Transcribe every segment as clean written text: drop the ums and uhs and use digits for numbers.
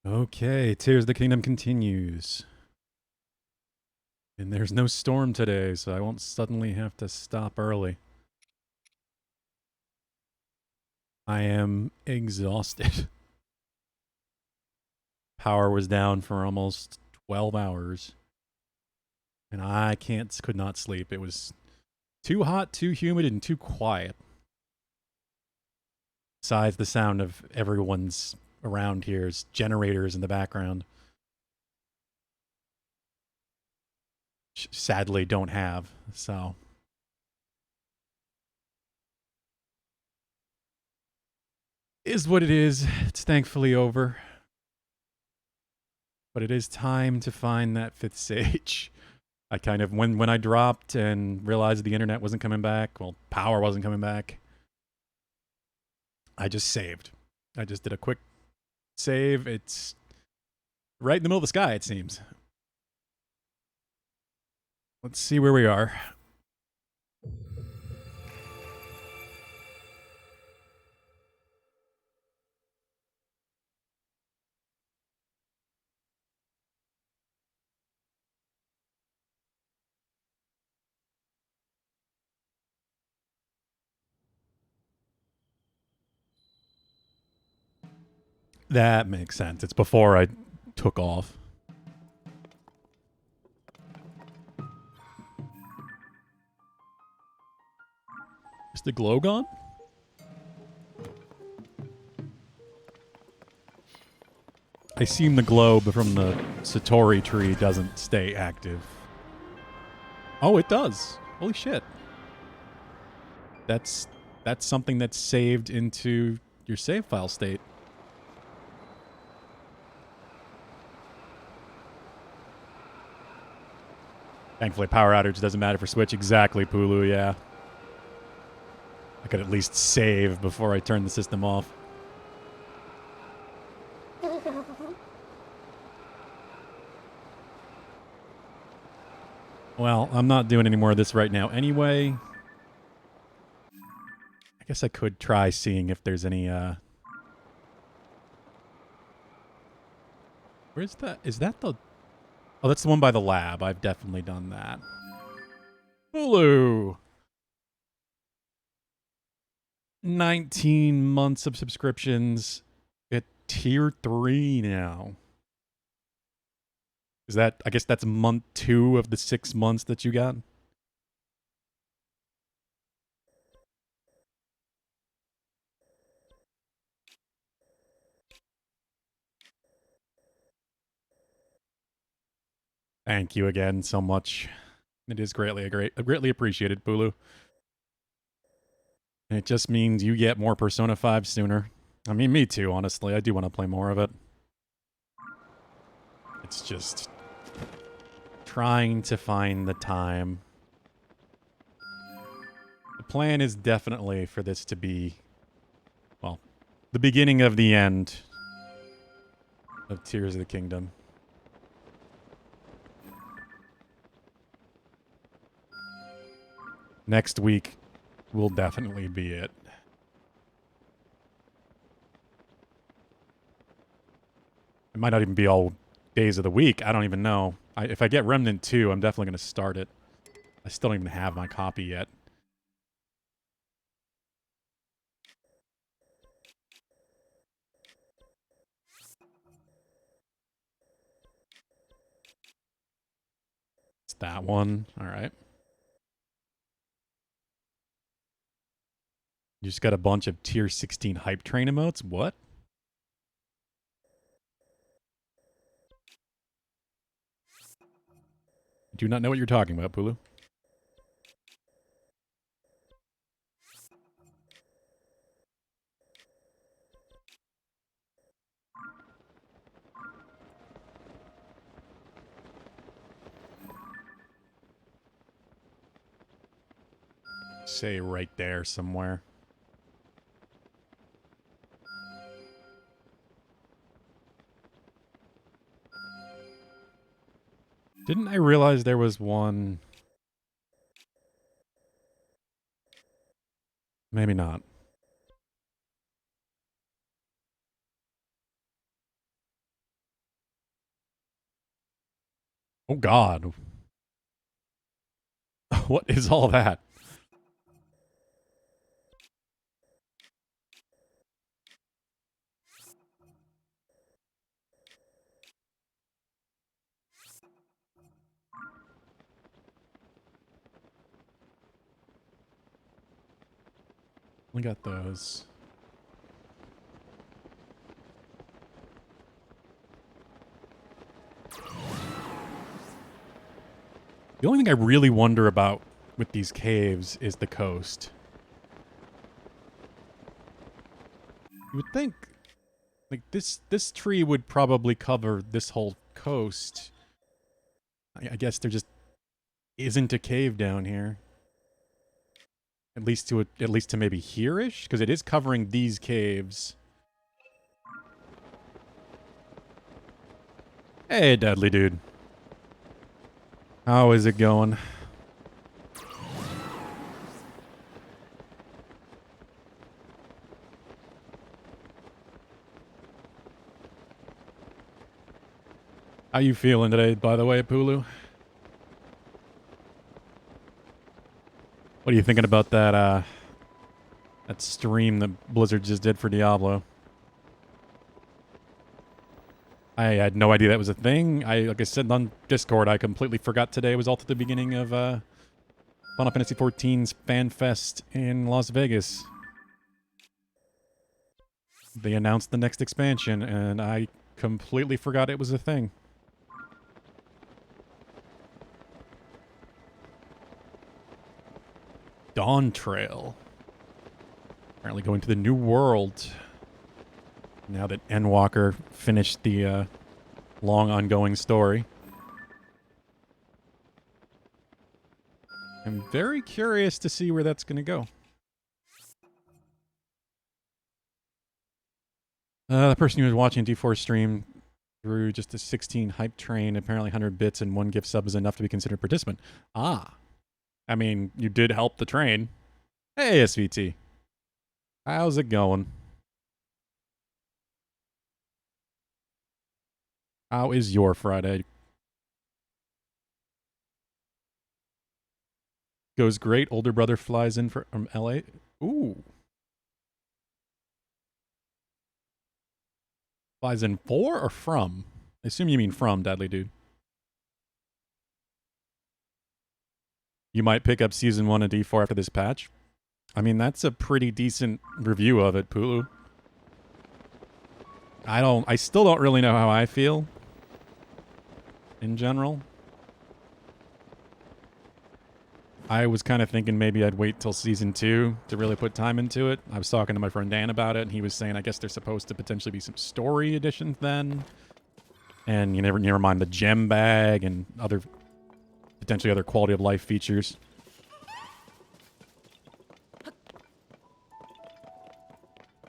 Okay, Tears of the Kingdom continues. And there's no storm today, so I won't suddenly have to stop early. I am exhausted. Power was down for almost 12 hours. And I could not sleep. It was too hot, too humid, and too quiet. Besides the sound of everyone's around here's generators in the background. Sadly don't have, so is what it is. It's thankfully over. But it is time to find that fifth sage. I kind of when I dropped and realized the internet wasn't coming back, well, power wasn't coming back, I just saved. I just did a quick save. It's right in the middle of the sky, it seems. Let's see where we are. That makes sense. It's before I took off. Is the glow gone? I assume the globe from the Satori tree doesn't stay active. Oh, it does. Holy shit. That's that's something that's saved into your save file state. Thankfully, power outage doesn't matter for Switch. Exactly, Pulu, yeah. I could at least save before I turn the system off. Well, I'm not doing any more of this right now anyway. I guess I could try seeing if there's any, Where's that? Is that the... Oh, that's the one by the lab. I've definitely done that. Hulu! 19 months of subscriptions at tier 3 now. Is that... I guess that's month 2 of the 6 months that you got? Thank you again so much. It is greatly appreciated, Bulu. And it just means you get more Persona 5 sooner. I mean, me too, honestly. I do want to play more of it. It's just trying to find the time. The plan is definitely for this to be, well, the beginning of the end of Tears of the Kingdom. Next week will definitely be it. It might not even be all days of the week. I don't even know. If I get Remnant 2, I'm definitely going to start it. I still don't even have my copy yet. It's that one. All right. You just got a bunch of tier 16 hype train emotes? What? Do not know what you're talking about, Pulu. Say right there somewhere. Didn't I realize there was one? Maybe not. Oh God. What is all that? We got those. The only thing I really wonder about with these caves is the coast. You would think, like, this tree would probably cover this whole coast. I guess there just isn't a cave down here. At least to maybe here-ish, because it is covering these caves. Hey, Deadly Dude. How is it going? How you feeling today, by the way, Pulu? What are you thinking about that stream that Blizzard just did for Diablo? I had no idea that was a thing. Like I said on Discord, I completely forgot today was all to the beginning of Final Fantasy XIV's Fan Fest in Las Vegas. They announced the next expansion, and I completely forgot it was a thing. Dawn Trail. Apparently going to the New World. Now that Endwalker finished the long ongoing story. I'm very curious to see where that's going to go. The person who was watching D4 stream through just a 16 hype train, apparently 100 bits and 1 gift sub is enough to be considered a participant. Ah. I mean, you did help the train. Hey, SVT. How's it going? How is your Friday? Goes great. Older brother flies in from LA. Ooh. Flies in for or from? I assume you mean from, Deadly Dude. You might pick up Season 1 of D4 after this patch. I mean, that's a pretty decent review of it, Pulu. I still don't really know how I feel. In general. I was kind of thinking maybe I'd wait till Season 2 to really put time into it. I was talking to my friend Dan about it, and he was saying I guess there's supposed to potentially be some story additions then. And you never mind the gem bag and potentially other quality of life features.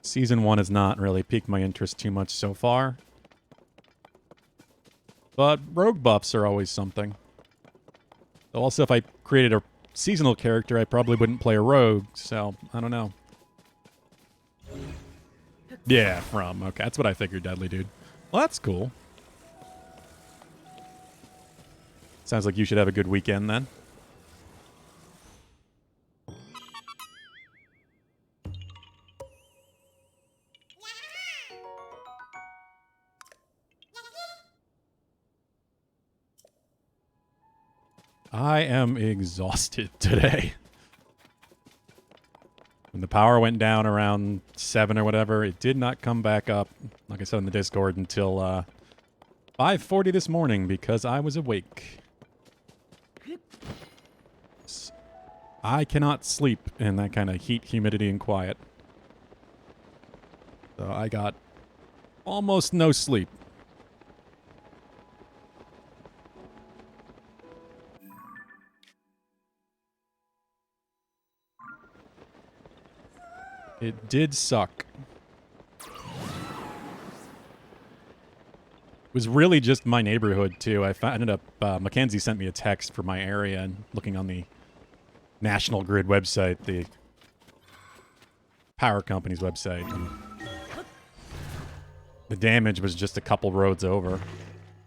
Season 1 has not really piqued my interest too much so far. But rogue buffs are always something. Though also, if I created a seasonal character, I probably wouldn't play a rogue, so I don't know. Yeah, from. Okay, that's what I figured, Deadly Dude. Well, that's cool. Sounds like you should have a good weekend then. I am exhausted today. When the power went down around 7 or whatever, it did not come back up, like I said in the Discord, until 5:40 this morning because I was awake. I cannot sleep in that kind of heat, humidity, and quiet. So I got almost no sleep. It did suck. It was really just my neighborhood, too. I ended up, Mackenzie sent me a text for my area, and looking on the National Grid website, the power company's website. The damage was just a couple roads over.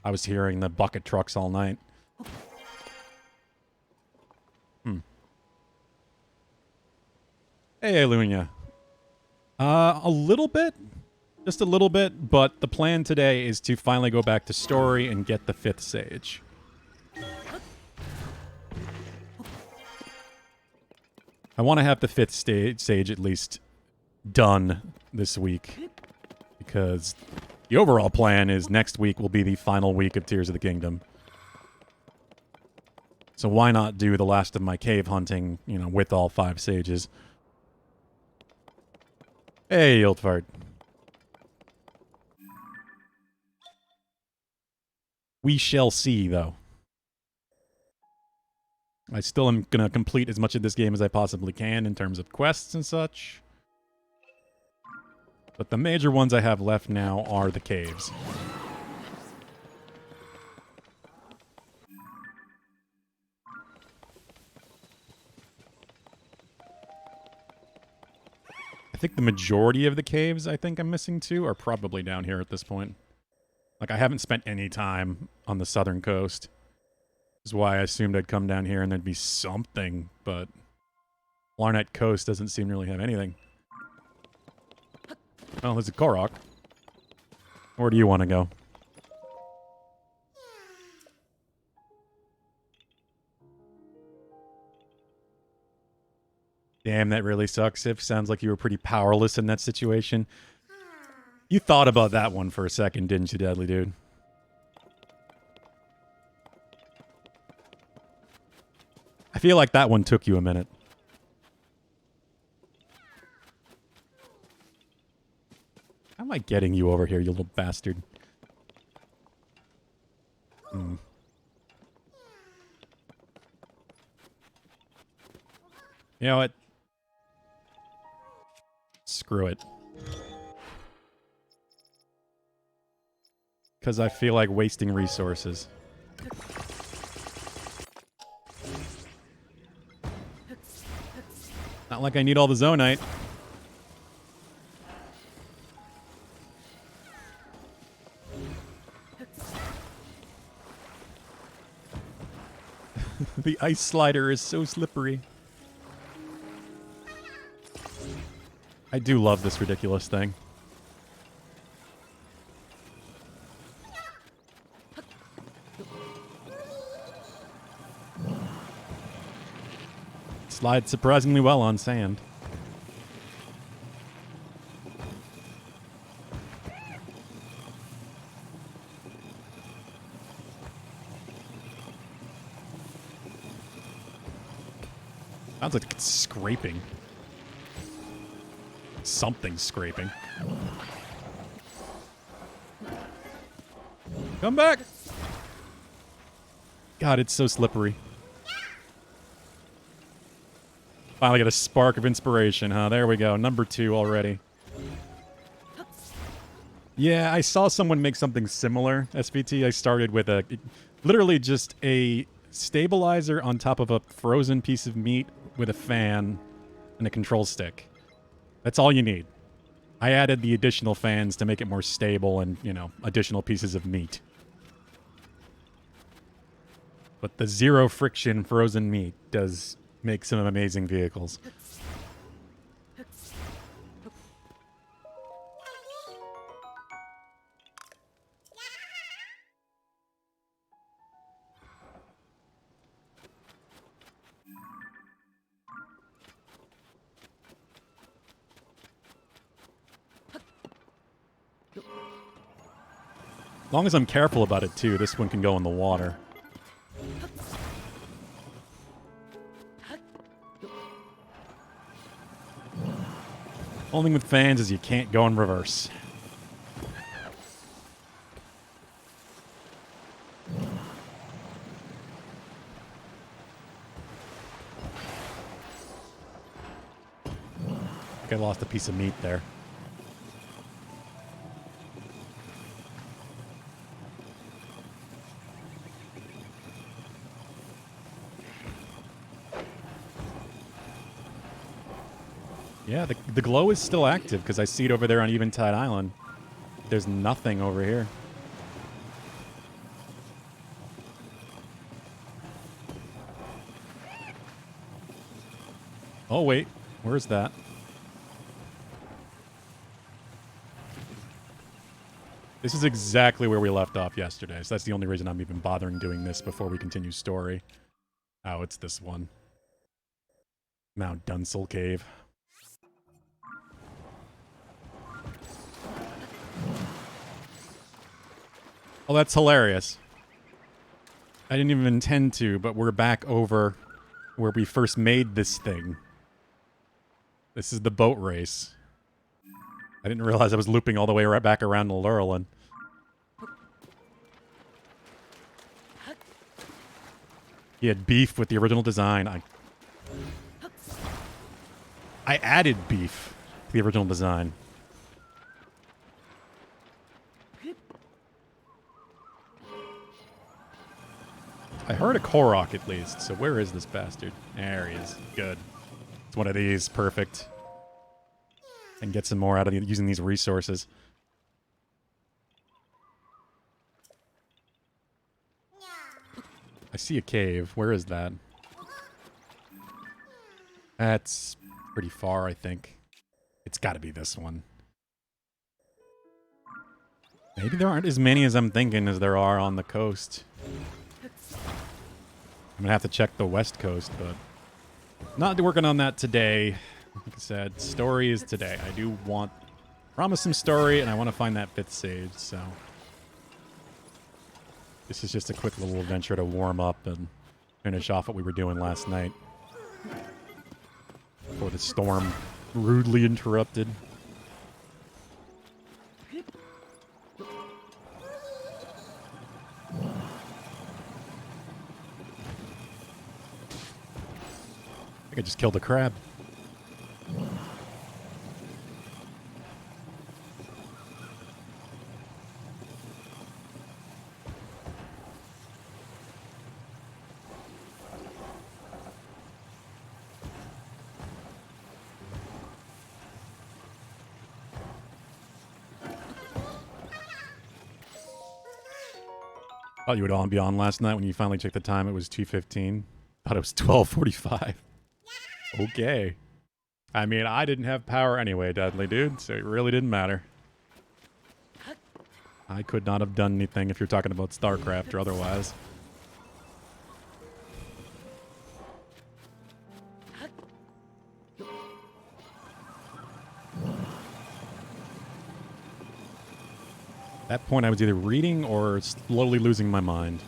I was hearing the bucket trucks all night. Hey, Lunia. A little bit. Just a little bit, but the plan today is to finally go back to story and get the 5th sage. I want to have the 5th sage at least done this week, because the overall plan is next week will be the final week of Tears of the Kingdom. So why not do the last of my cave hunting, you know, with all 5 sages? Hey, Iltfart. We shall see, though. I still am going to complete as much of this game as I possibly can in terms of quests and such. But the major ones I have left now are the caves. I think the majority of the caves I think I'm missing too are probably down here at this point. Like, I haven't spent any time on the southern coast. This is why I assumed I'd come down here and there'd be something, but Larnet Coast doesn't seem to really have anything. Oh, there's a Korok. Where do you want to go? Damn, that really sucks. If sounds like you were pretty powerless in that situation. You thought about that one for a second, didn't you, Deadly Dude? I feel like that one took you a minute. How am I getting you over here, you little bastard? Hmm. You know what? Screw it. Because I feel like wasting resources. Not like I need all the Zonite. The ice slider is so slippery. I do love this ridiculous thing. Slides surprisingly well on sand. Sounds like it's scraping. Something's scraping. Come back! God, it's so slippery. Finally got a spark of inspiration, huh? There we go. Number 2 already. Yeah, I saw someone make something similar, SVT. I started with literally just a stabilizer on top of a frozen piece of meat with a fan and a control stick. That's all you need. I added the additional fans to make it more stable and, you know, additional pieces of meat. But the zero friction frozen meat does make some amazing vehicles. As long as I'm careful about it too, this one can go in the water. Only with fans is you can't go in reverse. I think I lost a piece of meat there. Yeah, the glow is still active because I see it over there on Eventide Island. There's nothing over here. Oh, wait. Where's that? This is exactly where we left off yesterday, so that's the only reason I'm even bothering doing this before we continue story. Oh, it's this one. Mount Dunsel Cave. Oh, that's hilarious. I didn't even intend to, but we're back over where we first made this thing. This is the boat race. I didn't realize I was looping all the way right back around to Lurelin. He had beef with the original design. I added beef to the original design. I heard a Korok at least, so where is this bastard? There he is. Good. It's one of these. Perfect. And get some more out of using these resources. I see a cave. Where is that? That's pretty far, I think. It's got to be this one. Maybe there aren't as many as I'm thinking as there are on the coast. I'm going to have to check the west coast, but not working on that today. Like I said, story is today. I do want... promise some story, and I want to find that 5th sage, so... this is just a quick little adventure to warm up and finish off what we were doing last night. Before the storm rudely interrupted. I just killed a crab. Thought you would all be on last night when you finally checked the time. It was 2:15. Thought it was 12:45. Okay. I mean, I didn't have power anyway, Dudley, dude, so it really didn't matter. I could not have done anything if you're talking about StarCraft or otherwise. At that point, I was either reading or slowly losing my mind.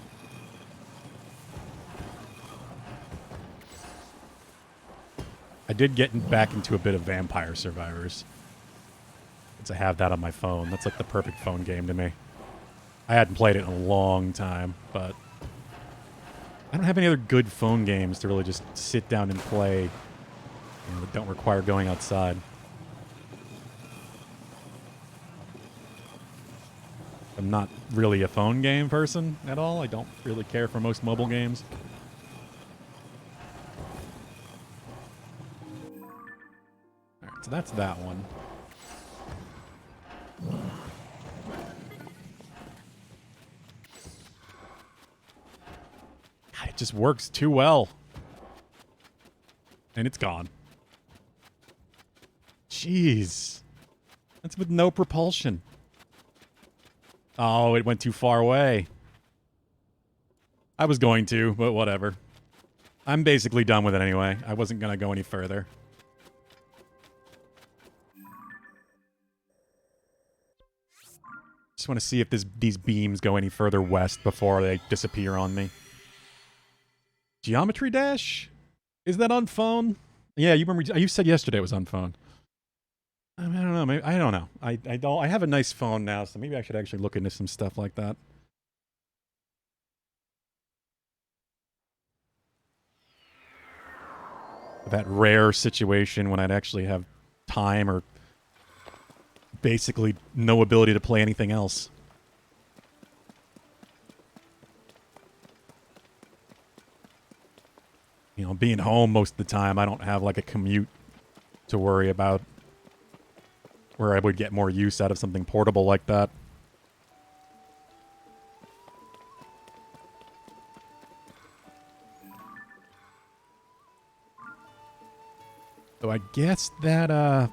I did get back into a bit of Vampire Survivors. Since I have that on my phone. That's like the perfect phone game to me. I hadn't played it in a long time, but I don't have any other good phone games to really just sit down and play, you know, that don't require going outside. I'm not really a phone game person at all. I don't really care for most mobile games. Alright, so that's that one. God, it just works too well. And it's gone. Jeez. That's with no propulsion. Oh, it went too far away. I was going to, but whatever. I'm basically done with it anyway. I wasn't going to go any further. Just want to see if these beams go any further west before they disappear on me. Geometry Dash? Is that on phone? Yeah, you remember you said yesterday it was on phone. I mean, I don't know. Maybe, I don't know. I have a nice phone now, so maybe I should actually look into some stuff like that. That rare situation when I'd actually have time or basically no ability to play anything else. You know, being home most of the time, I don't have like a commute to worry about where I would get more use out of something portable like that. So I guess that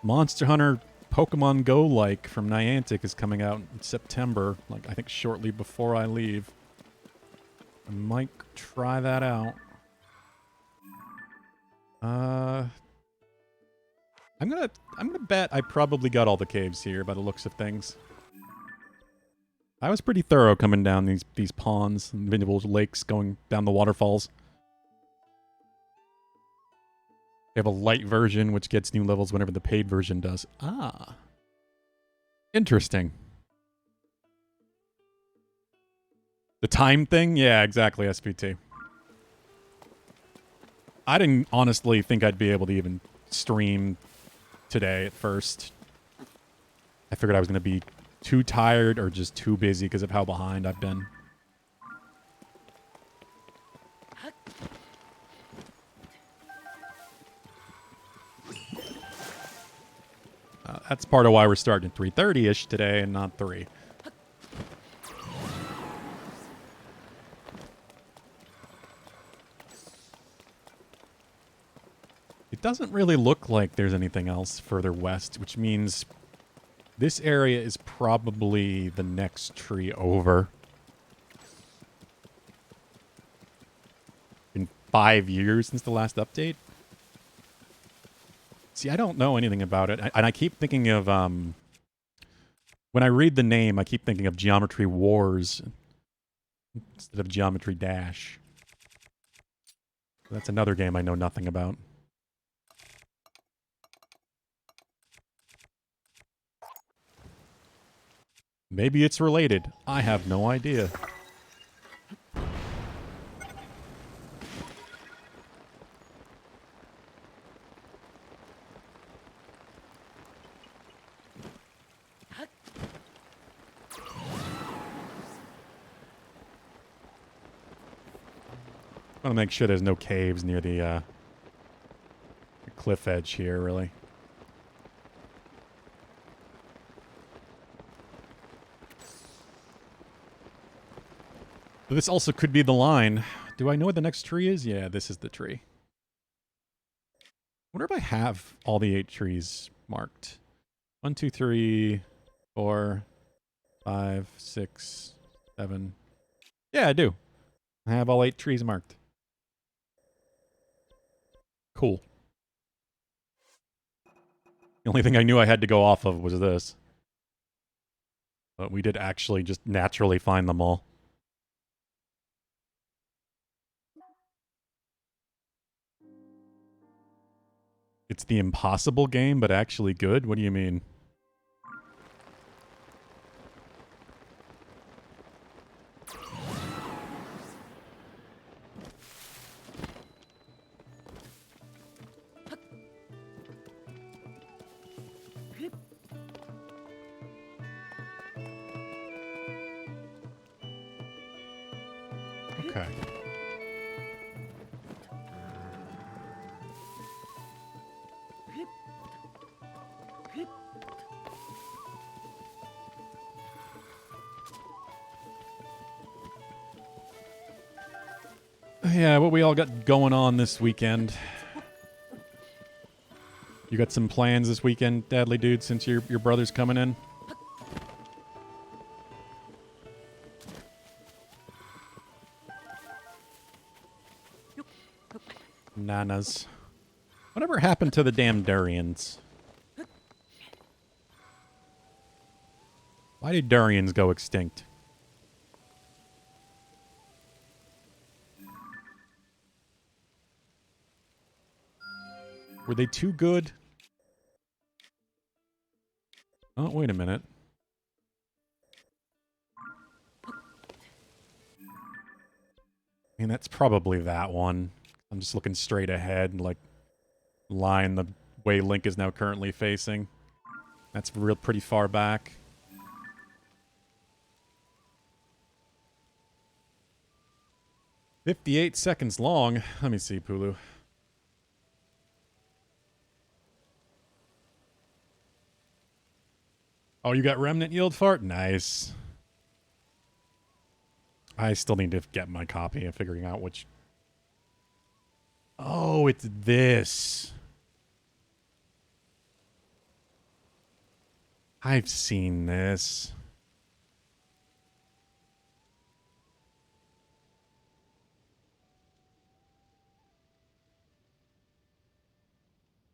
Monster Hunter Pokemon Go like from Niantic is coming out in September, like I think shortly before I leave. I might try that out. I'm gonna bet I probably got all the caves here by the looks of things. I was pretty thorough coming down these ponds and individual lakes, going down the waterfalls. They have a light version which gets new levels whenever the paid version does. Ah. Interesting. The time thing? Yeah, exactly, SPT. I didn't honestly think I'd be able to even stream today at first. I figured I was going to be too tired or just too busy because of how behind I've been. That's part of why we're starting at 3:30-ish today and not 3. It doesn't really look like there's anything else further west, which means this area is probably the next tree over. Been 5 years since the last update. See, I don't know anything about it. And I keep thinking of, when I read the name, I keep thinking of Geometry Wars instead of Geometry Dash. That's another game I know nothing about. Maybe it's related. I have no idea. I want to make sure there's no caves near the cliff edge here, really. But this also could be the line. Do I know what the next tree is? Yeah, this is the tree. I wonder if I have all the 8 trees marked. 1, 2, 3, 4, 5, 6, 7. Yeah, I do. I have all 8 trees marked. Cool. The only thing I knew I had to go off of was this. But we did actually just naturally find them all. It's the impossible game, but actually good? What do you mean? Okay. Yeah, what we all got going on this weekend. You got some plans this weekend, Dadly Dude, since your brother's coming in? Nanas. Whatever happened to the damn durians? Why did durians go extinct? Were they too good? Oh, wait a minute. I mean, that's probably that one. I'm just looking straight ahead, like, line the way Link is now currently facing. That's real pretty far back. "58 seconds long." Let me see, Pulu. Oh, you got Remnant Yield Fart? Nice. I still need to get my copy and figuring out which... Oh, it's this. I've seen this.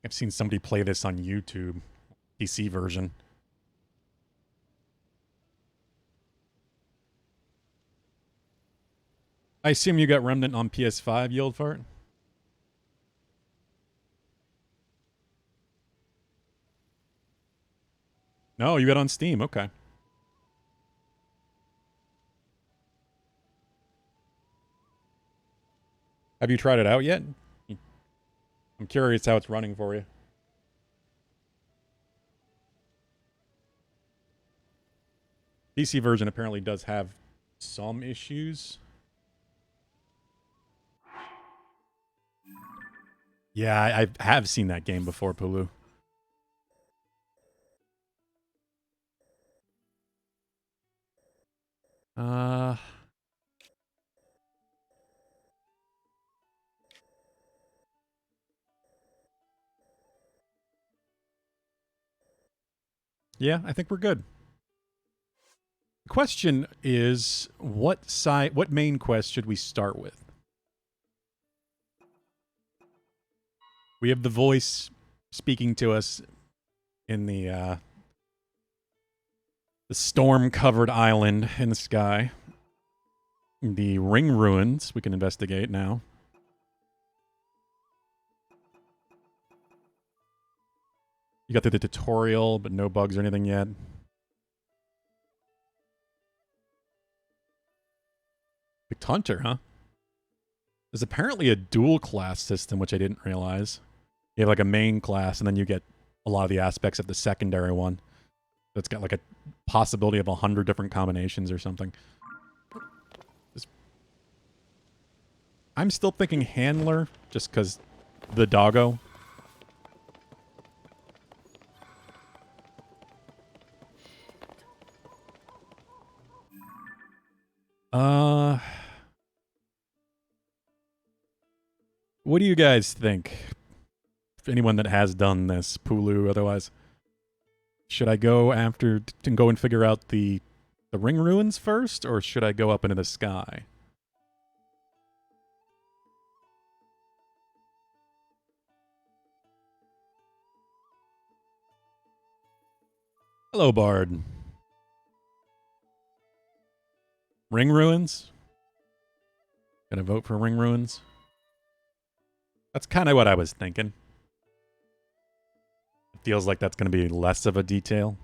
I've seen somebody play this on YouTube. PC version. I assume you got Remnant on PS5, Yield Fart? No, you got on Steam. Okay. Have you tried it out yet? I'm curious how it's running for you. PC version apparently does have some issues. Yeah, I have seen that game before, Pulu. Uh, yeah, I think we're good. The question is, what main quest should we start with? We have the voice speaking to us in the storm-covered island in the sky. The ring ruins we can investigate now. You got through the tutorial, but no bugs or anything yet. Picked Hunter, huh? There's apparently a dual class system, which I didn't realize. You have like a main class, and then you get a lot of the aspects of the secondary one. That's got like a possibility of 100 different combinations or something. I'm still thinking handler, just because the doggo. What do you guys think? If anyone that has done this, Pulu, otherwise, should I go after and go and figure out the ring ruins first, or should I go up into the sky? Hello, Bard. Ring ruins? Gonna vote for ring ruins? That's kind of what I was thinking. It feels like that's going to be less of a detail.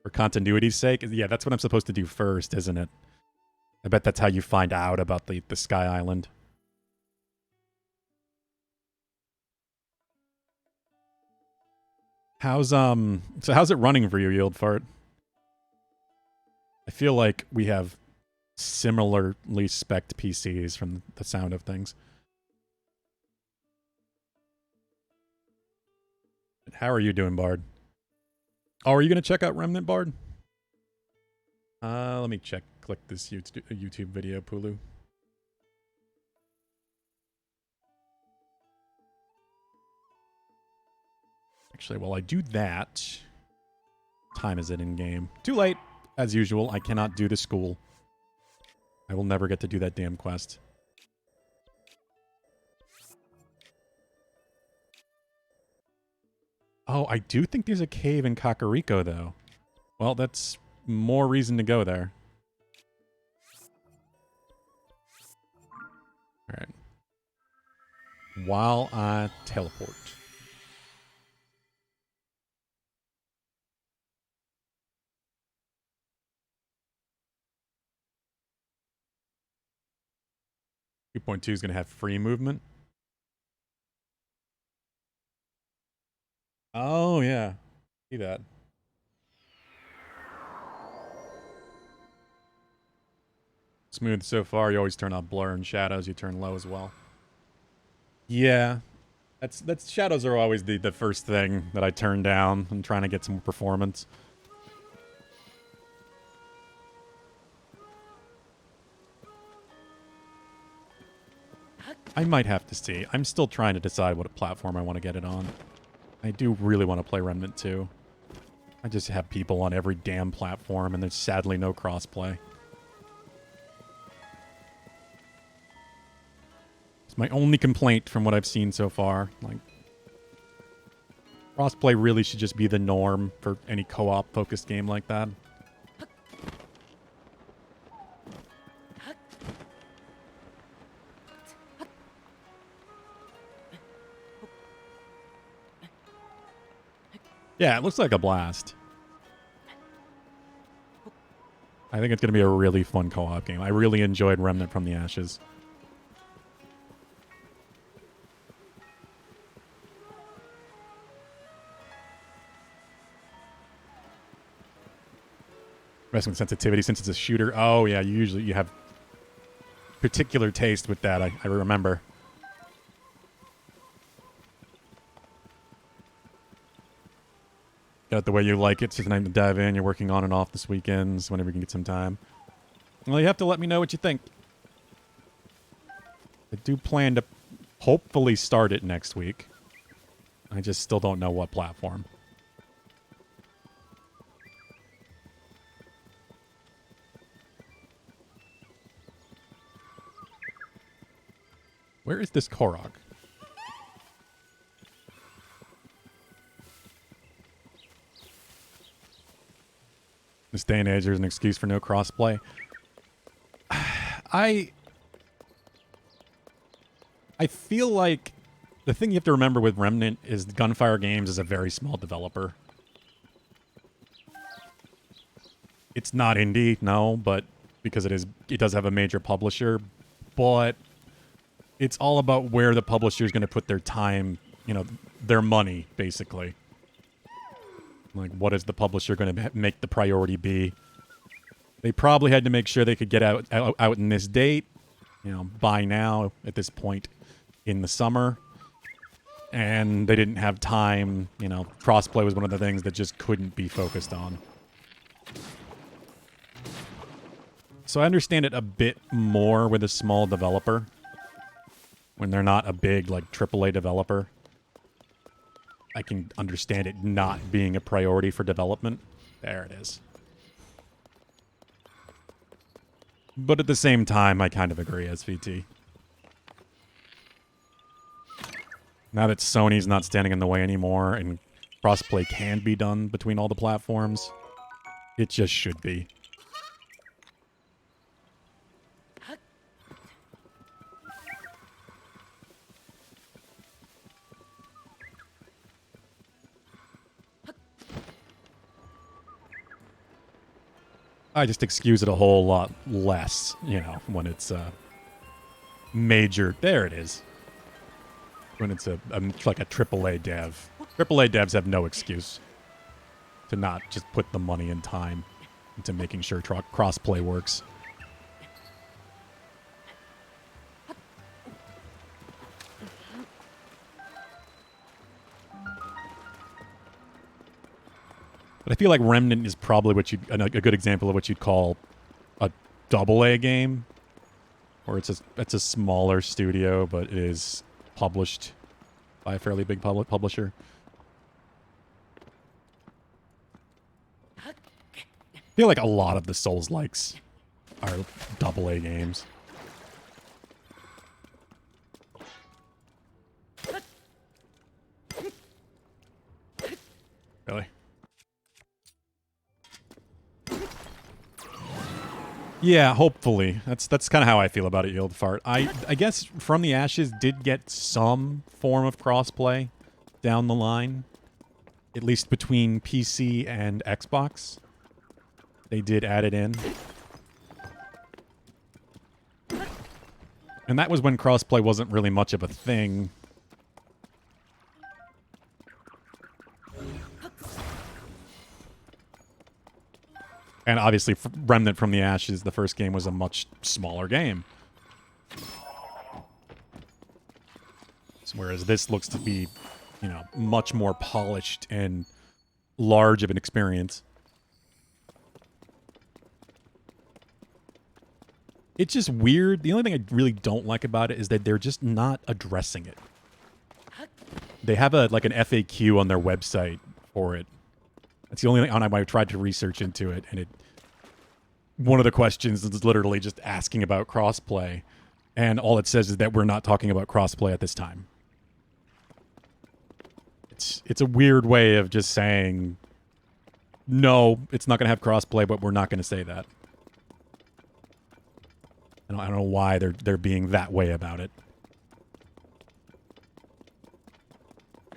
For continuity's sake. Yeah, that's what I'm supposed to do first, isn't it? I bet that's how you find out about the Sky Island. How's it running for you, Yield Fart? I feel like we have similarly spec'd PCs from the sound of things. How are you doing, Bard? Oh, are you going to check out Remnant, Bard? Let me check. Click this YouTube video, Pulu. Actually, while I do that, time is it in game? Too late. As usual, I cannot do the school. I will never get to do that damn quest. Oh, I do think there's a cave in Kakariko, though. Well, that's more reason to go there. Alright. While I teleport. Two 2.2 is going to have free movement. Oh, yeah. See that. Smooth so far. You always turn off blur and shadows. You turn low as well. Yeah. That's shadows are always the first thing that I turn down. I'm trying to get some performance. I might have to see. I'm still trying to decide what platform I want to get it on. I do really want to play Remnant 2. I just have people on every damn platform, and there's sadly no crossplay. It's my only complaint from what I've seen so far. Like, crossplay really should just be the norm for any co-op focused game like that. Yeah, it looks like a blast. I think it's going to be a really fun co-op game. I really enjoyed Remnant from the Ashes. Wrestling sensitivity since it's a shooter. Oh, yeah, you have particular taste with that, I remember. Got it the way you like it. It's just time to dive in. You're working on and off this weekends whenever you can get some time. Well, you have to let me know what you think. I do plan to hopefully start it next week. I just still don't know what platform. Where is this Korok? This day and age, there's an excuse for no crossplay. I feel like the thing you have to remember with Remnant is Gunfire Games is a very small developer. It's not indie, no, but because it does have a major publisher, but it's all about where the publisher is going to put their time, their money, basically. Like, what is the publisher going to make the priority be? They probably had to make sure they could get out in this date, by now, at this point in the summer. And they didn't have time, crossplay was one of the things that just couldn't be focused on. So I understand it a bit more with a small developer. When they're not a big, AAA developer. I can understand it not being a priority for development. There it is. But at the same time, I kind of agree, SVT. Now that Sony's not standing in the way anymore and crossplay can be done between all the platforms, it just should be. I just excuse it a whole lot less, when it's major. There it is. When it's like a AAA dev. AAA devs have no excuse to not just put the money and time into making sure crossplay works. But I feel like Remnant is probably a good example of what you'd call a AA game, or it's a smaller studio, but it is published by a fairly big publisher. I feel like a lot of the Souls-likes are AA games. Really? Yeah, hopefully. That's kind of how I feel about it, Yield Fart. I guess From the Ashes did get some form of crossplay down the line, at least between PC and Xbox. They did add it in. And that was when crossplay wasn't really much of a thing. And obviously, Remnant from the Ashes, the first game, was a much smaller game. Whereas this looks to be, much more polished and large of an experience. It's just weird. The only thing I really don't like about it is that they're just not addressing it. They have an FAQ on their website for it. That's the only thing I tried to research into it, and one of the questions is literally just asking about crossplay, and all it says is that we're not talking about crossplay at this time. It's a weird way of just saying, no, it's not going to have crossplay, but we're not going to say that. I don't know why they're being that way about it.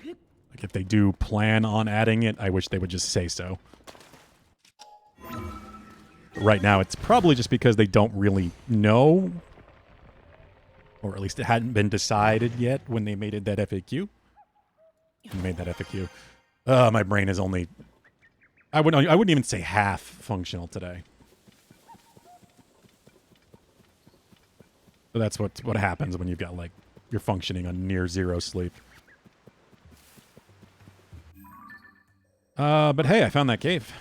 Like if they do plan on adding it, I wish they would just say so. But right now, it's probably just because they don't really know, or at least it hadn't been decided yet when they made it that FAQ. Made that FAQ. My brain is only... I wouldn't even say half functional today. So that's what happens when you've got, like, you're functioning on near zero sleep. But hey, I found that cave.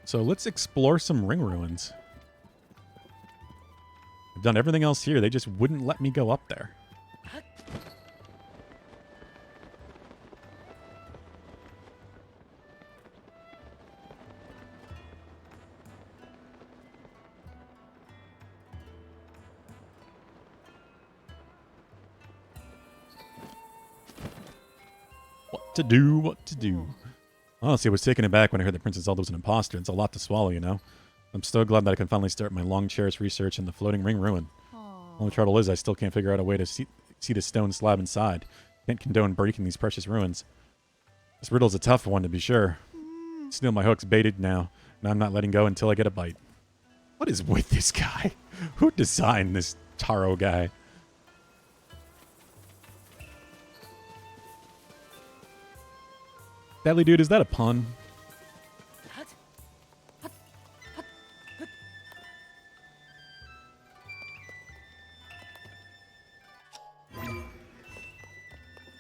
So let's explore some ring ruins. I've done everything else here. They just wouldn't let me go up there. What to do, what to do. Honestly, I was taken aback when I heard that Princess Zelda was an imposter. It's a lot to swallow, you know? I'm so glad that I can finally start my long-cherished research in the floating ring ruin. Only trouble is I still can't figure out a way to see the stone slab inside. Can't condone breaking these precious ruins. This riddle's a tough one, to be sure. Still, my hook's baited now, and I'm not letting go until I get a bite. What is with this guy? Who designed this Taro guy? Deadly dude, is that a pun?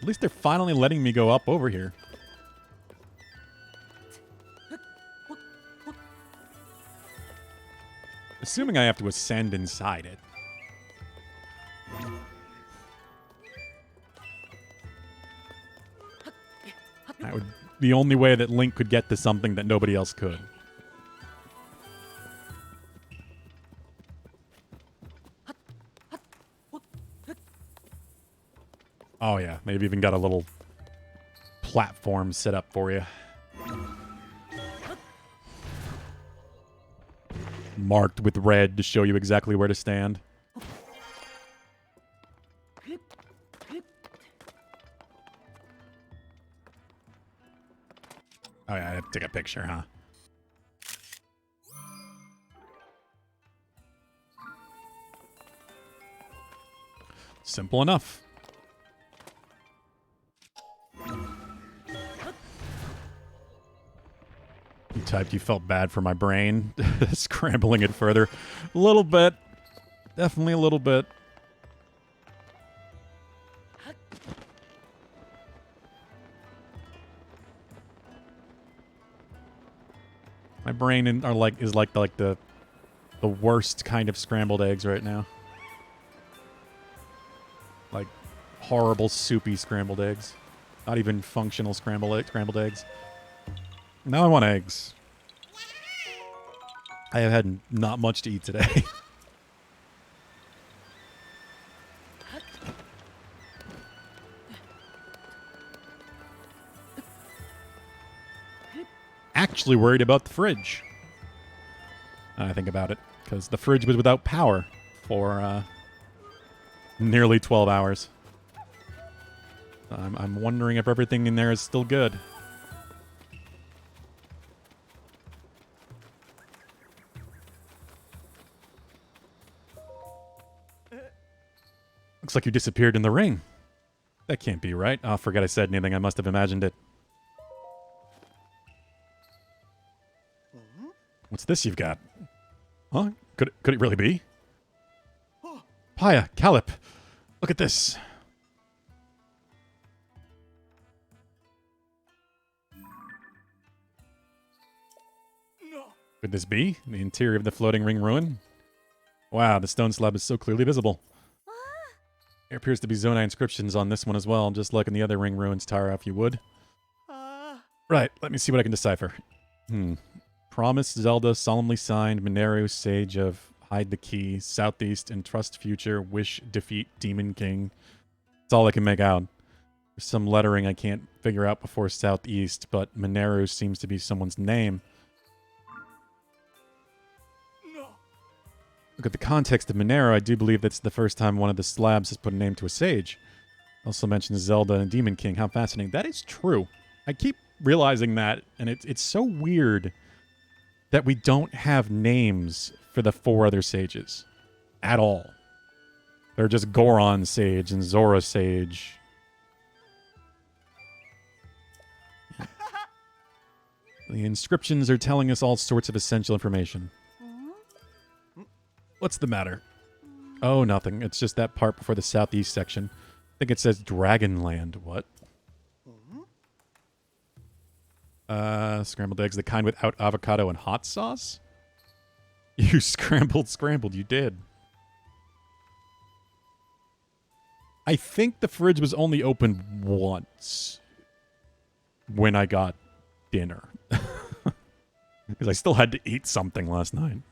At least they're finally letting me go up over here. Assuming I have to ascend inside it. That would be the only way that Link could get to something that nobody else could. Oh yeah, they've even got a little platform set up for you. Marked with red to show you exactly where to stand. Oh yeah, I have to take a picture, huh? Simple enough. You typed you felt bad for my brain. Scrambling it further. A little bit. Definitely a little bit. My brain is like the worst kind of scrambled eggs right now. Like horrible soupy scrambled eggs. Not even functional scrambled eggs. Now I want eggs. I have had not much to eat today. Actually worried about the fridge. I think about it, because the fridge was without power for nearly 12 hours. I'm wondering if everything in there is still good. Looks like you disappeared in the ring. That can't be right. Oh, forget I said anything. I must have imagined it. What's this you've got? Huh? Could it really be? Paya, Calip, look at this. Could this be the interior of the floating ring ruin? Wow, the stone slab is so clearly visible. There appears to be Zonai inscriptions on this one as well, just like in the other ring ruins, Tara, if you would. Right, let me see what I can decipher. Promise Zelda solemnly signed Mineru, Sage of Hide the Key, Southeast, and Trust Future, Wish, Defeat, Demon King. That's all I can make out. There's some lettering I can't figure out before Southeast, but Mineru seems to be someone's name. Look at the context of Mineru, I do believe that's the first time one of the slabs has put a name to a sage. Also mentions Zelda and Demon King. How fascinating. That is true. I keep realizing that, and it's so weird that we don't have names for the 4 other sages at all. They're just Goron Sage and Zora Sage. The inscriptions are telling us all sorts of essential information. What's the matter? Oh, nothing. It's just that part before the southeast section. I think it says Dragonland. What? Scrambled eggs, the kind without avocado and hot sauce? You scrambled. You did. I think the fridge was only open once when I got dinner. Because I still had to eat something last night.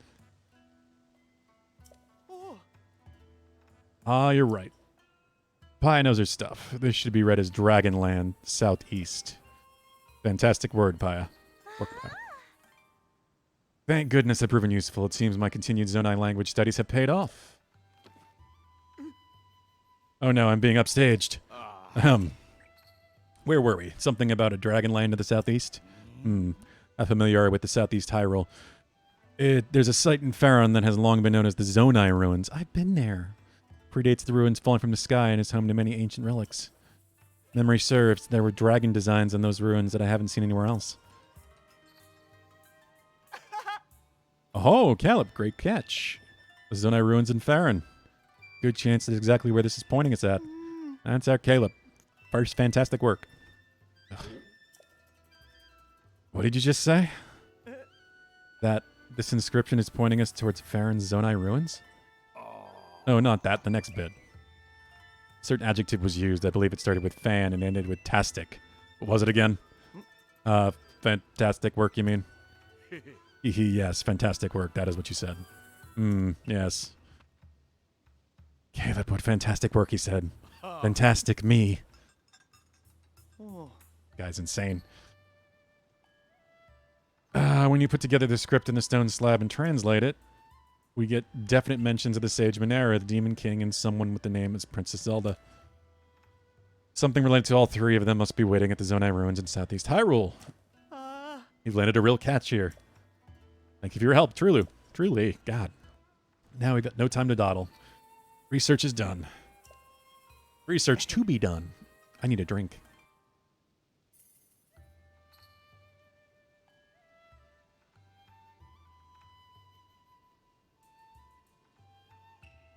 Ah, you're right. Pie knows her stuff. This should be read as Dragonland Southeast. Fantastic word, Paya. Thank goodness I've proven useful. It seems my continued Zonai language studies have paid off. Oh no, I'm being upstaged. Where were we? Something about a Dragonland to the southeast? I'm familiar with the southeast Hyrule. There's a site in Faron that has long been known as the Zonai Ruins. I've been there. Predates the ruins falling from the sky and is home to many ancient relics. Memory serves, there were dragon designs on those ruins that I haven't seen anywhere else. Oh, Caleb, great catch. The Zonai Ruins in Faron. Good chance that's exactly where this is pointing us at. That's our Caleb. First fantastic work. Ugh. What did you just say? That this inscription is pointing us towards Faron's Zonai Ruins? No, not that. The next bit. A certain adjective was used. I believe it started with fan and ended with tastic. What was it again? Fantastic work, you mean? Yes, fantastic work. That is what you said. Yes. Caleb, what fantastic work, he said. Fantastic me. Guy's insane. When you put together the script in the stone slab and translate it, we get definite mentions of the Sage Minera, the Demon King, and someone with the name as Princess Zelda. Something related to all 3 of them must be waiting at the Zonai Ruins in Southeast Hyrule. You've landed a real catch here. Thank you for your help, truly. God. Now we've got no time to dawdle. Research is done. Research to be done. I need a drink.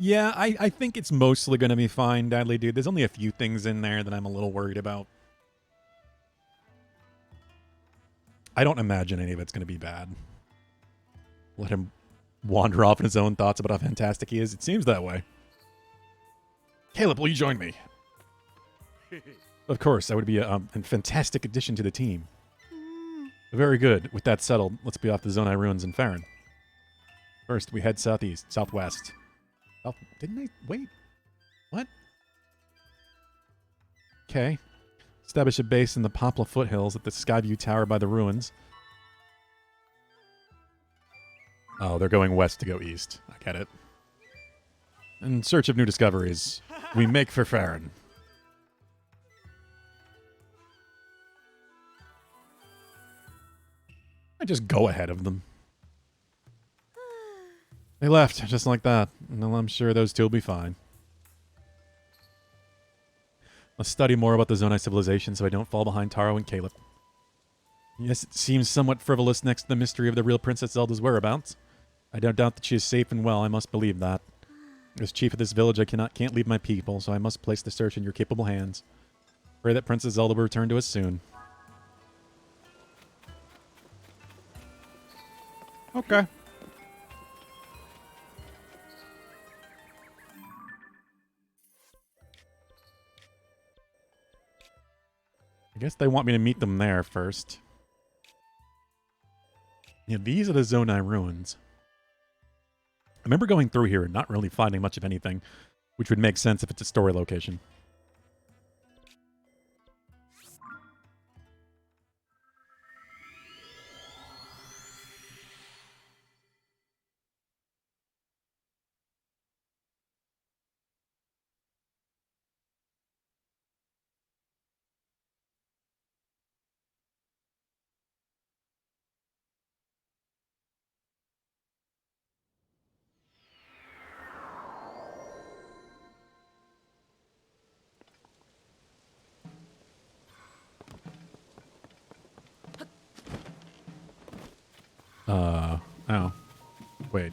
Yeah, I think it's mostly going to be fine, Dadley Dude. There's only a few things in there that I'm a little worried about. I don't imagine any of it's going to be bad. Let him wander off in his own thoughts about how fantastic he is. It seems that way. Caleb, will you join me? Of course, that would be a fantastic addition to the team. Very good. With that settled, let's be off the Zonai Ruins in Faron. First, we head southwest. Oh, didn't I? Wait. What? Okay. Establish a base in the Poplar foothills at the Skyview Tower by the ruins. Oh, they're going west to go east. I get it. In search of new discoveries, we make for Faron. I just go ahead of them. They left, just like that. Well, I'm sure those 2 will be fine. Let's study more about the Zonai civilization so I don't fall behind Taro and Caleb. Yes, it seems somewhat frivolous next to the mystery of the real Princess Zelda's whereabouts. I don't doubt that she is safe and well, I must believe that. As chief of this village, I can't leave my people, so I must place the search in your capable hands. Pray that Princess Zelda will return to us soon. Okay. I guess they want me to meet them there first. Yeah, these are the Zonai ruins. I remember going through here and not really finding much of anything, which would make sense if it's a story location. Oh. Wait.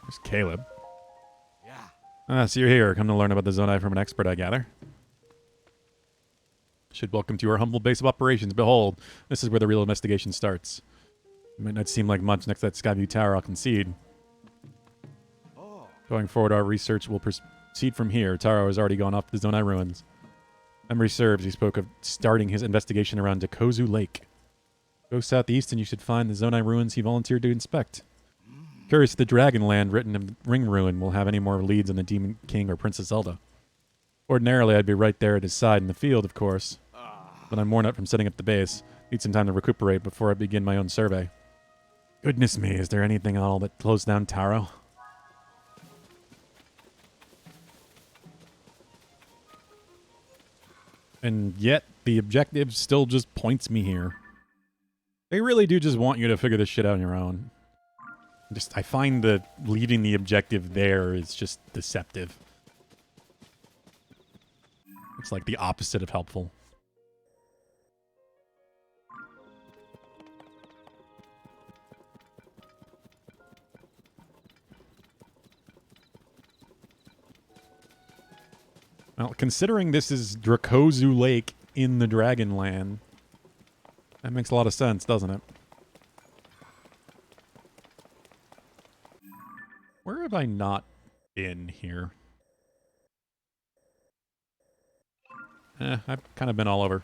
There's Caleb. Yeah. Ah, so you're here. Come to learn about the Zonai from an expert, I gather. Should welcome to our humble base of operations. Behold, this is where the real investigation starts. It might not seem like much next to that Skyview Tower, I'll concede. Oh. Going forward, our research will proceed from here. Taro has already gone off to the Zonai ruins. Memory serves, he spoke of starting his investigation around Dakozu Lake. Go southeast and you should find the Zonai ruins he volunteered to inspect. Curious if the Dragonland written in Ring Ruin will have any more leads on the Demon King or Princess Zelda. Ordinarily, I'd be right there at his side in the field, of course. But I'm worn out from setting up the base. Need some time to recuperate before I begin my own survey. Goodness me, is there anything at all that closed down Taro? And yet, the objective still just points me here. They really do just want you to figure this shit out on your own. I find that leaving the objective there is just deceptive. It's like the opposite of helpful. Well, considering this is Drakozu Lake in the Dragonland, that makes a lot of sense, doesn't it? Where have I not been here? I've kind of been all over.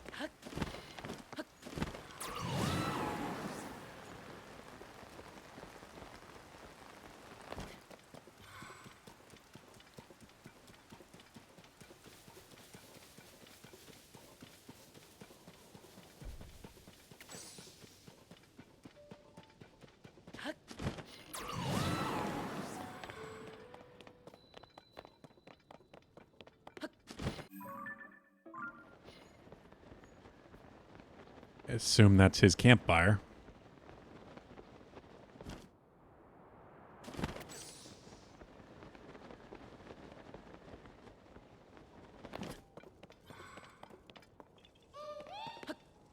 I assume that's his campfire.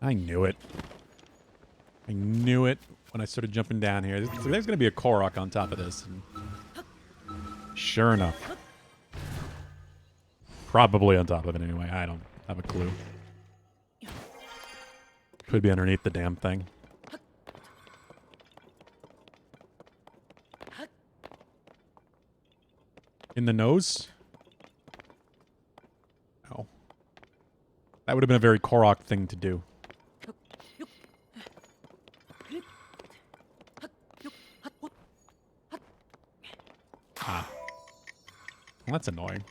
I knew it. I knew it when I started jumping down here. There's going to be a Korok on top of this. And sure enough. Probably on top of it anyway. I don't have a clue. Could be underneath the damn thing. In the nose? Oh. That would have been a very Korok thing to do. Ah. Well, that's annoying.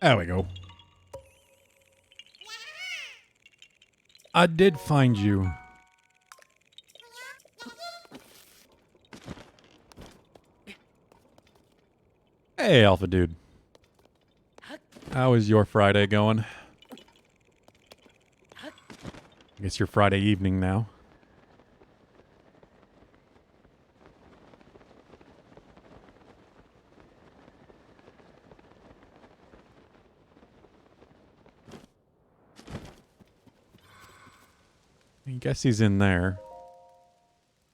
There we go. I did find you. Hey, Alpha Dude. How is your Friday going? I guess your Friday evening now. I guess he's in there.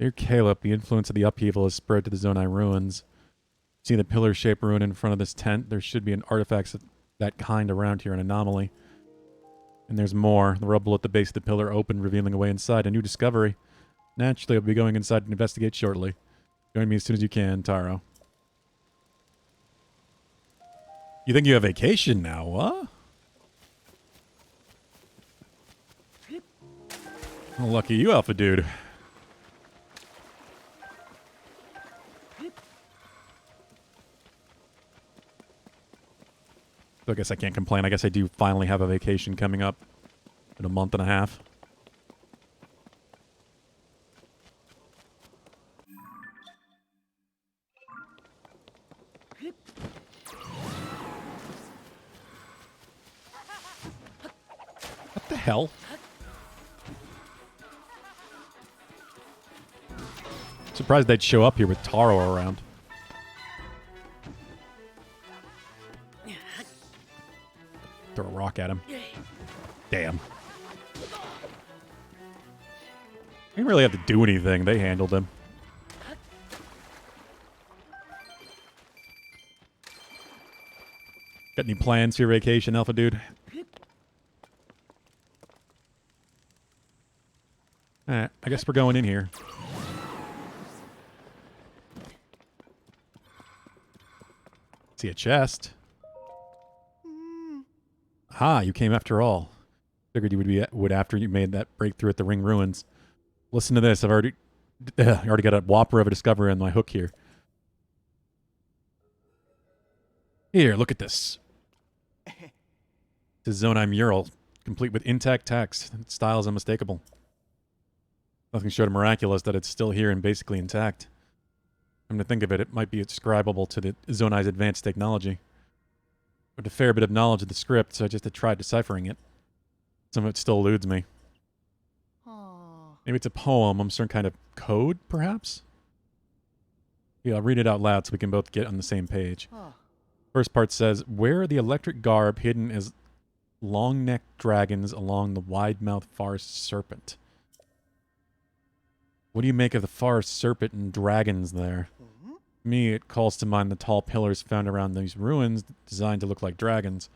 Dear Caleb, the influence of the upheaval has spread to the Zonai ruins. See the pillar-shaped ruin in front of this tent? There should be an artifact of that kind around here, an anomaly. And there's more. The rubble at the base of the pillar opened, revealing a way inside. A new discovery. Naturally, I'll be going inside to investigate shortly. Join me as soon as you can, Taro. You think you have vacation now, what? Oh, lucky you, Alpha Dude. So I guess I can't complain. I guess I do finally have a vacation coming up in a month and a half. What the hell? Surprised they'd show up here with Taro around. Throw a rock at him. Damn. I didn't really have to do anything. They handled him. Got any plans for your vacation, Alpha Dude? Alright, I guess we're going in here. See a chest. Ah, you came after all. Figured you would after you made that breakthrough at the Ring Ruins. Listen to this. I already got a whopper of a discovery on my hook here. Here, look at this. It's a Zonai mural, complete with intact text. Its style is unmistakable. Nothing showed miraculous that it's still here and basically intact. Come to think of it, it might be ascribable to the Zonai's advanced technology. With a fair bit of knowledge of the script, so I just had tried deciphering it. Some of it still eludes me. Maybe it's a poem, some kind of code, perhaps? Yeah, I'll read it out loud so we can both get on the same page. First part says, "Where are the electric garb hidden as long-necked dragons along the wide-mouthed forest serpent?" What do you make of the forest serpent and dragons there? Me, it calls to mind the tall pillars found around these ruins designed to look like dragons.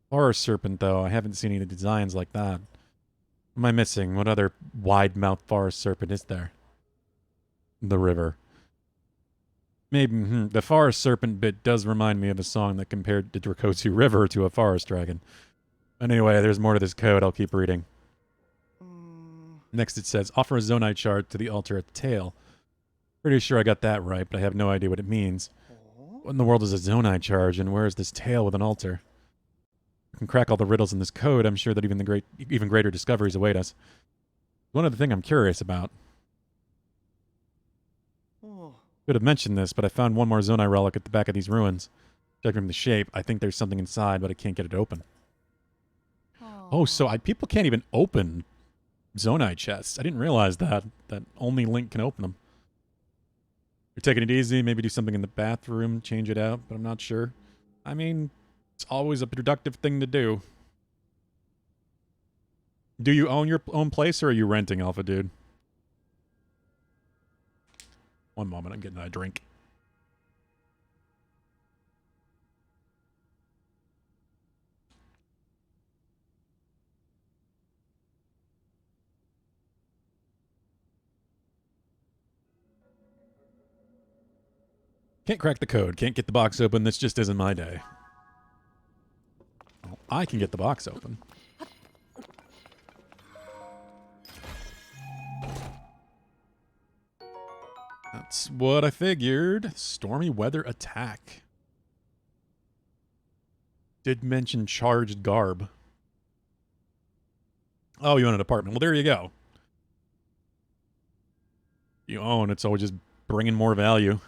Forest serpent, though, I haven't seen any designs like that. What am I missing? What other wide-mouthed forest serpent is there? The river. Maybe, the forest serpent bit does remind me of a song that compared the Dracozu River to a forest dragon. Anyway, there's more to this code. I'll keep reading. Next it says, offer a Zonai shard to the altar at the tail. Pretty sure I got that right, but I have no idea what it means. What in the world is a Zonai charge, and where is this tail with an altar? If we can crack all the riddles in this code, I'm sure that even greater discoveries await us. One other thing I'm curious about. Could have mentioned this, but I found one more Zonai relic at the back of these ruins. Judging from the shape, I think there's something inside, but I can't get it open. Oh, so people can't even open Zonai chests. I didn't realize that only Link can open them. You're taking it easy, maybe do something in the bathroom, change it out, but I'm not sure. I mean, it's always a productive thing to do. Do you own your own place, or are you renting, Alpha Dude? One moment, I'm getting a drink. Can't crack the code. Can't get the box open. This just isn't my day. Well, I can get the box open. That's what I figured. Stormy weather attack. Did mention charged garb. Oh, you own an apartment. Well, there you go. You own. It's always just bringing more value.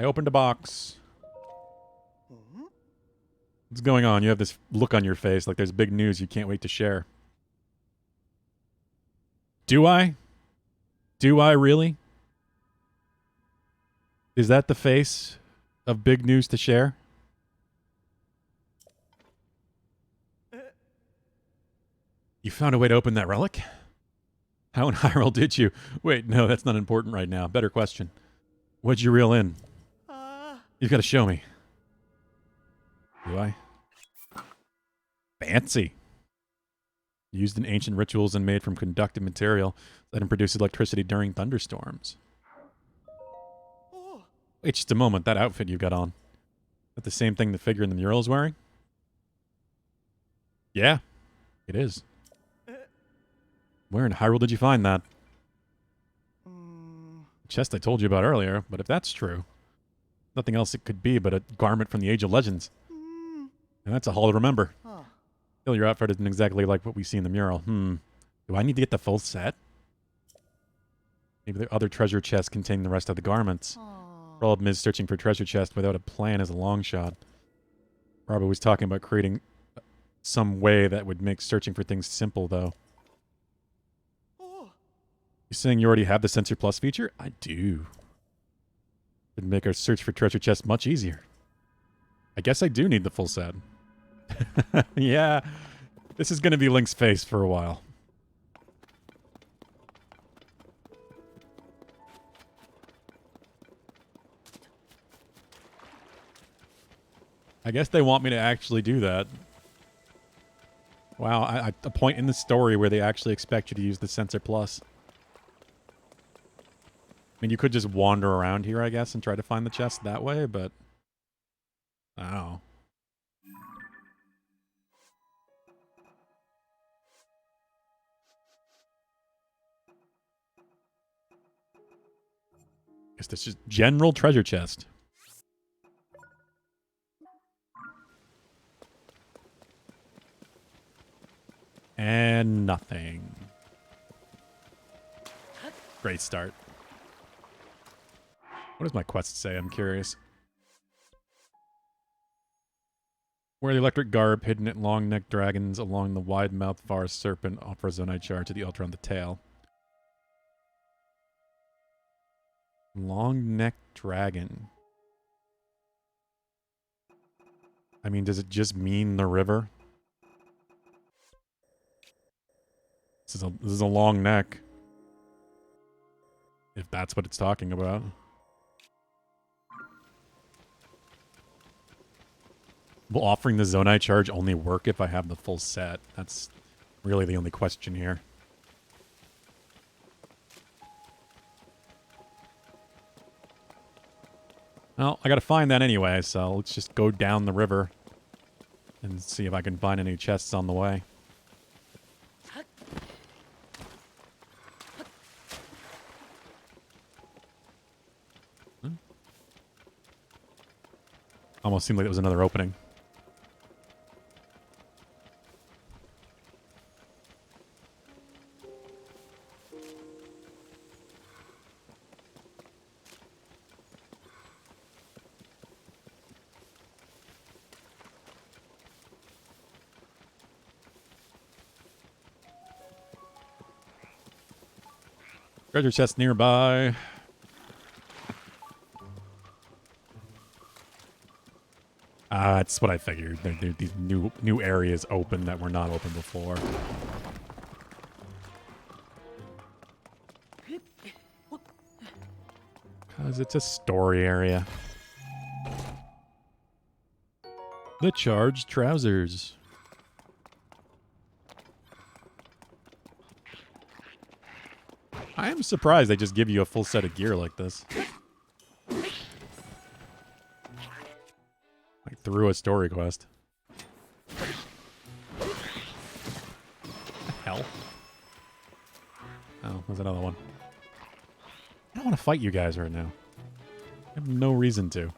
I opened a box. What's going on? You have this look on your face like there's big news you can't wait to share. Do I? Do I really? Is that the face of big news to share? You found a way to open that relic? How in Hyrule did you? Wait, no, that's not important right now. Better question. What'd you reel in? You've got to show me. Do I? Fancy. Used in ancient rituals and made from conductive material that produce electricity during thunderstorms. Wait just a moment, that outfit you got on. Is that the same thing the figure in the mural is wearing? Yeah, it is. Where in Hyrule did you find that? The chest I told you about earlier, but if that's true, nothing else it could be but a garment from the Age of Legends. And that's a haul to remember. Still, your outfit isn't exactly like what we see in the mural. Do I need to get the full set? Maybe the other treasure chests contain the rest of the garments. Problem is, searching for treasure chest without a plan is a long shot. Probably was talking about creating some way that would make searching for things simple, though. You saying you already have the Sensor Plus feature? I do. It'd make our search for treasure chests much easier. I guess I do need the full set. Yeah, this is going to be Link's face for a while. I guess they want me to actually do that. Wow, a point in the story where they actually expect you to use the Sensor Plus. I mean, you could just wander around here, I guess, and try to find the chest that way, but... I don't know. Guess this is general treasure chest. And nothing. Great start. What does my quest say? I'm curious. Where the electric garb hidden at long-necked dragons along the wide-mouthed forest serpent offers a night charge to the altar on the tail. Long-necked dragon. I mean, does it just mean the river? This is a long neck. If that's what it's talking about. Will offering the Zonai charge only work if I have the full set? That's really the only question here. Well, I gotta find that anyway, so let's just go down the river and see if I can find any chests on the way. Almost seemed like it was another opening. Treasure chest nearby. That's what I figured. There these new areas open that were not open before. Because it's a story area. The charged trousers. I am surprised they just give you a full set of gear like this. Like through a story quest. The hell? Oh, there's another one. I don't want to fight you guys right now. I have no reason to.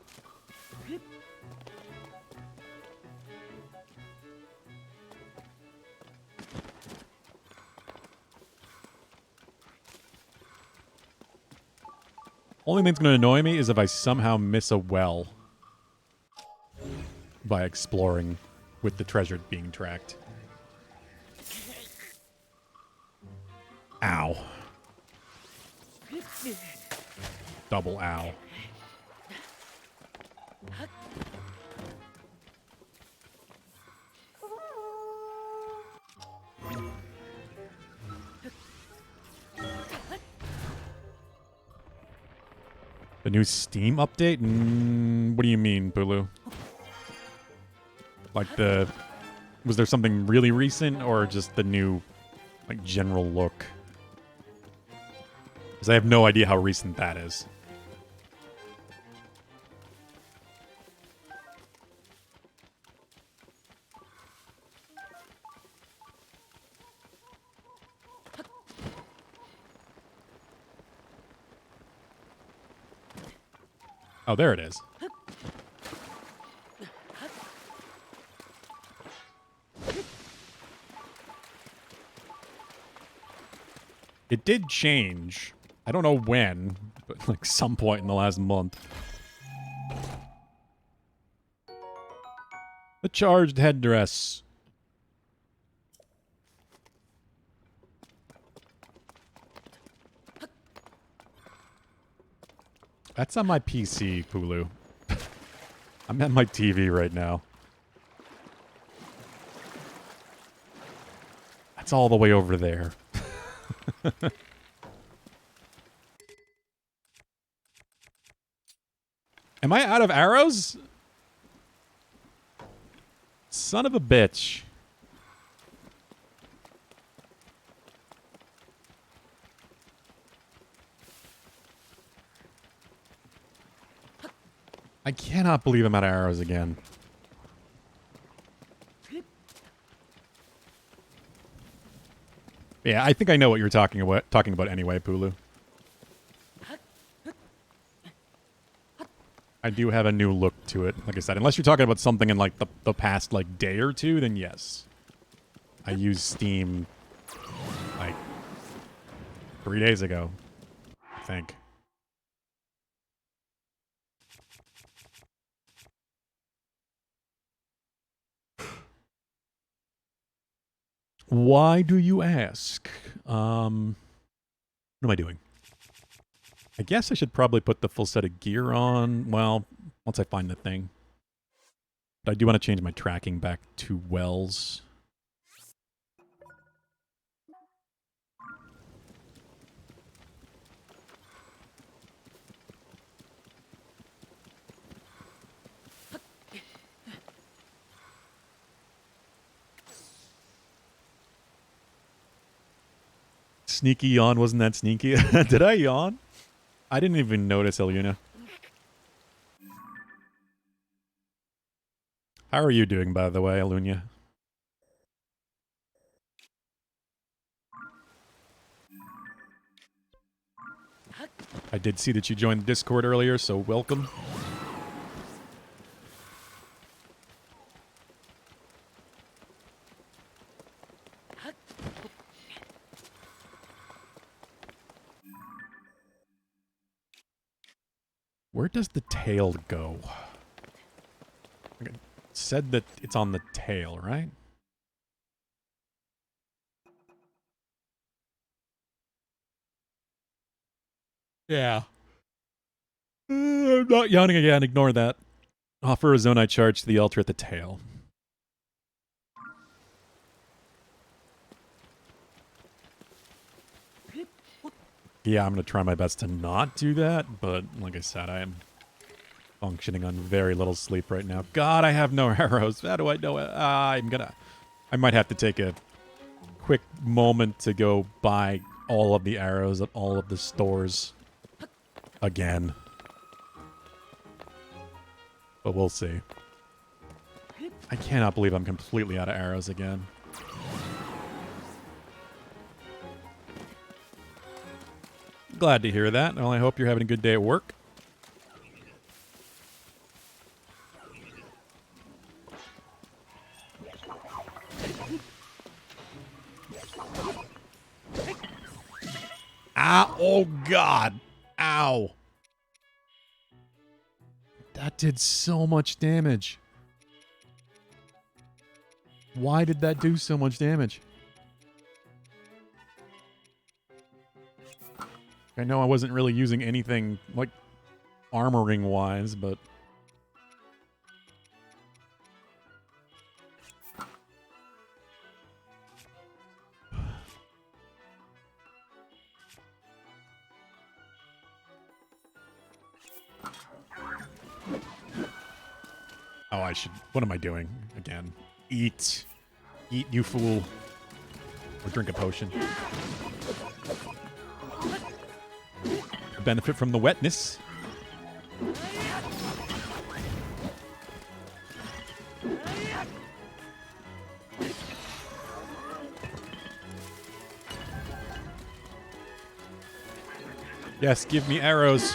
Only thing that's going to annoy me is if I somehow miss a well by exploring with the treasure being tracked. Ow. Double ow. The new Steam update? What do you mean, Bulu? Like the... Was there something really recent, or just the new, like, general look? Because I have no idea how recent that is. Oh, there it is. It did change. I don't know when, but like some point in the last month. The charged headdress. That's on my PC, Pulu. I'm at my TV right now. That's all the way over there. Am I out of arrows? Son of a bitch. I cannot believe I'm out of arrows again. Yeah, I think I know what you're talking about anyway, Pulu. I do have a new look to it, like I said. Unless you're talking about something in like the past like day or two, then yes. I used Steam like 3 days ago, I think. Why do you ask? What am I doing? I guess I should probably put the full set of gear on, well, once I find the thing. But I do want to change my tracking back to wells. Sneaky yawn, wasn't that sneaky? Did I yawn? I didn't even notice, Eluna. How are you doing, by the way, Eluna? I did see that you joined the Discord earlier, so welcome. Where does the tail go? It said that it's on the tail, right? Yeah. I'm not yawning again. Ignore that. Offer a zonite charge to the altar at the tail. Yeah, I'm going to try my best to not do that, but like I said, I am functioning on very little sleep right now. God, I have no arrows. How do I know it? I might have to take a quick moment to go buy all of the arrows at all of the stores again. But we'll see. I cannot believe I'm completely out of arrows again. Glad to hear that. Well, I hope you're having a good day at work. Ah, oh God. Ow. That did so much damage. Why did that do so much damage? I know I wasn't really using anything, like, armoring-wise, but... Oh, I should... What am I doing again? Eat. Eat, you fool. Or drink a potion. Benefit from the wetness. Yes, give me arrows.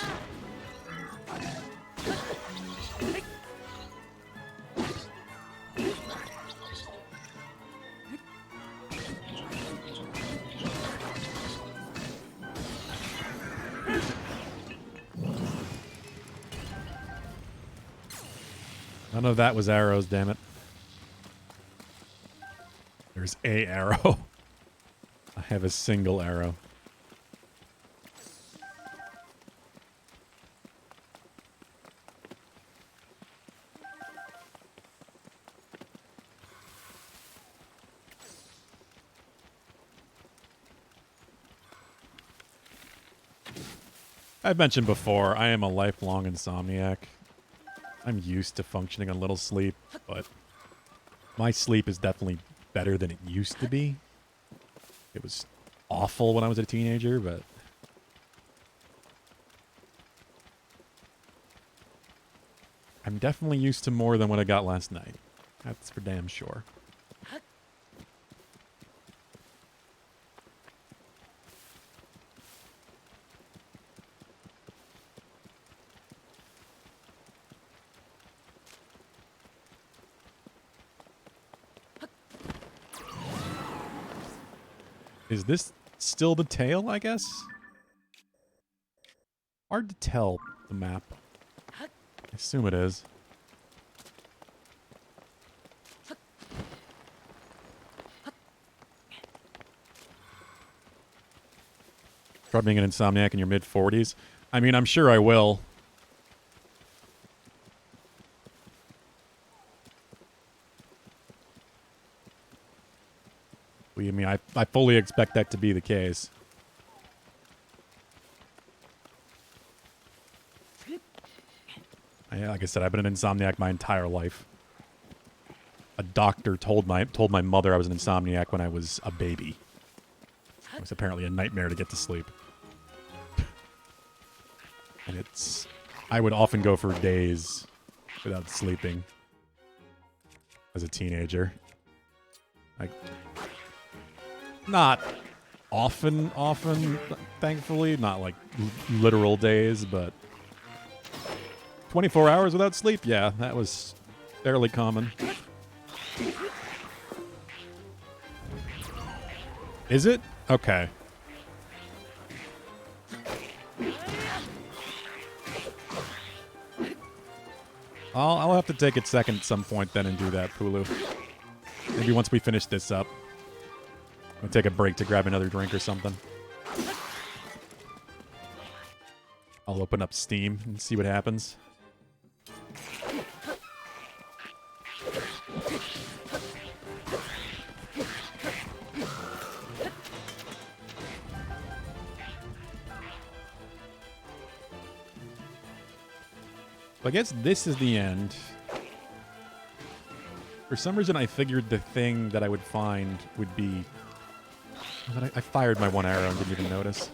None of that was arrows, damn it. There's a arrow. I have a single arrow. I've mentioned before, I am a lifelong insomniac. I'm used to functioning on little sleep, but my sleep is definitely better than it used to be. It was awful when I was a teenager, but I'm definitely used to more than what I got last night. That's for damn sure. Is this still the tail, I guess? Hard to tell, the map. I assume it is. Try being an insomniac in your mid-40s. I mean, I'm sure I will. I mean, I fully expect that to be the case. Like I said, I've been an insomniac my entire life. A doctor told my mother I was an insomniac when I was a baby. It was apparently a nightmare to get to sleep. And I would often go for days without sleeping as a teenager. Like, not often, thankfully. Not like literal days, but 24 hours without sleep? Yeah, that was fairly common. Is it? Okay. I'll have to take it second at some point then and do that, Pulu. Maybe once we finish this up. I'll take a break to grab another drink or something. I'll open up Steam and see what happens. I guess this is the end. For some reason, I figured the thing that I would find would be... I fired my one arrow and didn't even notice.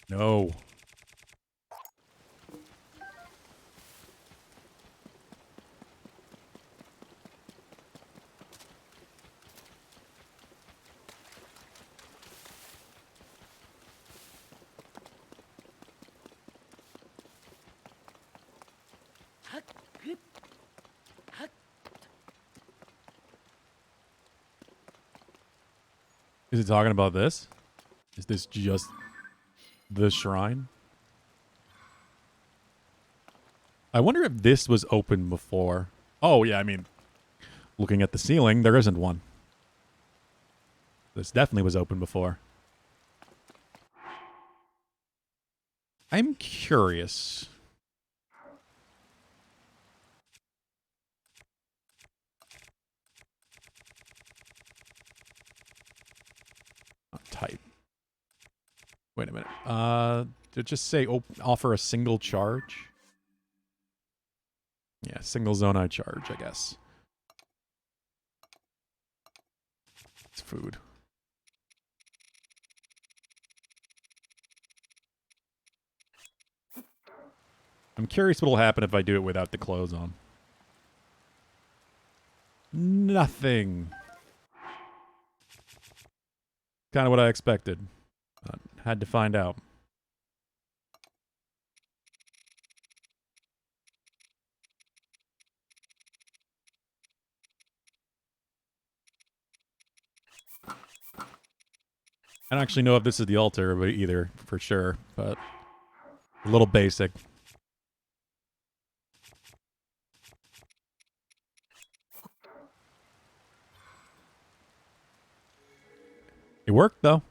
No. Is it talking about this? Is this just the shrine? I wonder if this was open before. Oh, yeah, I mean, looking at the ceiling, there isn't one. This definitely was open before. I'm curious. Wait a minute. Did it just say offer a single charge? Yeah, single Zonai charge, I guess. It's food. I'm curious what'll happen if I do it without the clothes on. Nothing. Kind of what I expected. Had to find out. I don't actually know if this is the altar either, for sure, but a little basic. It worked, though.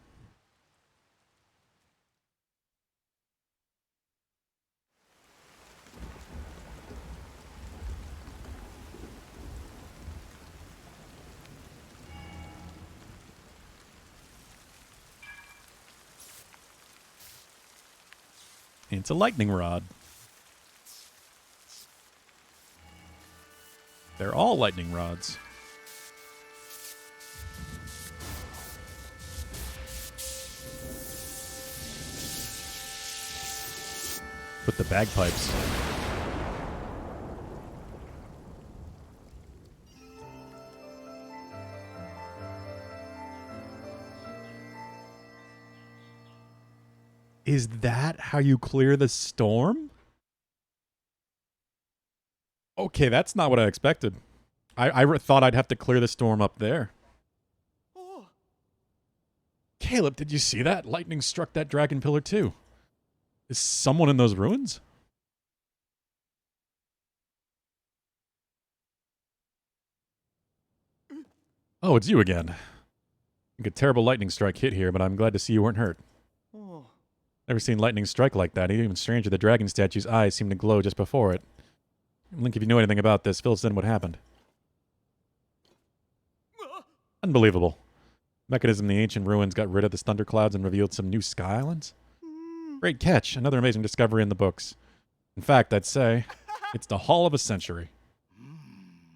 It's a lightning rod. They're all lightning rods. With the bagpipes. Is that how you clear the storm? Okay, that's not what I expected. I thought I'd have to clear the storm up there. Oh. Caleb, did you see that? Lightning struck that dragon pillar too. Is someone in those ruins? Oh, it's you again. Like a terrible lightning strike hit here, but I'm glad to see you weren't hurt. Oh. Never seen lightning strike like that. Even stranger, the dragon statue's eyes seemed to glow just before it. Link, if you know anything about this, fill us in what happened. Unbelievable. Mechanism in the ancient ruins got rid of the thunderclouds and revealed some new sky islands? Great catch. Another amazing discovery in the books. In fact, I'd say it's the haul of a century.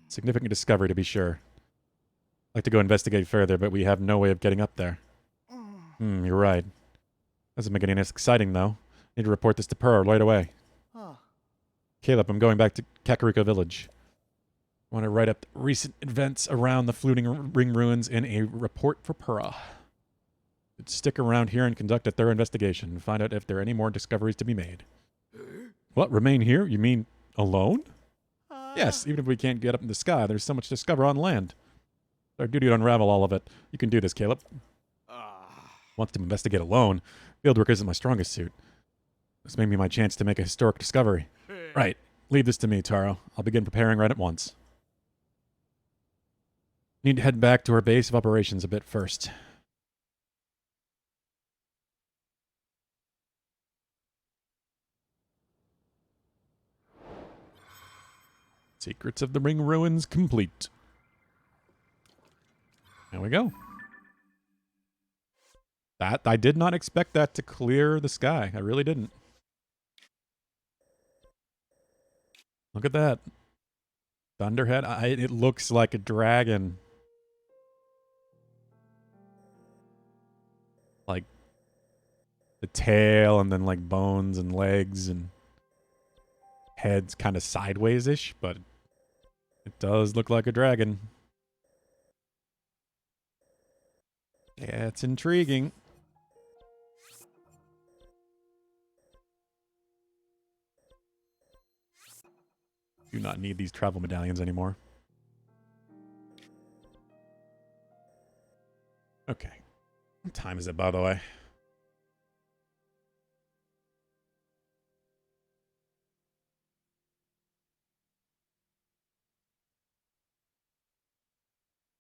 Significant discovery, to be sure. I'd like to go investigate further, but we have no way of getting up there. You're right. Doesn't make it any less exciting, though. Need to report this to Pearl right away. Caleb, I'm going back to Kakariko Village. I want to write up recent events around the Fluting Ring ruins in a report for Pura. Stick around here and conduct a thorough investigation and find out if there are any more discoveries to be made. What, remain here? You mean alone? Yes, even if we can't get up in the sky, there's so much to discover on land. It's our duty to unravel all of it. You can do this, Caleb. Wants to investigate alone. Fieldwork isn't my strongest suit. This may be my chance to make a historic discovery. Right. Leave this to me, Taro. I'll begin preparing right at once. Need to head back to our base of operations a bit first. Secrets of the Ring ruins complete. There we go. That I did not expect that to clear the sky. I really didn't. Look at that. Thunderhead. It looks like a dragon. Like the tail and then like bones and legs and head's kind of sideways-ish, but it does look like a dragon. Yeah, it's intriguing. Do not need these travel medallions anymore. Okay. What time is it, by the way?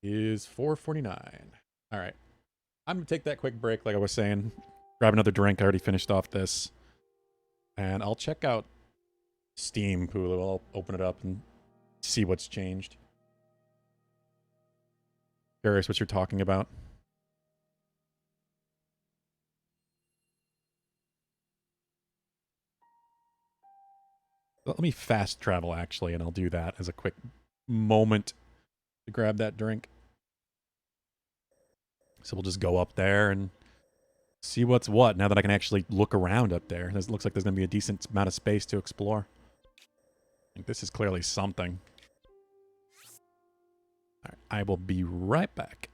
Is 4:49. All right. I'm going to take that quick break, like I was saying. Grab another drink. I already finished off this. And I'll check out Steam, Hulu. I'll open it up and see what's changed. Curious what you're talking about. Let me fast travel, actually, and I'll do that as a quick moment to grab that drink. So we'll just go up there and see what's what now that I can actually look around up there. It looks like there's going to be a decent amount of space to explore. Like, this is clearly something. All right, I will be right back.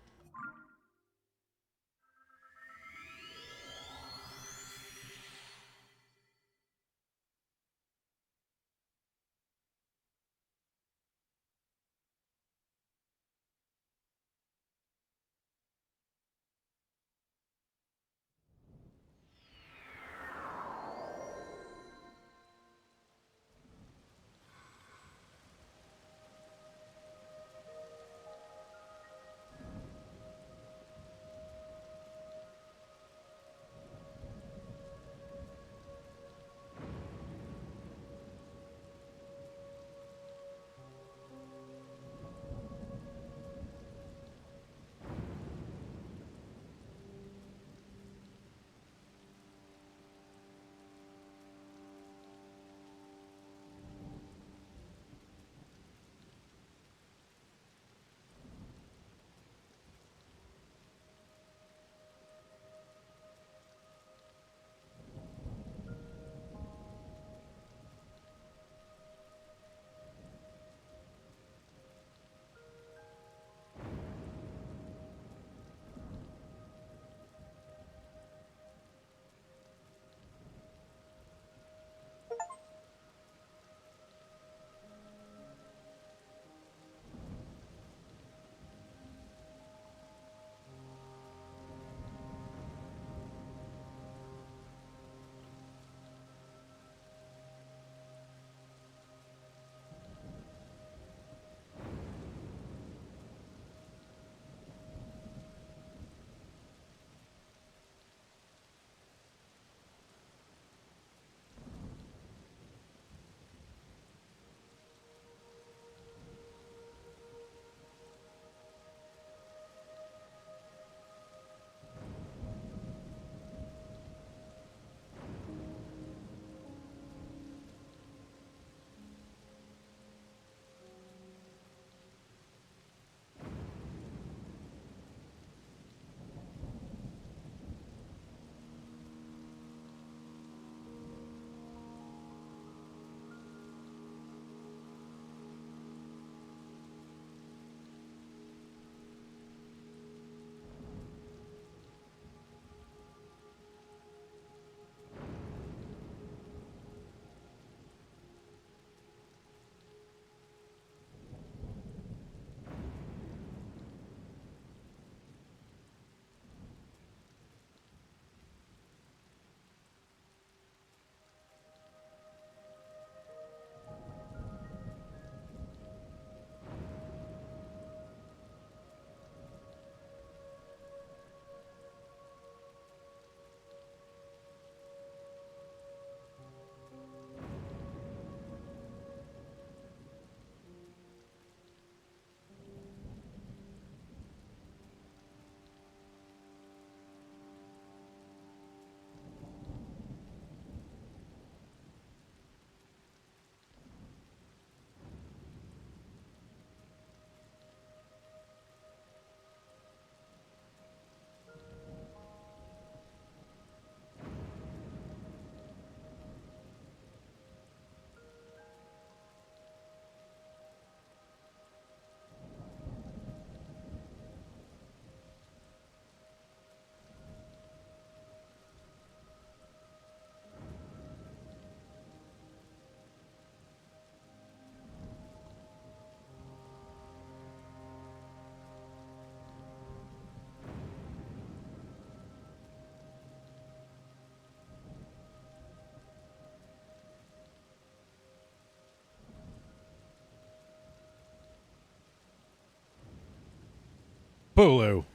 Bulu.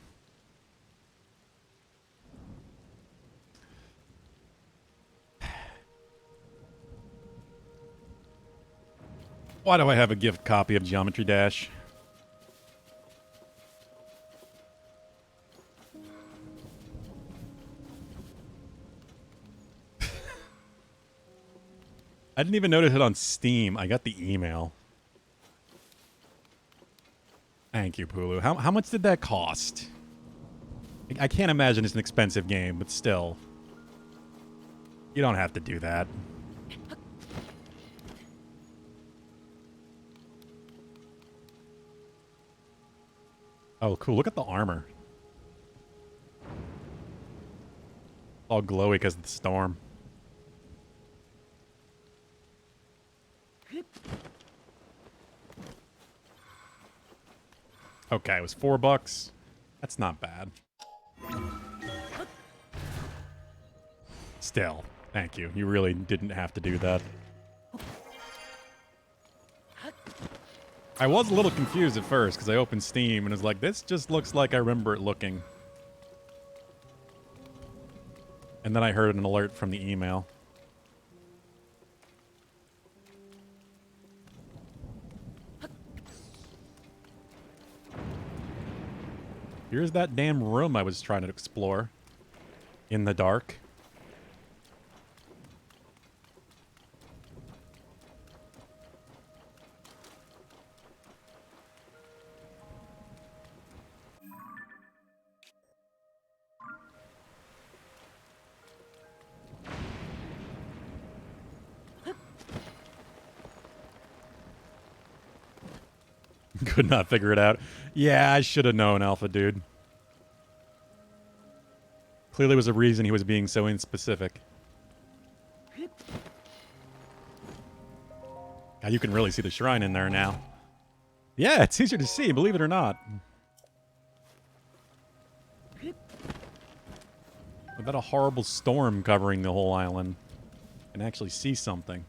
Why do I have a gift copy of Geometry Dash? I didn't even notice it on Steam. I got the email. Thank you, Pulu. How much did that cost? I can't imagine it's an expensive game, but still. You don't have to do that. Oh, cool. Look at the armor. All glowy because of the storm. Okay, it was $4. That's not bad. Still, thank you. You really didn't have to do that. I was a little confused at first because I opened Steam and was like, this just looks like I remember it looking. And then I heard an alert from the email. Here's that damn room I was trying to explore. In the dark. Could not figure it out. Yeah, I should have known, Alpha Dude. Clearly was a reason he was being so inspecific. God, you can really see the shrine in there now. Yeah, it's easier to see, believe it or not. Without a horrible storm covering the whole island, you can actually see something.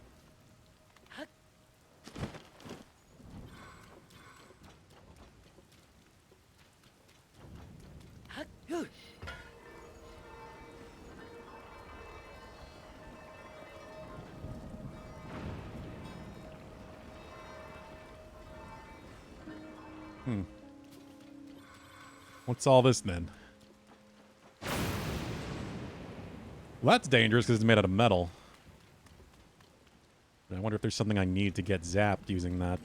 What's all this then? Well, that's dangerous because it's made out of metal. I wonder if there's something I need to get zapped using that.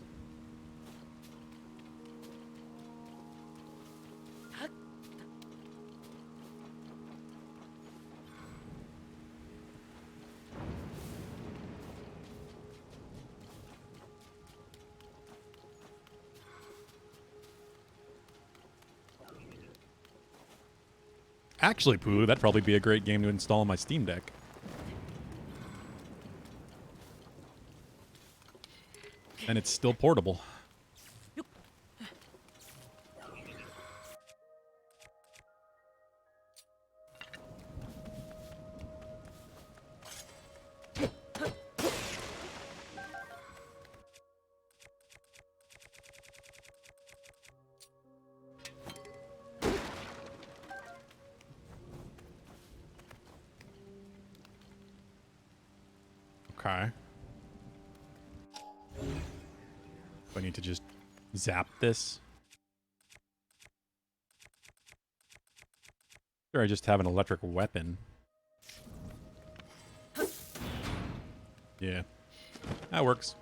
Actually, Pooh, that'd probably be a great game to install on my Steam Deck. And it's still portable. Okay. Do I need to just zap this? Or I just have an electric weapon. Yeah. That works.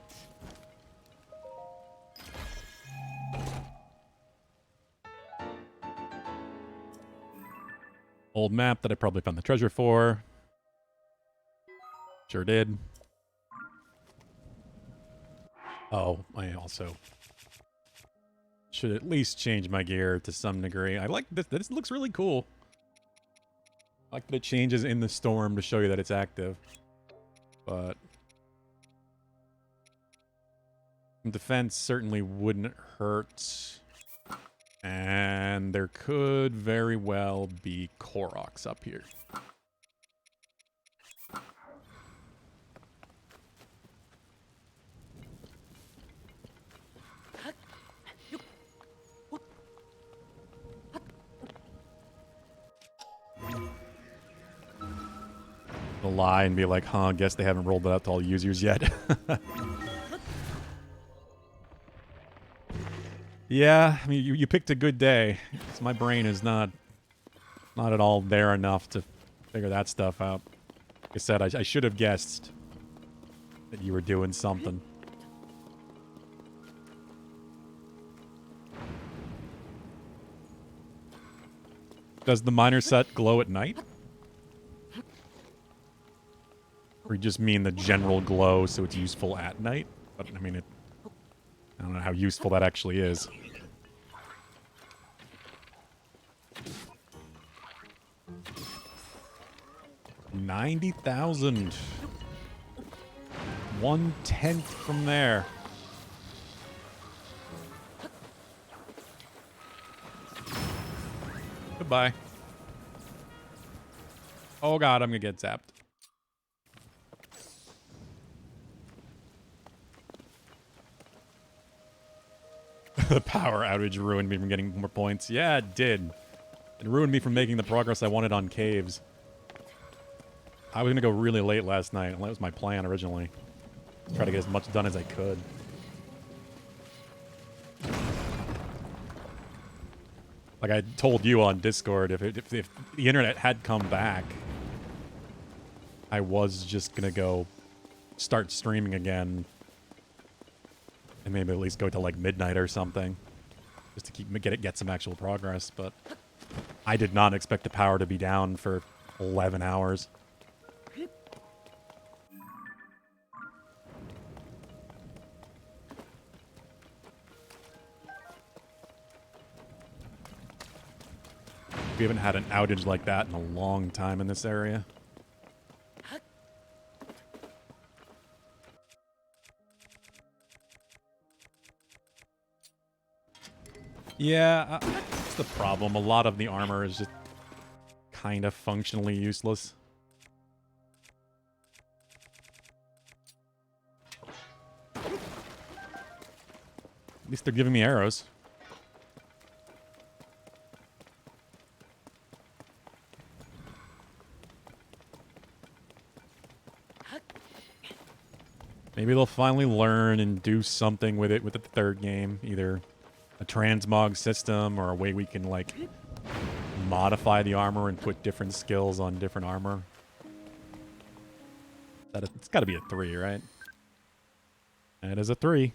Old map that I probably found the treasure for. Sure did. Oh, I also should at least change my gear to some degree. I like this. This looks really cool. I like that it changes in the storm to show you that it's active. But defense certainly wouldn't hurt. And there could very well be Koroks up here. I'll lie and be like, huh, guess they haven't rolled it out to all users yet. Yeah, I mean, you picked a good day. 'Cause my brain is not at all there enough to figure that stuff out. Like I said, I should have guessed that you were doing something. Does the miner set glow at night? Or you just mean the general glow so it's useful at night? But, I mean, I don't know how useful that actually is. $90,000. 1/10 from there. Goodbye. Oh god, I'm gonna get zapped. The power outage ruined me from getting more points. Yeah, it did. It ruined me from making the progress I wanted on caves. I was gonna go really late last night. That was my plan originally. Try to get as much done as I could. Like I told you on Discord, if the internet had come back, I was just gonna go start streaming again, and maybe at least go to like midnight or something, just to get some actual progress. But I did not expect the power to be down for 11 hours. We haven't had an outage like that in a long time in this area. Yeah, that's the problem. A lot of the armor is just kind of functionally useless. At least they're giving me arrows. Maybe they'll finally learn and do something with it with the third game. Either a transmog system or a way we can, like, modify the armor and put different skills on different armor. It's got to be a 3, right? It is a 3.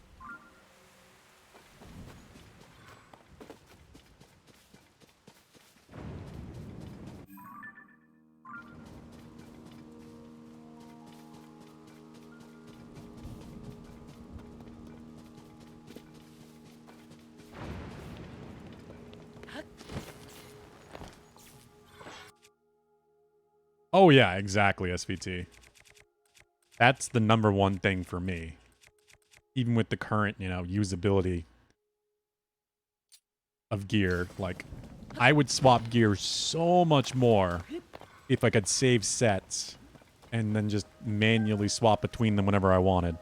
Oh yeah, exactly, SVT. That's the #1 thing for me. Even with the current, usability of gear, like, I would swap gear so much more if I could save sets and then just manually swap between them whenever I wanted.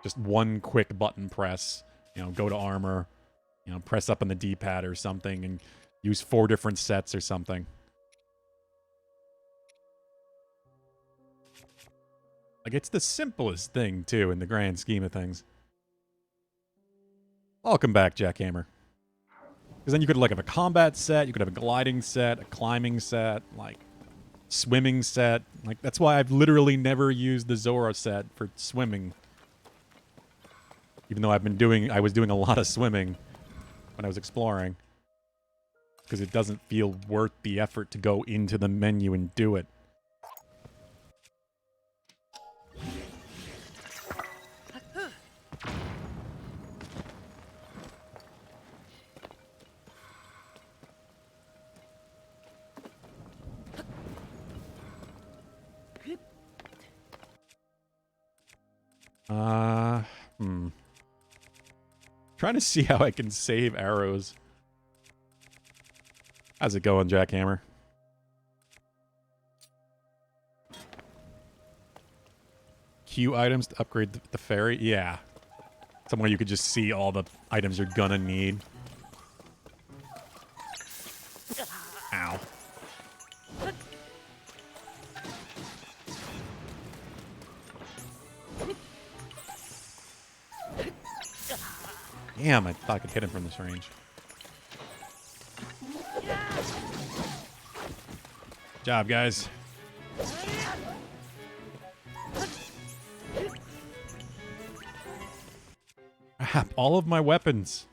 Just one quick button press, go to armor, press up on the D-pad or something and use 4 different sets or something. Like, it's the simplest thing, too, in the grand scheme of things. Welcome back, Jackhammer. Because then you could, like, have a combat set, you could have a gliding set, a climbing set, like, swimming set. Like, that's why I've literally never used the Zora set for swimming. Even though I was doing a lot of swimming when I was exploring. Because it doesn't feel worth the effort to go into the menu and do it. Trying to see how I can save arrows. How's it going, Jackhammer? Queue items to upgrade the ferry? Yeah. Somewhere you could just see all the items you're gonna need. Ow. Damn, I thought I could hit him from this range. Good job, guys. Crap, all of my weapons.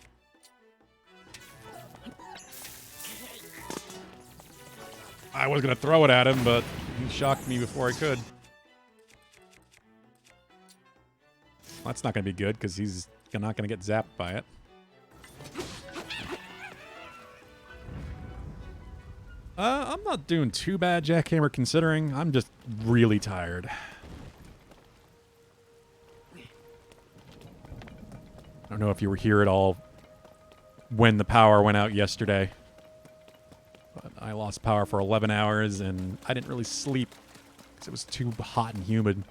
I was gonna throw it at him, but he shocked me before I could. Well, that's not gonna be good, because he's not gonna get zapped by it. I'm not doing too bad, Jackhammer, considering I'm just really tired. I don't know if you were here at all when the power went out yesterday. But I lost power for 11 hours, and I didn't really sleep because it was too hot and humid.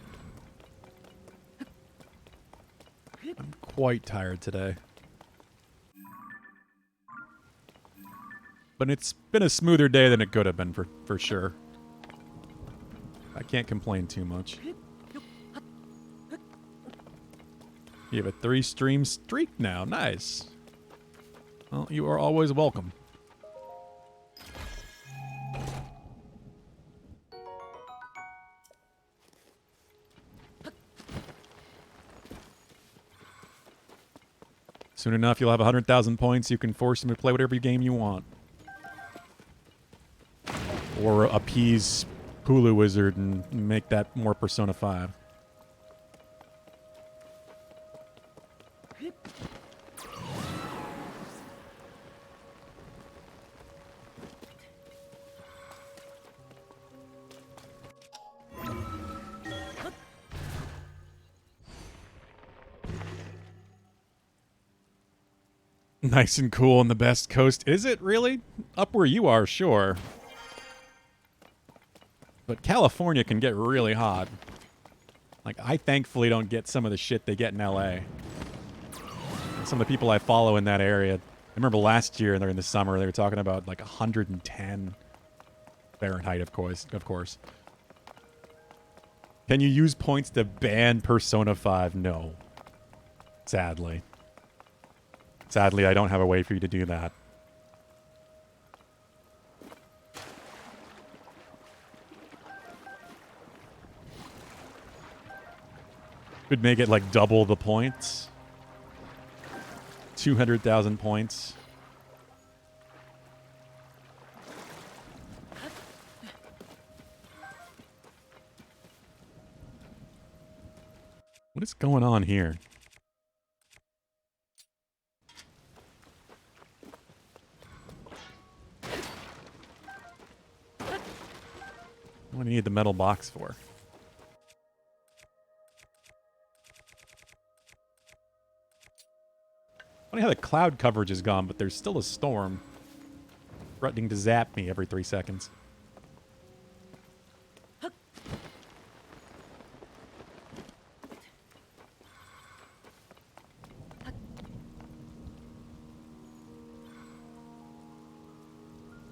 I'm quite tired today. But it's been a smoother day than it could have been, for sure. I can't complain too much. You have a 3-stream streak now. Nice. Well, you are always welcome. Soon enough, you'll have 100,000 points. You can force him to play whatever game you want. Or appease Hulu Wizard and make that more Persona 5. Nice and cool on the best coast. Is it really? Up where you are, sure. But California can get really hot. Like, I thankfully don't get some of the shit they get in LA. And some of the people I follow in that area. I remember last year during the summer, they were talking about like 110 Fahrenheit, of course. Can you use points to ban Persona 5? No. Sadly. Sadly, I don't have a way for you to do that. Could make it like double the points. 200,000 points. What is going on here? What do you need the metal box for? Funny how the cloud coverage is gone, but there's still a storm threatening to zap me every 3 seconds.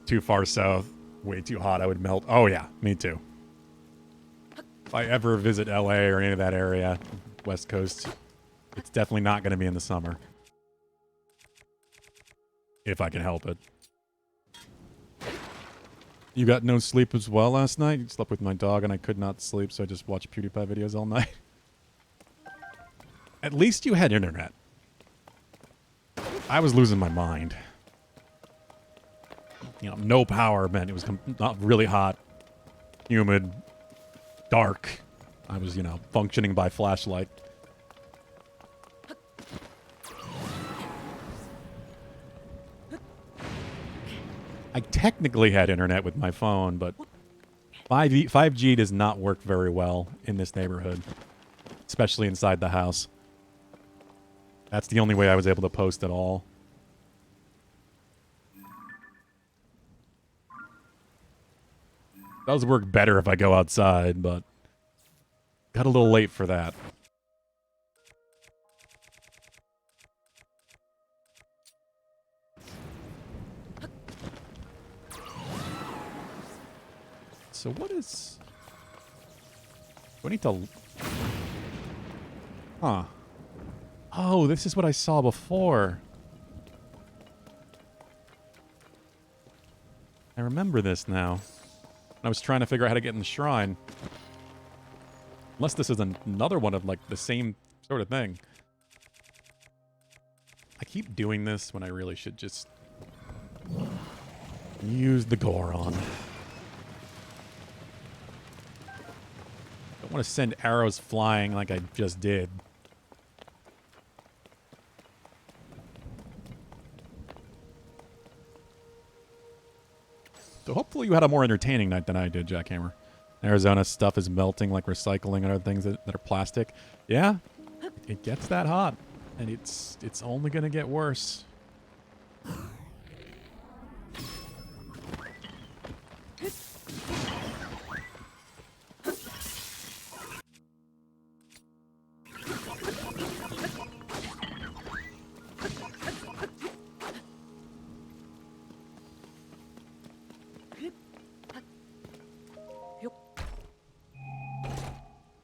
Too far south. Way too hot. I would melt. Oh, yeah. Me too. If I ever visit LA or any of that area, West Coast, it's definitely not going to be in the summer. If I can help it. You got no sleep as well last night? You slept with my dog and I could not sleep, so I just watched PewDiePie videos all night. At least you had internet. I was losing my mind. You know, no power meant it was not really hot, humid, dark. I was, you know, functioning by flashlight. I technically had internet with my phone, but 5G does not work very well in this neighborhood, especially inside the house. That's the only way I was able to post at all. Does work better if I go outside, but got a little late for that. So what is... Do I need to... Huh. Oh, this is what I saw before. I remember this now. I was trying to figure out how to get in the shrine. Unless this is another one of, like, the same sort of thing. I keep doing this when I really should just use the Goron. Don't want to send arrows flying like I just did. So hopefully you had a more entertaining night than I did, Jackhammer. Arizona stuff is melting like recycling and other things that are plastic. Yeah, it gets that hot. And it's only going to get worse.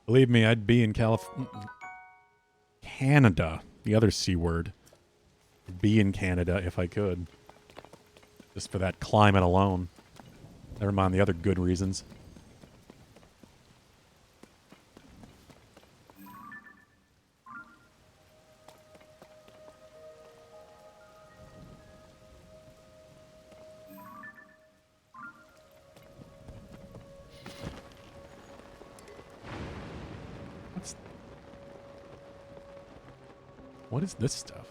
Believe me, I'd be in Canada, the other C word. I'd be in Canada if I could. Just for that climate alone. Never mind the other good reasons. What is this stuff?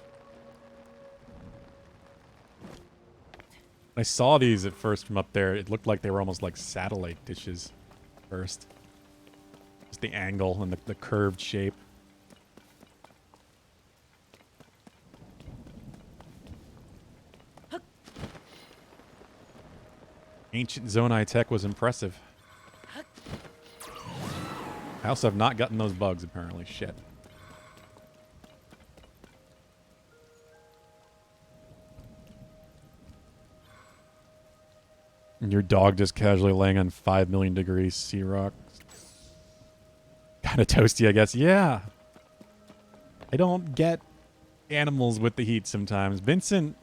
When I saw these at first from up there, it looked like they were almost like satellite dishes first. Just the angle and the curved shape. Ancient Zonai tech was impressive. I also have not gotten those bugs, apparently. Shit. And your dog just casually laying on 5 million degrees sea rock. Kind of toasty, I guess. Yeah. I don't get animals with the heat sometimes. Vincent's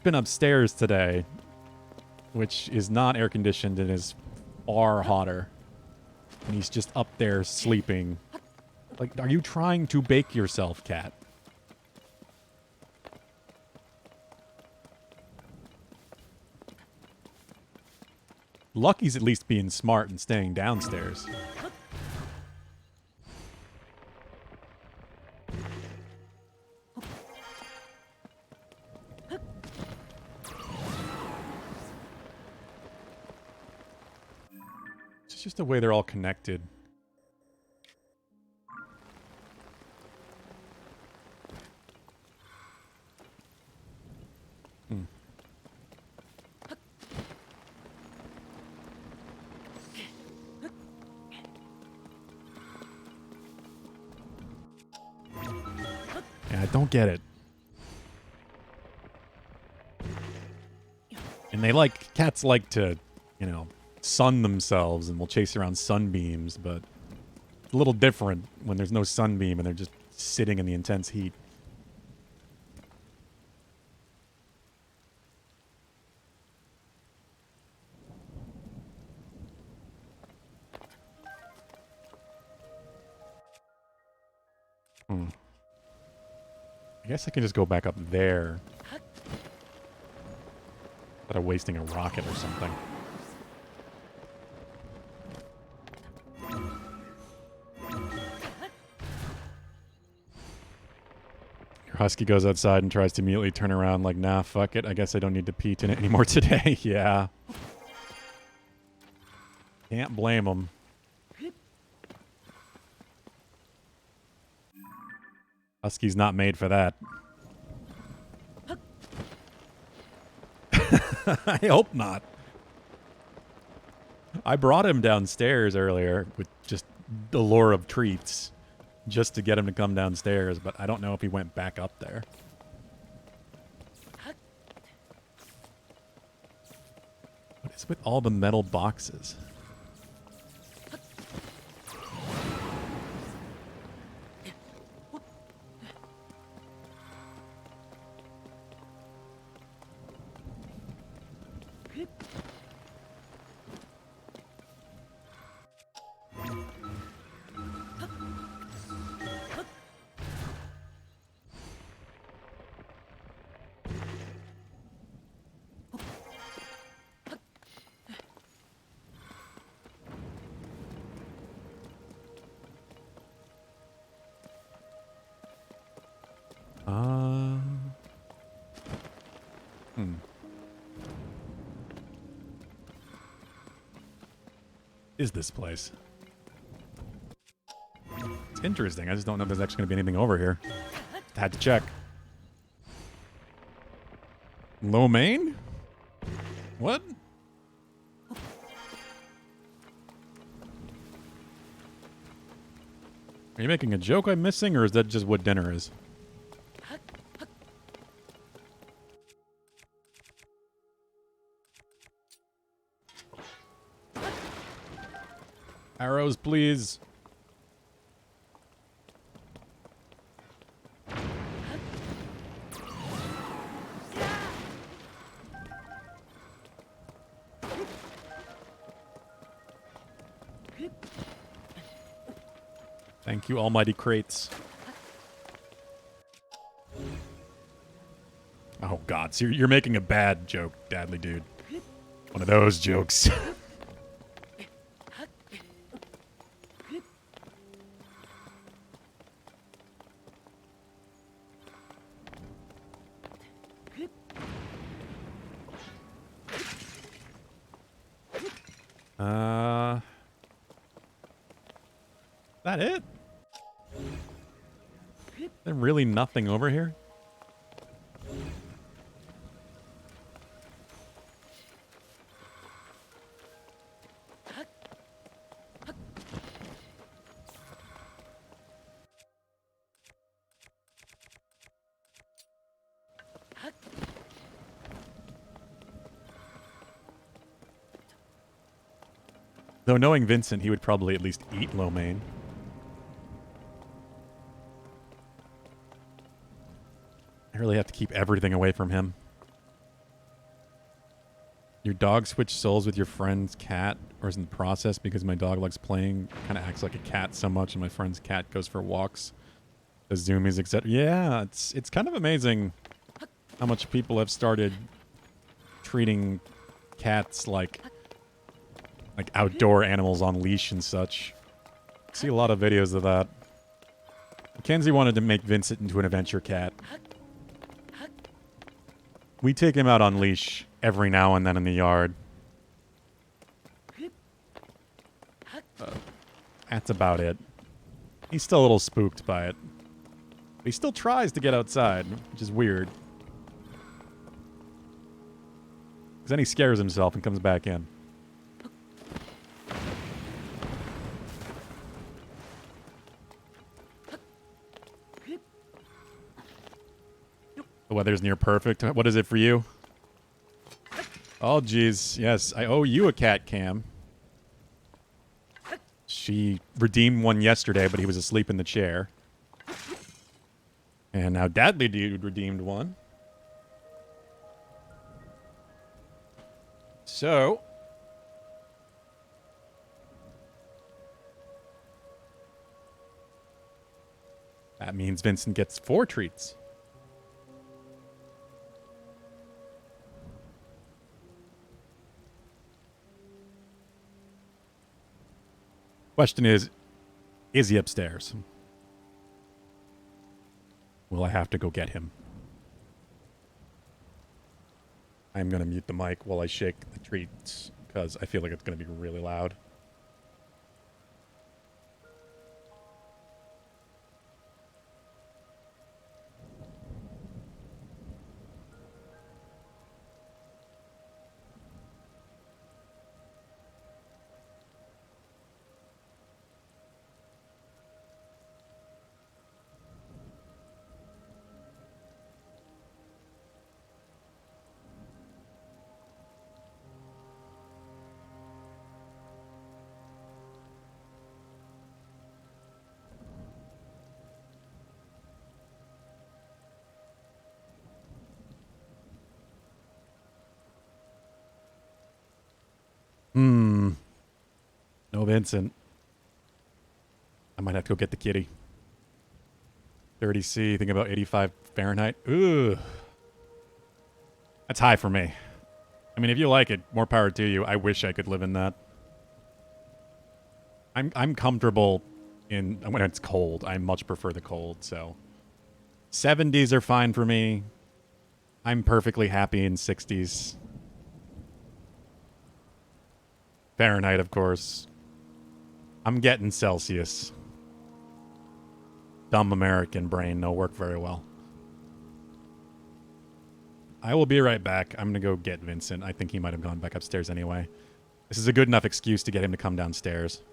been upstairs today, which is not air conditioned and is far hotter. And he's just up there sleeping. Like, are you trying to bake yourself, cat? Lucky's at least being smart and staying downstairs. It's just the way they're all connected. Yeah, I don't get it. And cats like to, sun themselves and will chase around sunbeams, but it's a little different when there's no sunbeam and they're just sitting in the intense heat. I guess I can just go back up there. Instead of wasting a rocket or something. Your husky goes outside and tries to immediately turn around like, nah, fuck it. I guess I don't need to pee in it anymore today. Yeah. Can't blame him. Husky's not made for that. I hope not. I brought him downstairs earlier with just the lure of treats just to get him to come downstairs, but I don't know if he went back up there. What is with all the metal boxes? Uh... Hmm. Is this place? It's interesting. I just don't know if there's actually going to be anything over here. Had to check. Lo mein? What? Are you making a joke I'm missing, or is that just what dinner is? Arrows, please. Thank you, almighty crates. Oh, God. So you're making a bad joke, Dadly dude. One of those jokes. That it? There really nothing over here? Though knowing Vincent, he would probably at least eat lo mein. I really have to keep everything away from him. Your dog switched souls with your friend's cat, or is in the process because my dog likes playing, kind of acts like a cat so much, and my friend's cat goes for walks, does zoomies, etc. Yeah, it's kind of amazing how much people have started treating cats like outdoor animals on leash and such. I see a lot of videos of that. Mackenzie wanted to make Vincent into an adventure cat. We take him out on leash every now and then in the yard. That's about it. He's still a little spooked by it. But he still tries to get outside, which is weird. Because then he scares himself and comes back in. The weather's near perfect. What is it for you? Oh, jeez. Yes, I owe you a cat cam. She redeemed one yesterday, but he was asleep in the chair. And now Dadly Dude redeemed one. So... that means Vincent gets 4 treats. Question is he upstairs? Will I have to go get him? I'm going to mute the mic while I shake the treats, because I feel like it's going to be really loud. No Vincent. I might have to go get the kitty. 30C, think about 85 Fahrenheit. Ugh. That's high for me. I mean, if you like it, more power to you. I wish I could live in that. I'm comfortable in when it's cold. I much prefer the cold, so 70s are fine for me. I'm perfectly happy in 60s. Fahrenheit, of course. I'm getting Celsius. Dumb American brain, no work very well. I will be right back. I'm gonna go get Vincent. I think he might have gone back upstairs anyway. This is a good enough excuse to get him to come downstairs.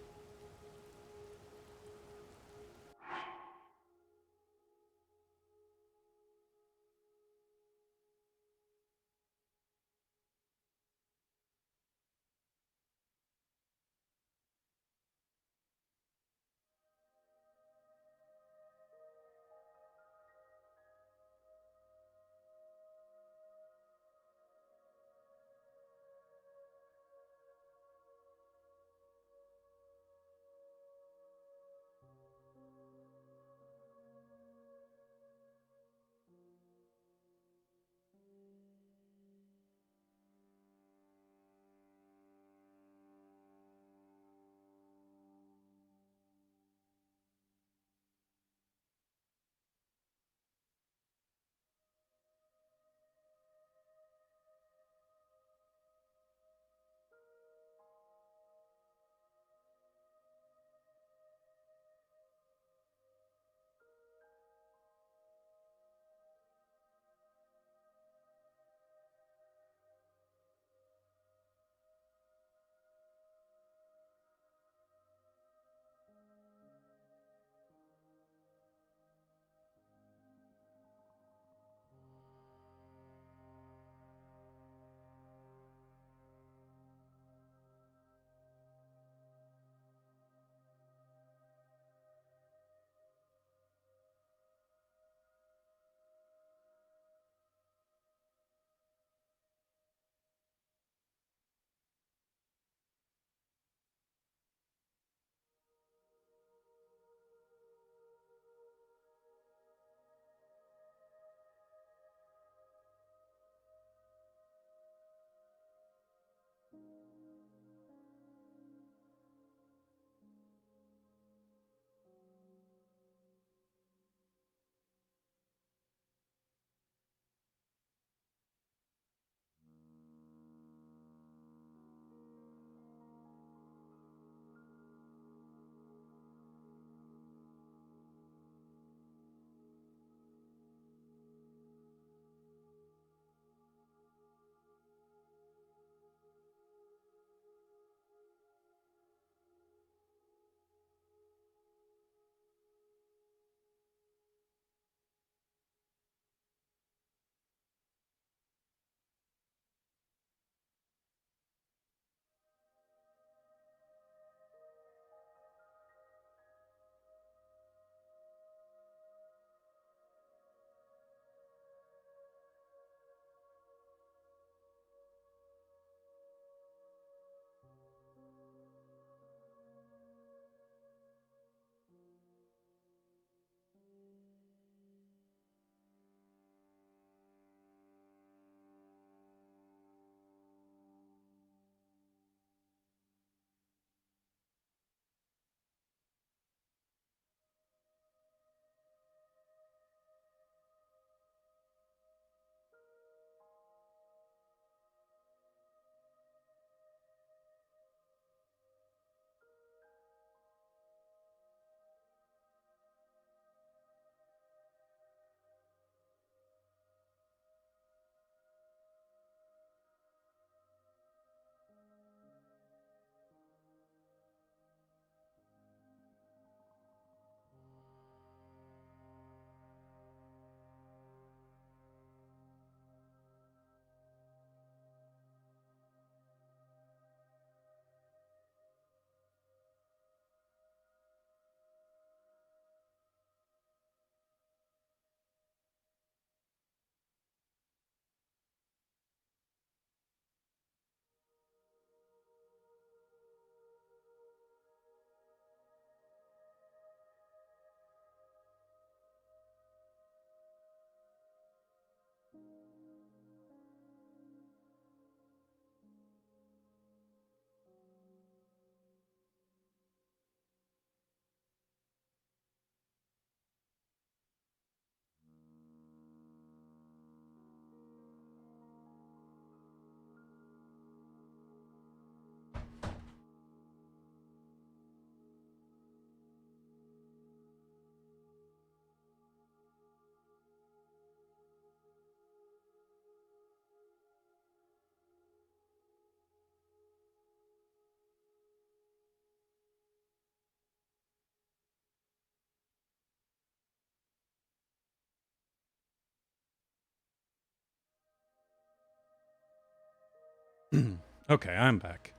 Okay, I'm back.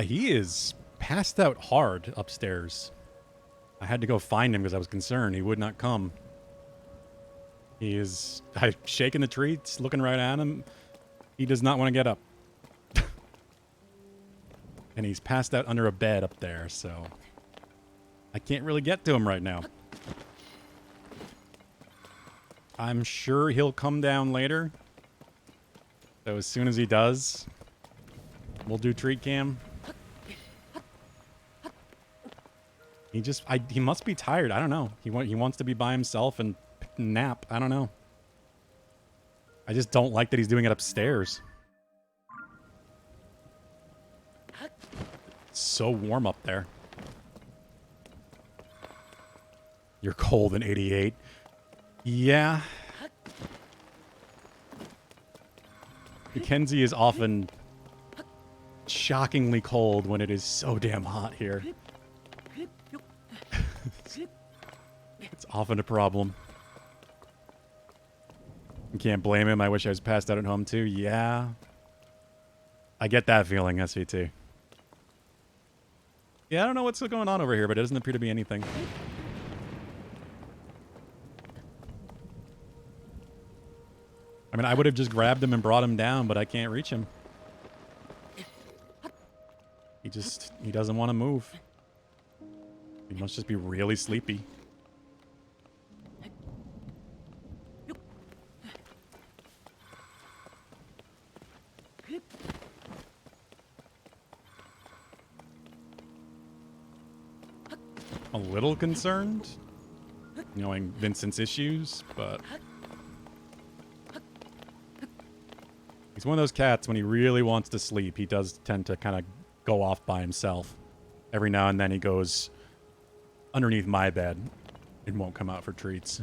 He is passed out hard upstairs. I had to go find him because I was concerned he would not come. He is shaking the treats, looking right at him. He does not want to get up. And he's passed out under a bed up there, so I can't really get to him right now. I'm sure he'll come down later. So as soon as he does, we'll do treat cam. He must be tired. I don't know. He wants to be by himself and nap. I don't know. I just don't like that he's doing it upstairs. It's so warm up there. You're cold in 88. Yeah. Mackenzie is often shockingly cold when it is so damn hot here. It's often a problem. You can't blame him. I wish I was passed out at home too. Yeah. I get that feeling, SVT. Yeah, I don't know what's going on over here, but it doesn't appear to be anything. I mean, I would have just grabbed him and brought him down, but I can't reach him. He doesn't want to move. He must just be really sleepy. A little concerned, knowing Vincent's issues, but he's one of those cats, when he really wants to sleep, he does tend to kind of go off by himself. Every now and then he goes underneath my bed and won't come out for treats.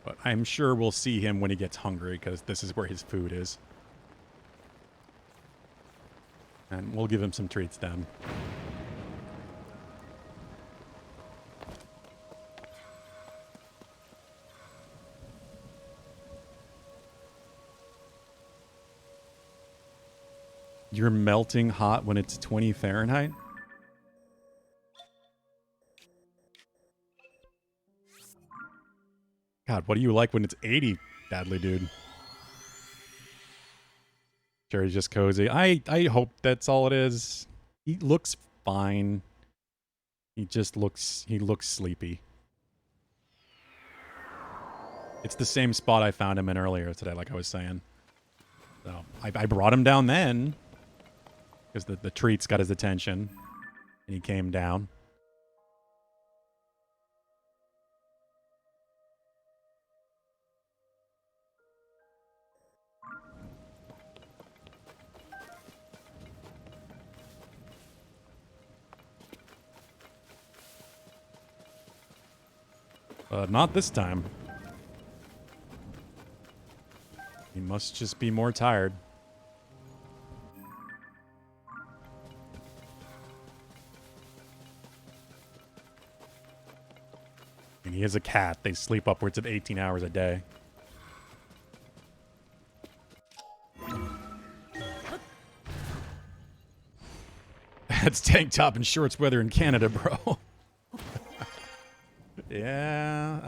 But I'm sure we'll see him when he gets hungry, because this is where his food is. And we'll give him some treats then. You're melting hot when it's 20 Fahrenheit? God, what do you like when it's 80, badly, dude? Sure, he's just cozy. I hope that's all it is. He looks fine. He looks sleepy. It's the same spot I found him in earlier today, like I was saying. So I brought him down then, because the treats got his attention, and he came down. Not this time. He must just be more tired. And he is a cat. They sleep upwards of 18 hours a day. That's tank top and shorts weather in Canada, bro. Yeah,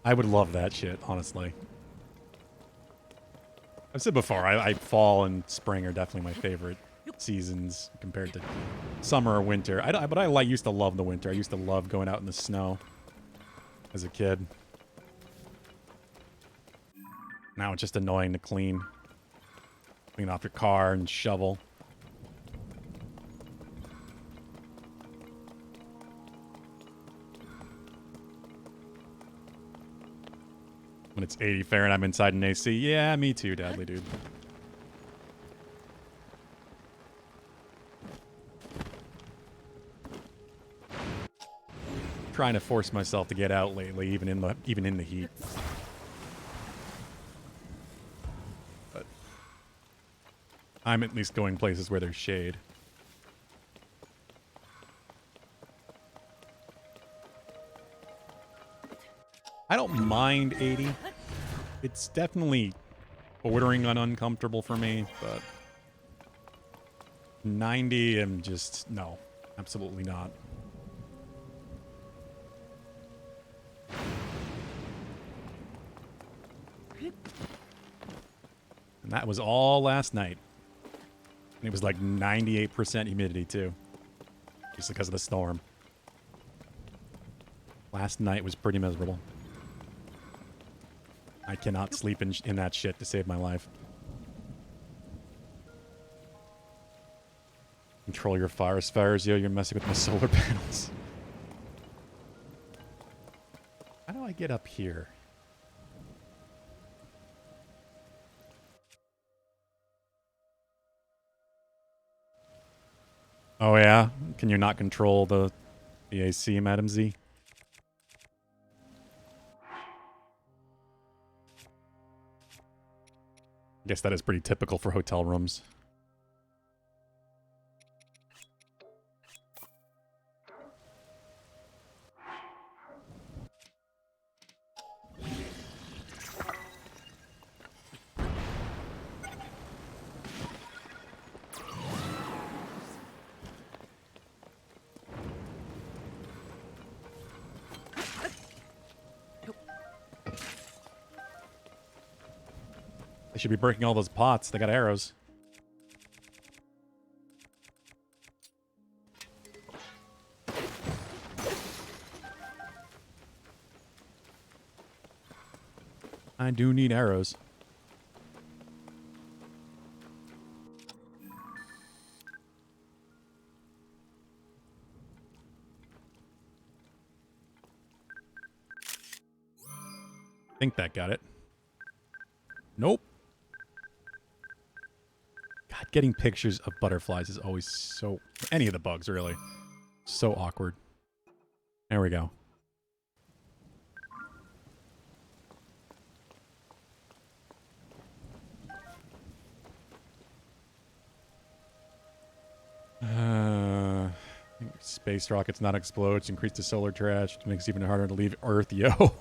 I would love that shit, honestly. I've said before, I fall and spring are definitely my favorite seasons compared to summer or winter. But I used to love the winter. I used to love going out in the snow as a kid. Now it's just annoying to clean. Clean off your car and shovel. When it's 80 Fahrenheit, I'm inside an AC. Yeah, me too, Dadly dude. Trying to force myself to get out lately, even in the heat. But I'm at least going places where there's shade. I don't mind 80. It's definitely bordering on uncomfortable for me, but 90, I'm just, no, absolutely not. And that was all last night. And it was like 98% humidity too, just because of the storm. Last night was pretty miserable. I cannot sleep in that shit to save my life. Control your fires, yo. You're messing with my solar panels. How do I get up here? Oh yeah? Can you not control the AC, Madam Z? I guess that is pretty typical for hotel rooms. They should be breaking all those pots. They got arrows. I do need arrows. I think that got it. Nope. God, getting pictures of butterflies is always so... Any of the bugs, really. So awkward. There we go. Space rockets not explode. Increase the solar trash. It makes it even harder to leave Earth, yo.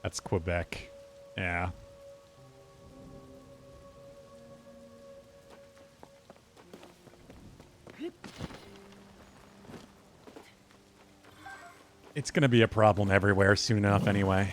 That's Quebec. Yeah. It's gonna be a problem everywhere soon enough anyway.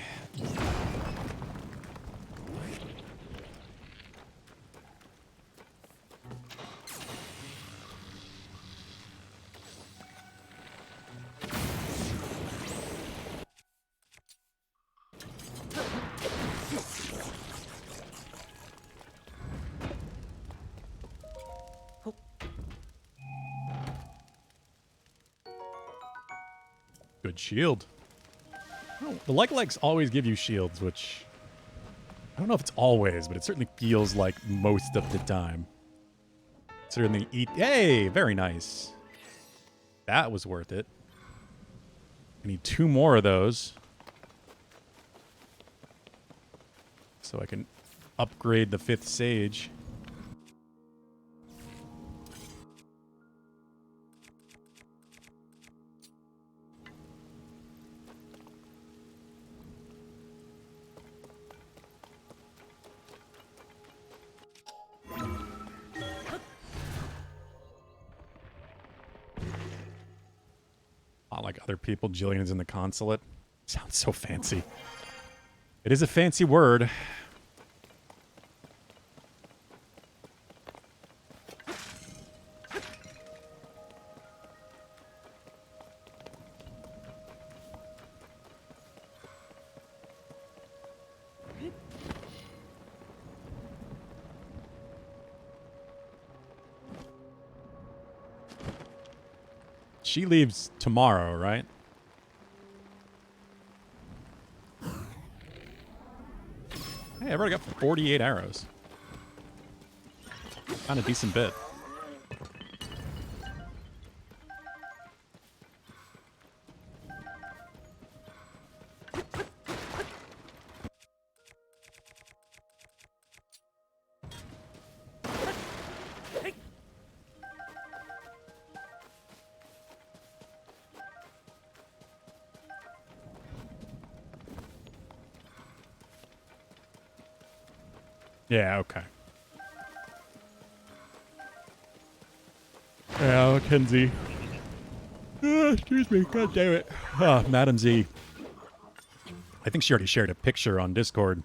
Good shield. Oh, the legs always give you shields, which... I don't know if it's always, but it certainly feels like most of the time. Certainly eat... Hey! Very nice. That was worth it. I need 2 more of those. So I can upgrade the 5th Sage. Not like other people. Jillian is in the consulate. Sounds so fancy. It is a fancy word. She leaves tomorrow, right? Hey, I've already got 48 arrows. Found a decent bit. Yeah, okay. Yeah, Mackenzie. Excuse me. God damn it. Madam Z. I think she already shared a picture on Discord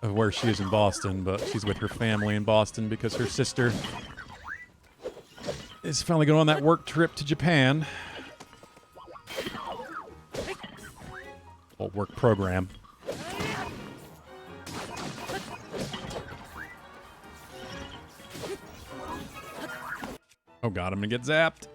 of where she is in Boston, but she's with her family in Boston because her sister is finally going on that work trip to Japan. Well, work program. Oh god, I'm gonna get zapped.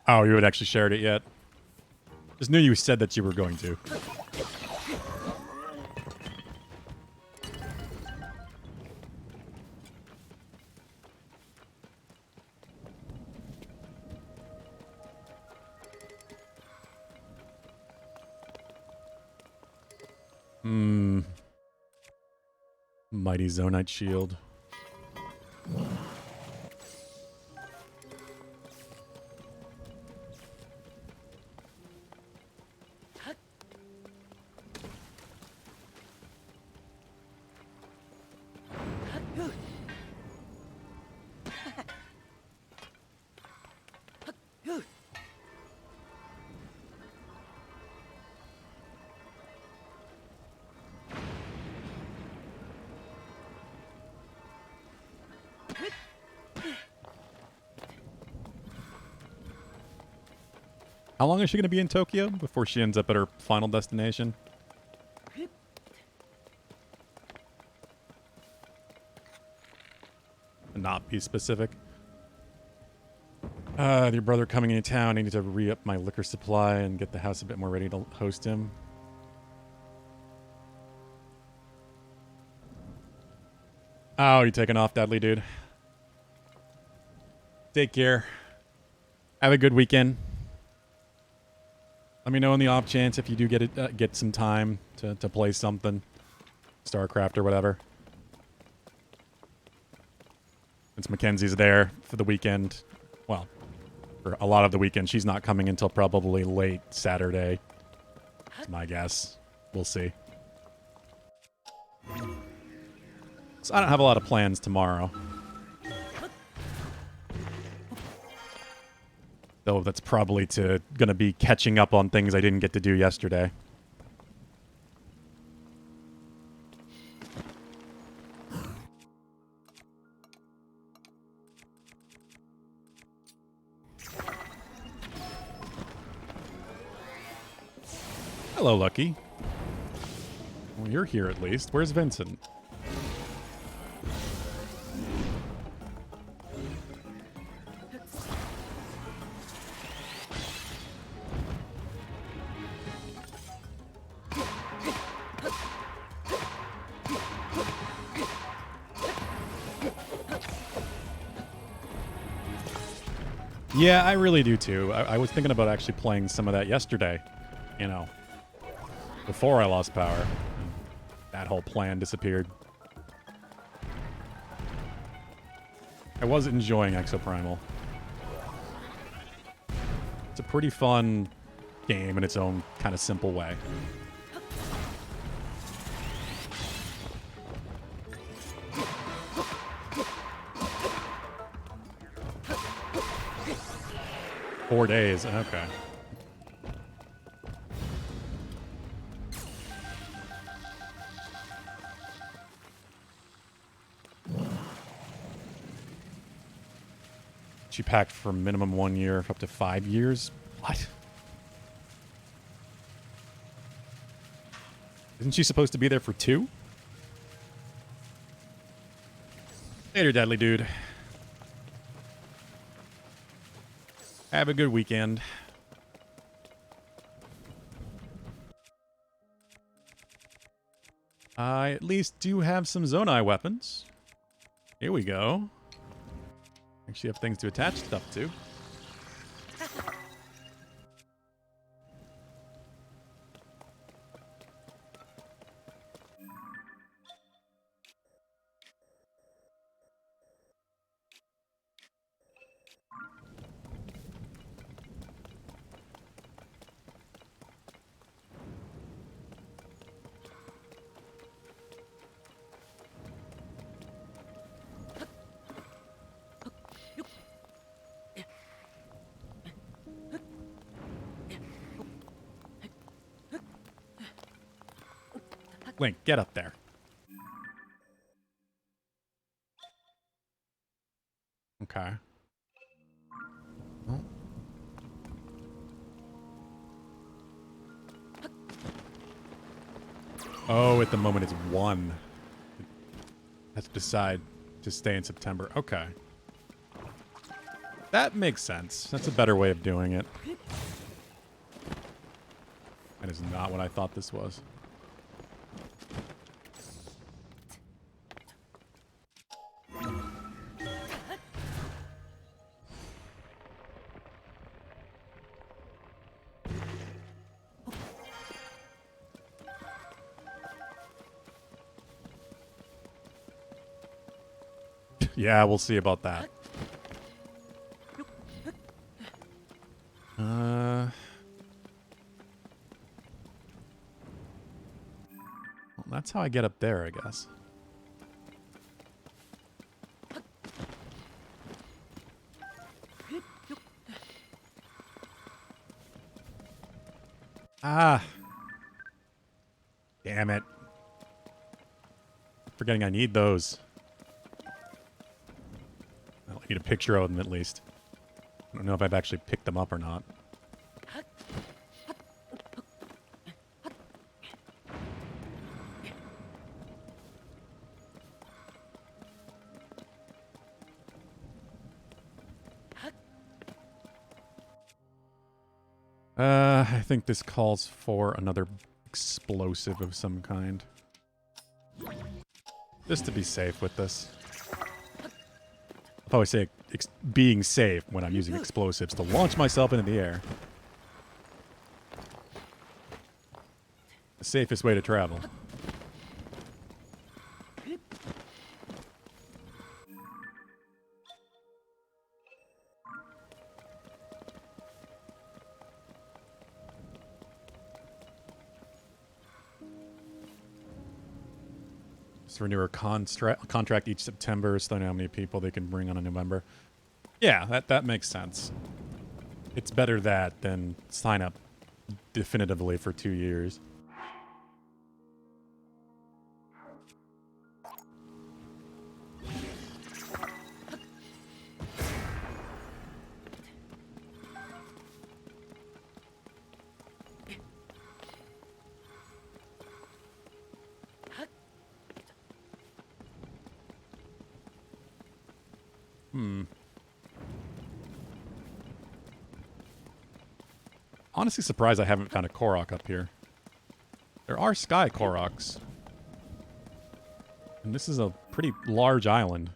Oh, you had actually shared it yet? Just knew you said that you were going to. Mighty Zonite Shield. How long is she going to be in Tokyo before she ends up at her final destination? Not be specific. Your brother coming into town. I need to re-up my liquor supply and get the house a bit more ready to host him. Oh, you taking off, Dudley, dude. Take care. Have a good weekend. Let me know on the off chance if you do get some time to play something. StarCraft or whatever. Since Mackenzie's there for the weekend. Well, for a lot of the weekend. She's not coming until probably late Saturday. That's my guess. We'll see. So I don't have a lot of plans tomorrow. Though that's probably gonna be catching up on things I didn't get to do yesterday. Hello, Lucky. Well, you're here at least. Where's Vincent? Yeah, I really do too. I was thinking about actually playing some of that yesterday. You know, before I lost power. That whole plan disappeared. I was enjoying Exoprimal. It's a pretty fun game in its own kind of simple way. Four days, okay. She packed for minimum 1 year, up to 5 years. What? Isn't she supposed to be there for 2? Later, deadly dude. Have a good weekend. I at least do have some Zonai weapons. Here we go. Actually have things to attach stuff to. Link, get up there. Okay. Well. Oh, at the moment it's 1. Has to decide to stay in September. Okay. That makes sense. That's a better way of doing it. That is not what I thought this was. Yeah, we'll see about that. Well, that's how I get up there, I guess. Ah. Damn it. Forgetting I need those. Well, I need a picture of them at least. I don't know if I've actually picked them up or not. I think this calls for another explosive of some kind. Just to be safe with this. I'll probably say being safe when I'm using explosives to launch myself into the air. The safest way to travel. Just renew a contract each September, so they know how many people they can bring on in November. Yeah, that makes sense. It's better that than sign up definitively for 2 years. Honestly surprised I haven't found a Korok up here. There are Sky Koroks. And this is a pretty large island.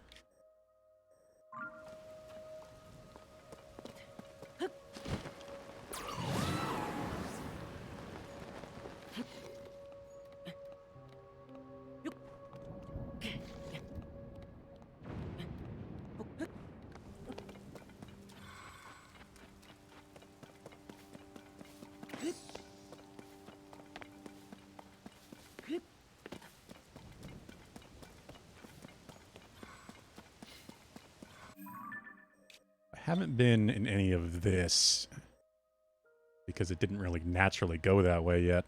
I haven't been in any of this because it didn't really naturally go that way yet.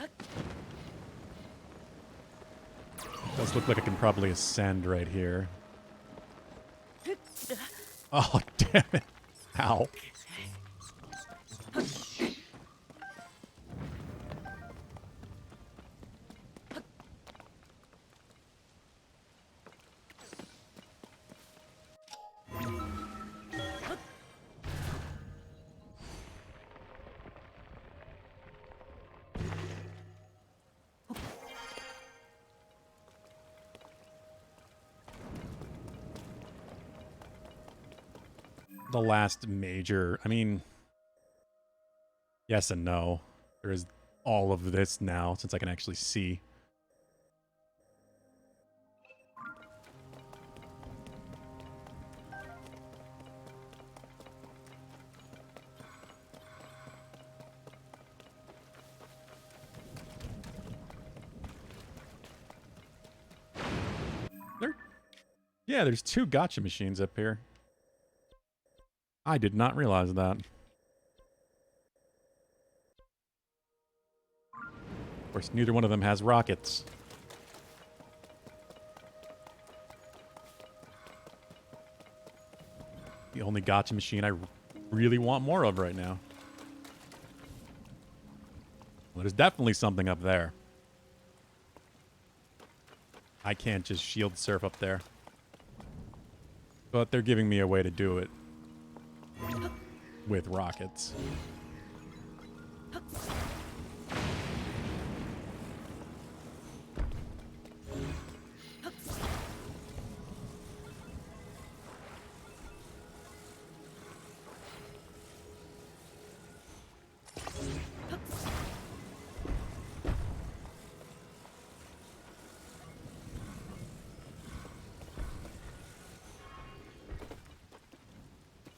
It does look like I can probably ascend right here. Oh, damn it. Ow. The last major, I mean, yes and no. There is all of this now, since I can actually see. Yeah, there's 2 gotcha machines up here. I did not realize that. Of course, neither one of them has rockets. The only gotcha machine I really want more of right now. Well, there's definitely something up there. I can't just shield surf up there. But they're giving me a way to do it. With rockets.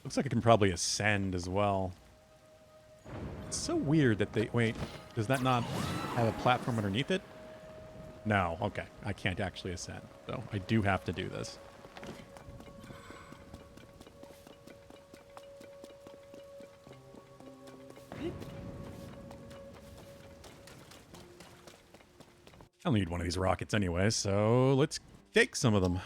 Looks like I can probably ascend as well. It's so weird that they... Wait, does that not have a platform underneath it? No, okay. I can't actually ascend, so I do have to do this. I'll need one of these rockets anyway, so let's take some of them.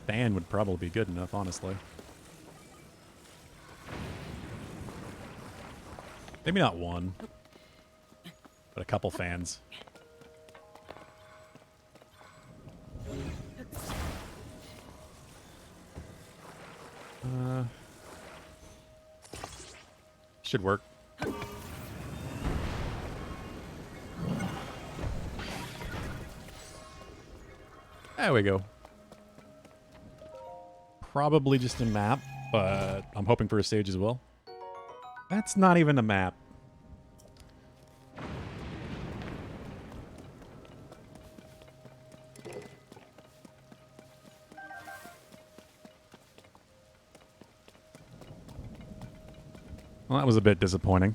Fan would probably be good enough, honestly. Maybe not one, but a couple fans. Should work. There we go. Probably just a map, but I'm hoping for a stage as well. That's not even a map. Well, that was a bit disappointing.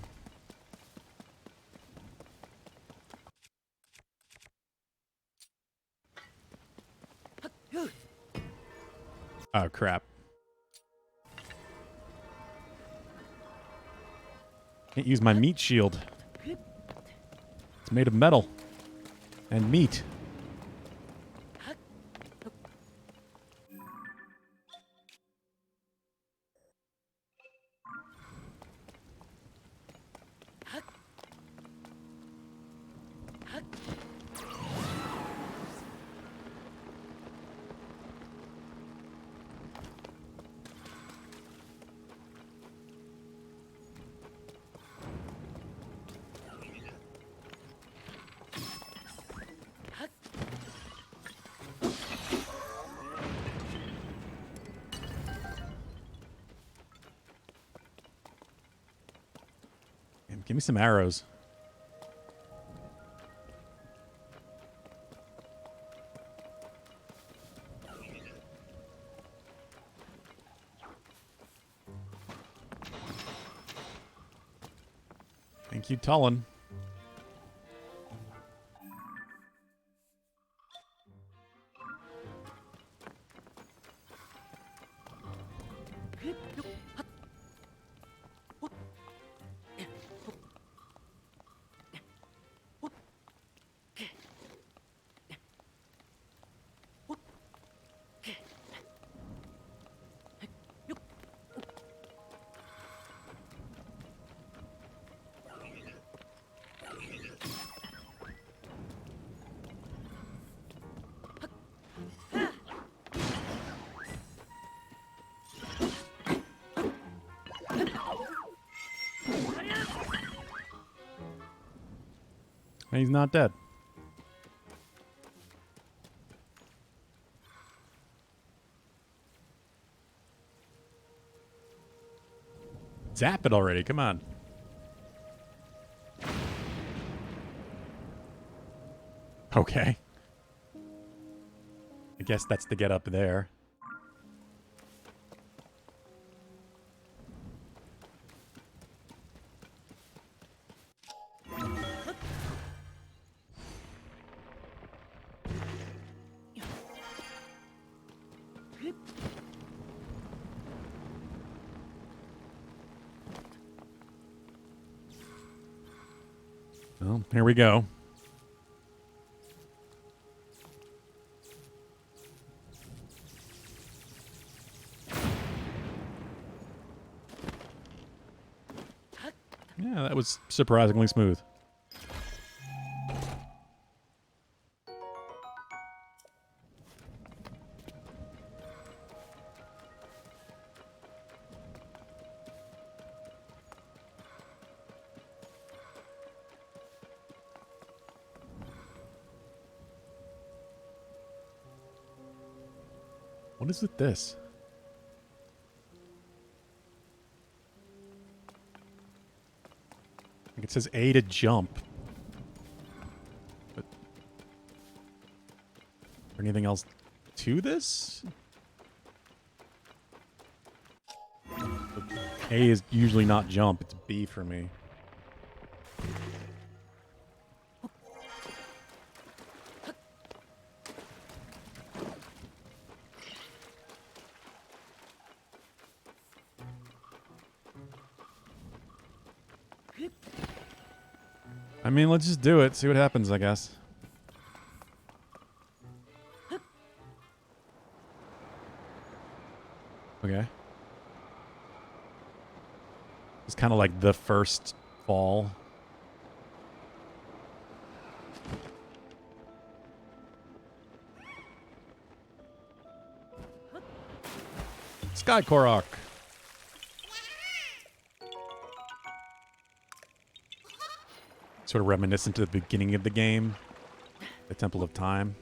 Oh, crap. Can't use my meat shield. It's made of metal. And meat. Damn, give me some arrows. Thank you, Tullen. And he's not dead. Zap it already, come on. Okay. I guess that's to get up there. Well, here we go. Yeah, that was surprisingly smooth. What is with this? Like it says A to jump. But is there anything else to this? A is usually not jump, it's B for me. I mean, let's just do it, see what happens, I guess. Okay. It's kind of like the first fall. Sky Korok. Sort of reminiscent to the beginning of the game. The Temple of Time.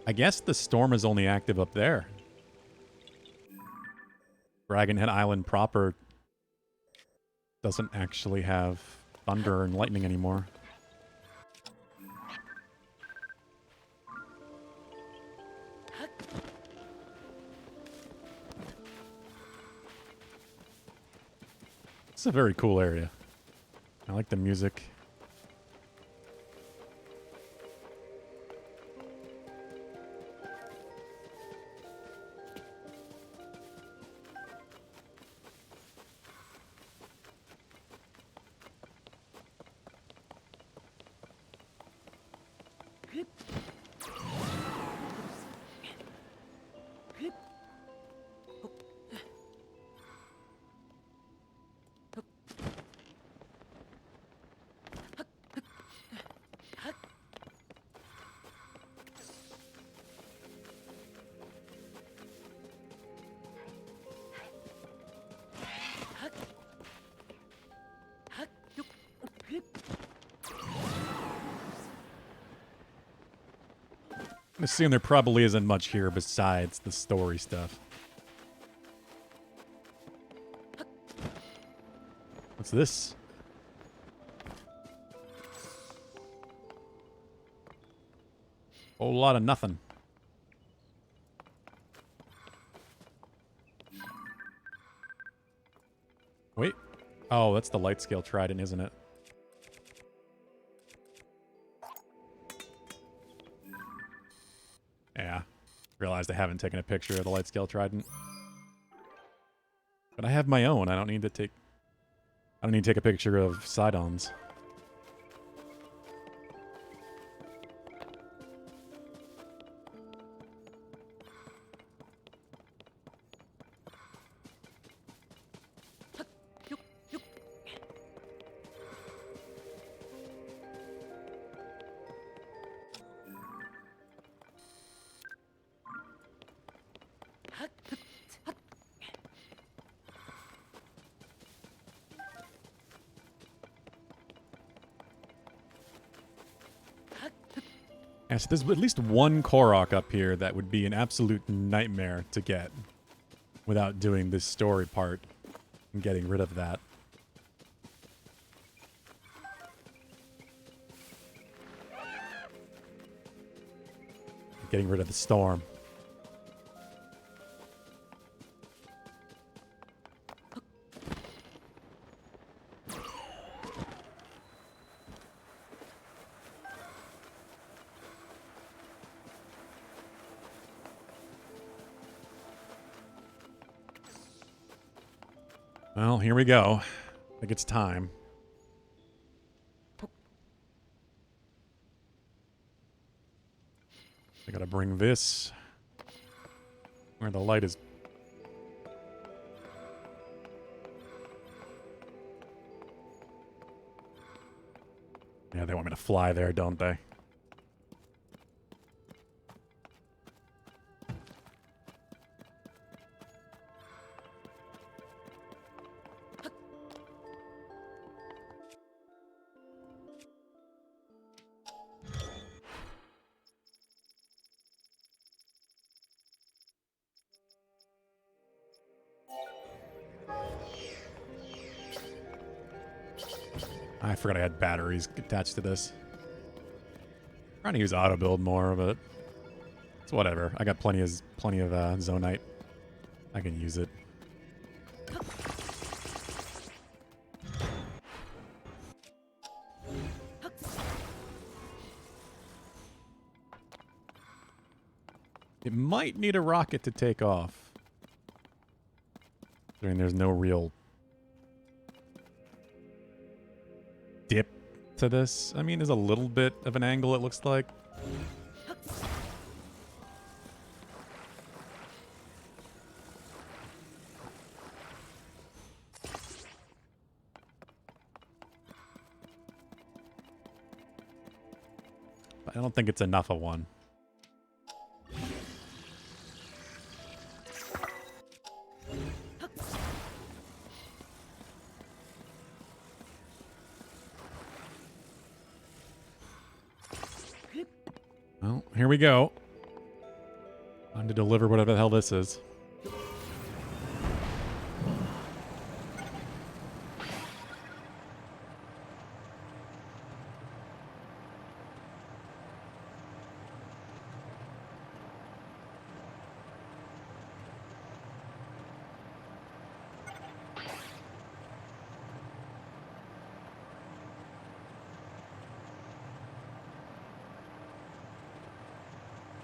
I guess the storm is only active up there. Dragonhead Island proper doesn't actually have thunder and lightning anymore. It's a very cool area. I like the music. I assume there probably isn't much here besides the story stuff. What's this? Whole lot of nothing. Wait. Oh, that's the light scale trident, isn't it? Yeah. Realized I haven't taken a picture of the light scale trident. But I have my own. I don't need to take a picture of Sidon's. Yeah, so there's at least one Korok up here that would be an absolute nightmare to get without doing this story part and getting rid of that. Getting rid of the storm. Well, here we go. think it's time. I gotta bring this where the light is. Yeah, they want me to fly there, don't they? I forgot I had batteries attached to this. Trying to use auto build more, but it's whatever. I got plenty of zonite. I can use it. It might need a rocket to take off. I mean, there's no real dip to this. I mean, there's a little bit of an angle, it looks like. But I don't think it's enough of one. Well, here we go. Time to deliver whatever the hell this is.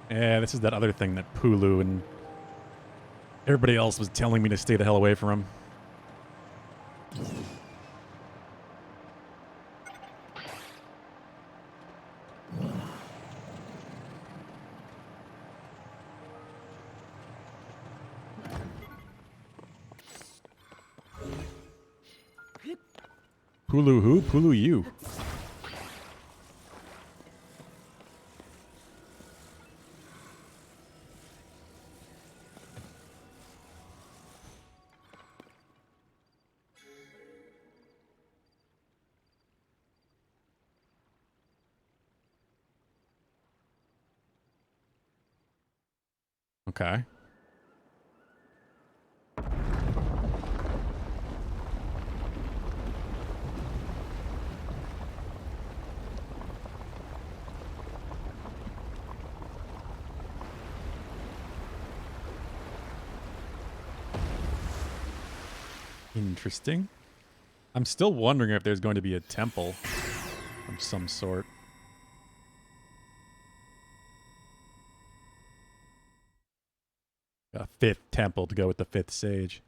Yeah, this is that other thing that Pulu and everybody else was telling me to stay the hell away from. Pulu who? Pulu you. Okay. Interesting. I'm still wondering if there's going to be a temple of some sort. A fifth temple to go with the fifth sage.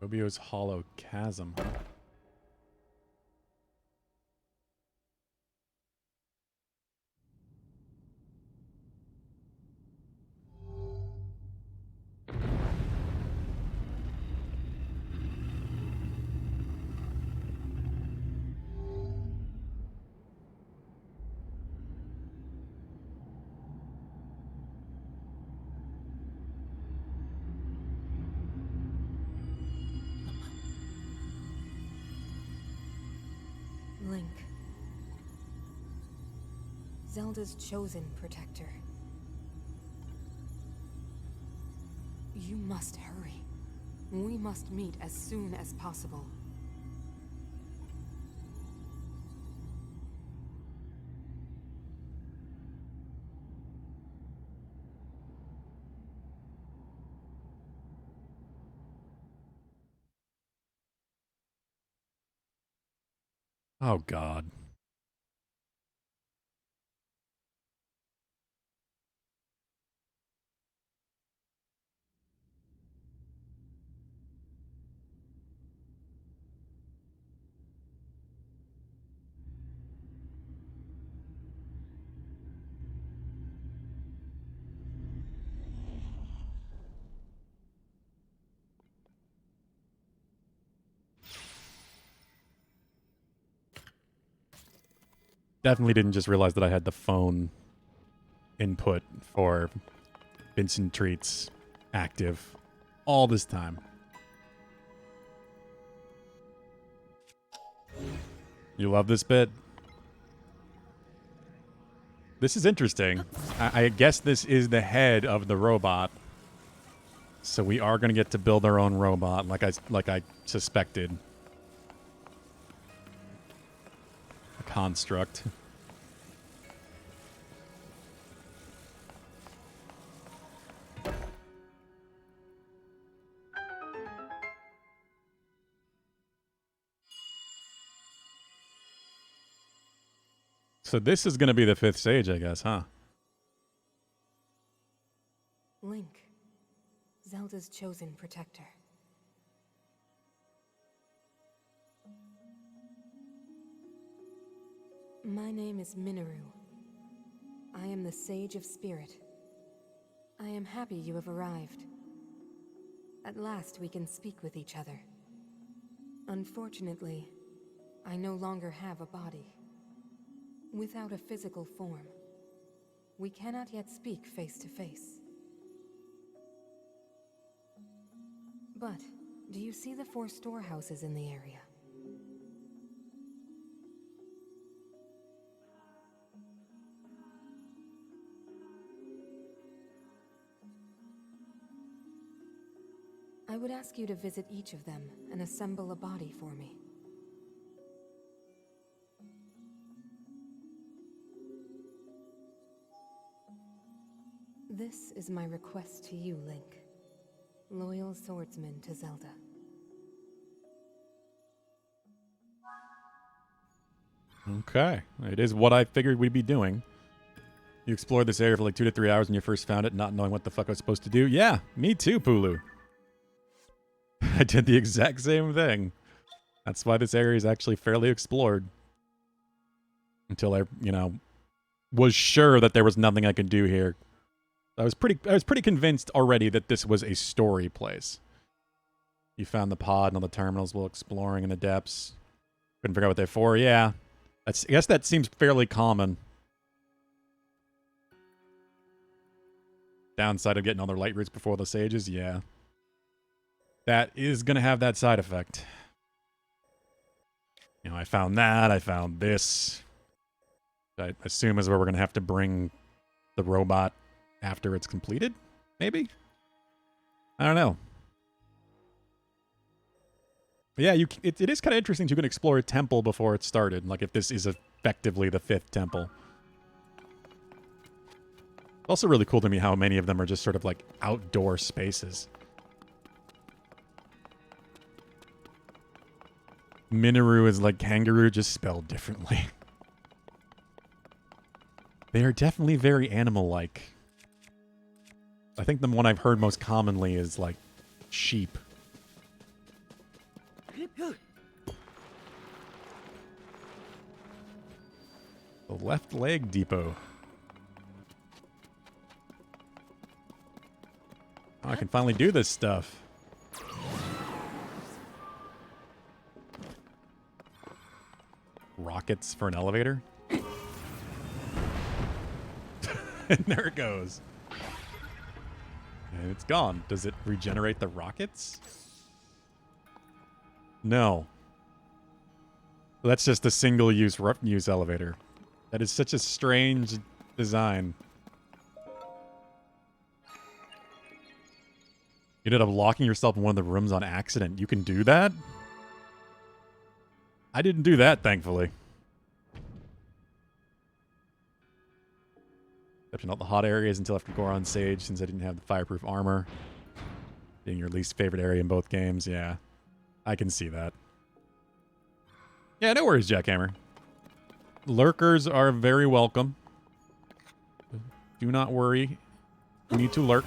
Robio's Hollow Chasm. Link. Zelda's chosen protector. You must hurry. We must meet as soon as possible. Oh, God. Definitely didn't just realize that I had the phone input for Vincent Treats active all this time. You love this bit? This is interesting. I guess this is the head of the robot. So we are going to get to build our own robot, like I suspected. A construct. So this is going to be the 5th stage, I guess, huh? Link, Zelda's chosen protector. My name is Minoru. I am the Sage of Spirit. I am happy you have arrived. At last we can speak with each other. Unfortunately, I no longer have a body. Without a physical form, we cannot yet speak face to face. But, do you see the 4 storehouses in the area? I would ask you to visit each of them and assemble a body for me. This is my request to you, Link. Loyal swordsman to Zelda. Okay. It is what I figured we'd be doing. You explored this area for like 2 to 3 hours when you first found it, not knowing what the fuck I was supposed to do. Yeah, me too, Pulu. I did the exact same thing. That's why this area is actually fairly explored. Until I, was sure that there was nothing I could do here. I was pretty convinced already that this was a story place. You found the pod and all the terminals while exploring in the depths. Couldn't figure out what they're for. Yeah. I guess that seems fairly common. Downside of getting all their light routes before the sages, yeah. That is going to have that side effect. I found that. I found this. I assume is where we're going to have to bring the robot after it's completed? Maybe? I don't know. But yeah, it is kind of interesting you can explore a temple before it started. Like if this is effectively the 5th temple. Also really cool to me how many of them are just sort of like outdoor spaces. Minoru is like kangaroo, just spelled differently. They are definitely very animal-like. I think the one I've heard most commonly is like sheep. The left leg depot. Oh, I can finally do this stuff. Rockets for an elevator? And there it goes. And it's gone. Does it regenerate the rockets? No. That's just a single-use elevator. That is such a strange design. You ended up locking yourself in one of the rooms on accident. You can do that? I didn't do that, thankfully. Except not the hot areas until after Goron Sage, since I didn't have the fireproof armor. Being your least favorite area in both games, yeah. I can see that. Yeah, no worries, Jackhammer. Lurkers are very welcome. Do not worry. You need to lurk.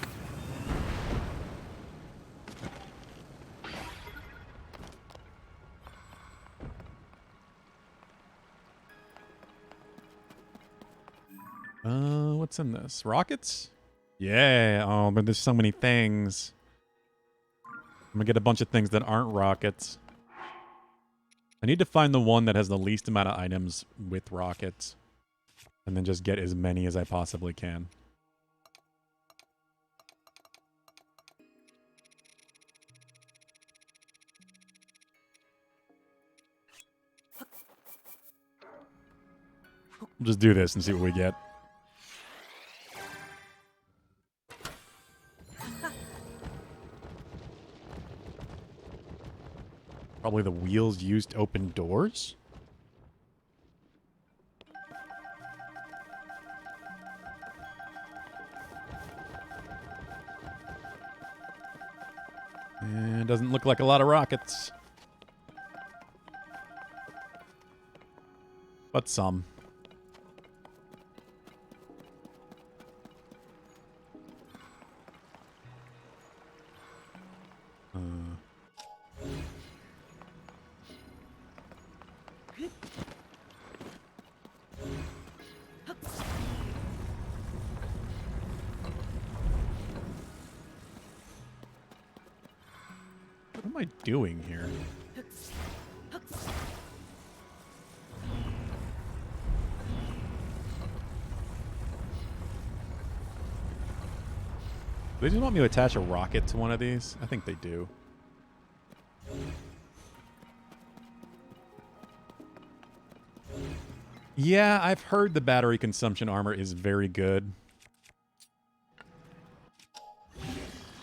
What's in this? Rockets? Yeah. Oh, but there's so many things. I'm gonna get a bunch of things that aren't rockets. I need to find the one that has the least amount of items with rockets. And then just get as many as I possibly can. We'll just do this and see what we get. Probably the wheels used to open doors? And doesn't look like a lot of rockets. But some. What am I doing here? Do they just want me to attach a rocket to one of these? I think they do. Yeah, I've heard the battery consumption armor is very good.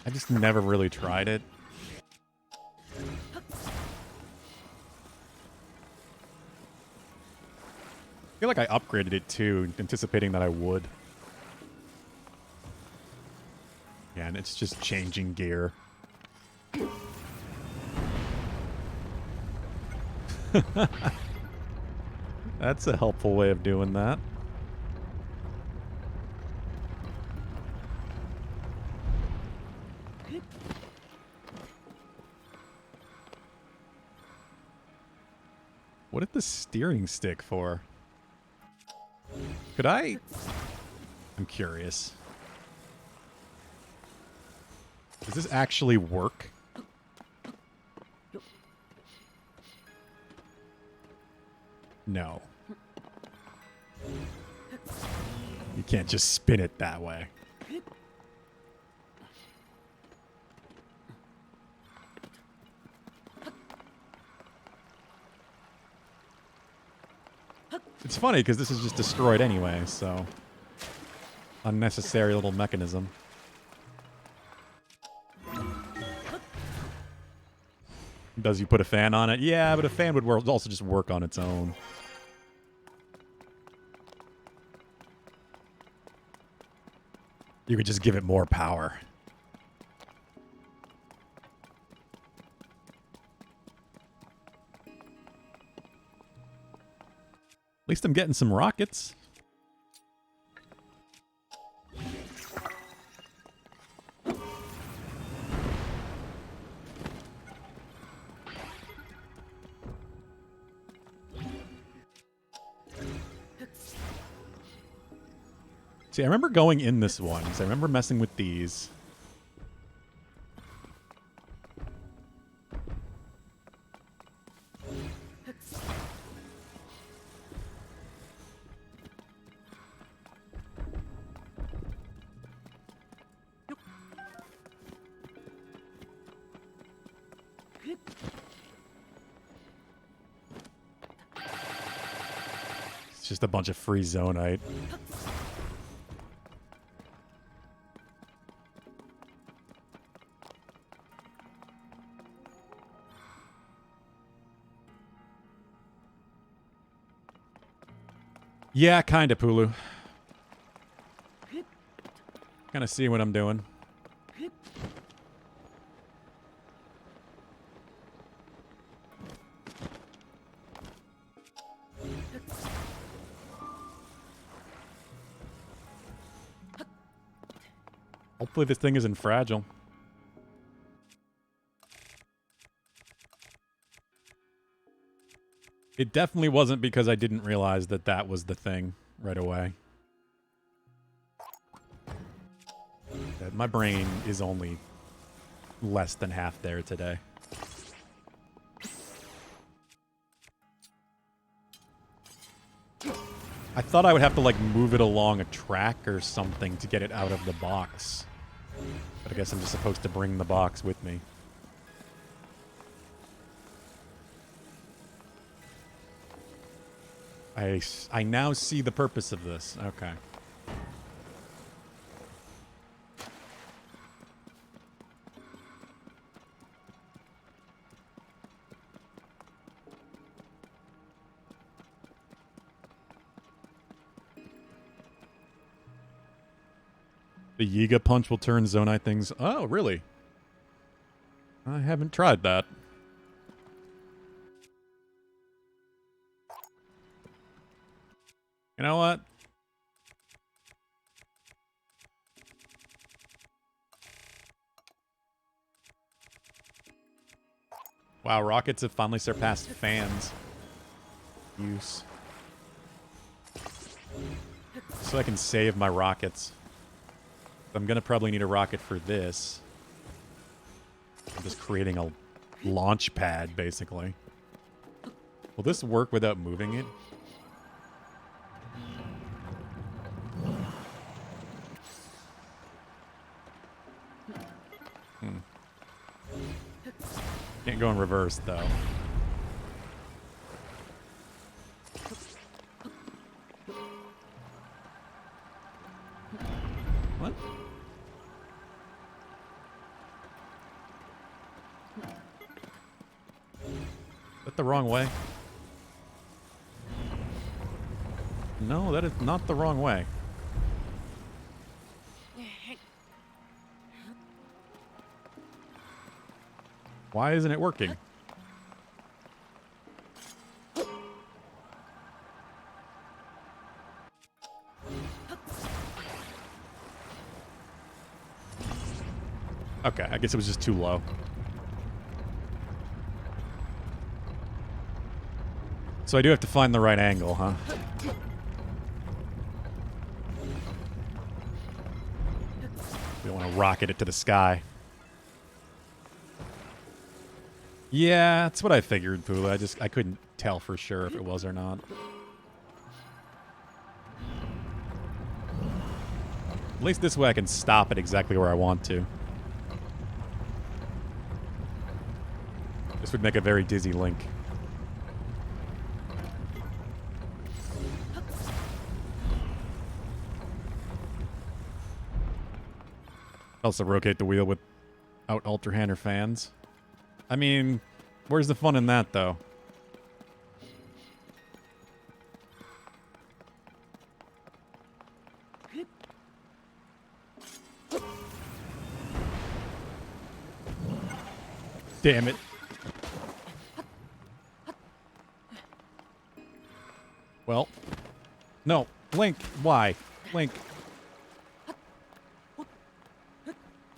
I just never really tried it. I feel like I upgraded it too, anticipating that I would. Yeah, and it's just changing gear. That's a helpful way of doing that. What did the steering stick for? Could I... I'm curious. Does this actually work? No. You can't just spin it that way. It's funny because this is just destroyed anyway, so... Unnecessary little mechanism. Does you put a fan on it? Yeah, but a fan would also just work on its own. You could just give it more power. At least I'm getting some rockets. See, I remember going in this one, so I remember messing with these. It's just a bunch of free zonite. Yeah, kinda, Pulu. Kinda see what I'm doing. Hopefully this thing isn't fragile. It definitely wasn't because I didn't realize that that was the thing right away. My brain is only less than half there today. I thought I would have to, like, move it along a track or something to get it out of the box. But I guess I'm just supposed to bring the box with me. I now see the purpose of this. Okay. The Yiga punch will turn Zonai things. Oh, really? I haven't tried that. You know what? Wow, rockets have finally surpassed fans. Use. So I can save my rockets. I'm gonna probably need a rocket for this. I'm just creating a launch pad, basically. Will this work without moving it? Can't go in reverse, though. What? Is that the wrong way? No, that is not the wrong way. Why isn't it working? Okay, I guess it was just too low. So I do have to find the right angle, huh? We don't want to rocket it to the sky. Yeah, that's what I figured, Pula. I couldn't tell for sure if it was or not. At least this way I can stop it exactly where I want to. This would make a very dizzy Link. Also rotate the wheel without Ultra Hand or fans. I mean, where's the fun in that, though? Damn it. Well. No. Link. Why? Link.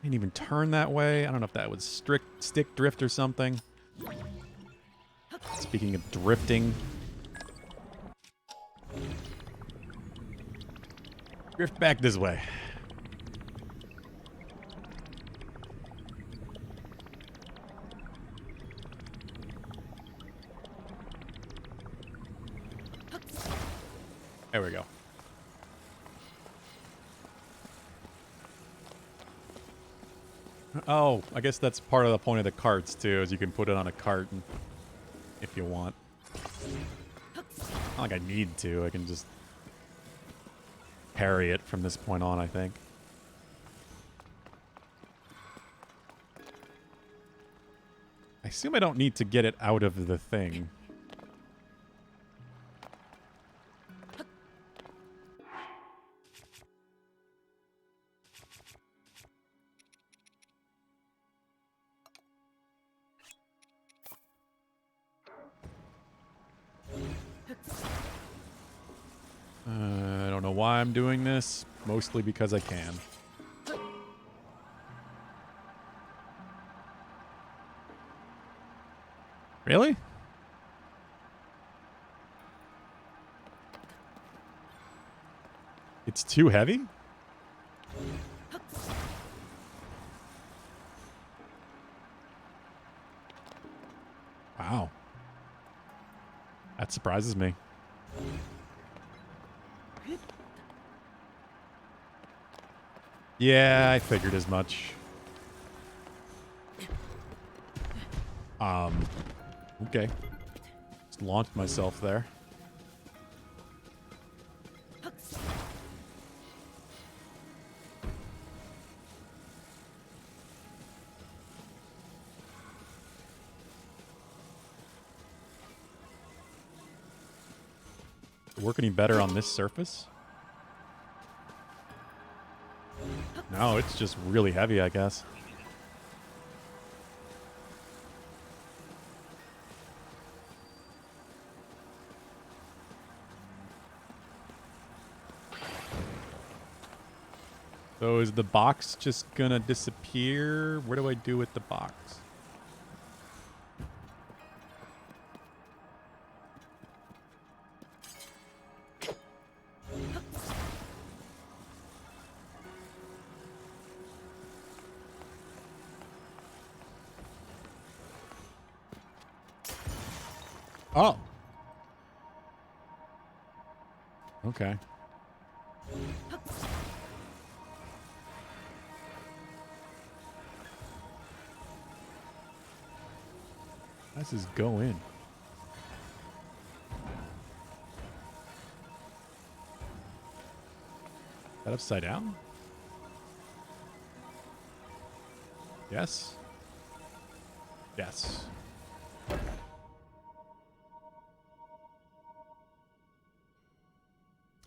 Didn't even turn that way. I don't know if that was stick drift or something. Speaking of drifting. Drift back this way. There we go. Oh, I guess that's part of the point of the carts, too, is you can put it on a cart if you want. Not like I need to. I can just parry it from this point on, I think. I assume I don't need to get it out of the thing. I don't know why I'm doing this. Mostly because I can. Really? It's too heavy? Wow. That surprises me. Yeah, I figured as much. Okay. Just launched myself there. Work any better on this surface? No, it's just really heavy, I guess. So is the box just gonna disappear? What do I do with the box? Oh. Okay. This is go in. Is that upside down? Yes. Yes.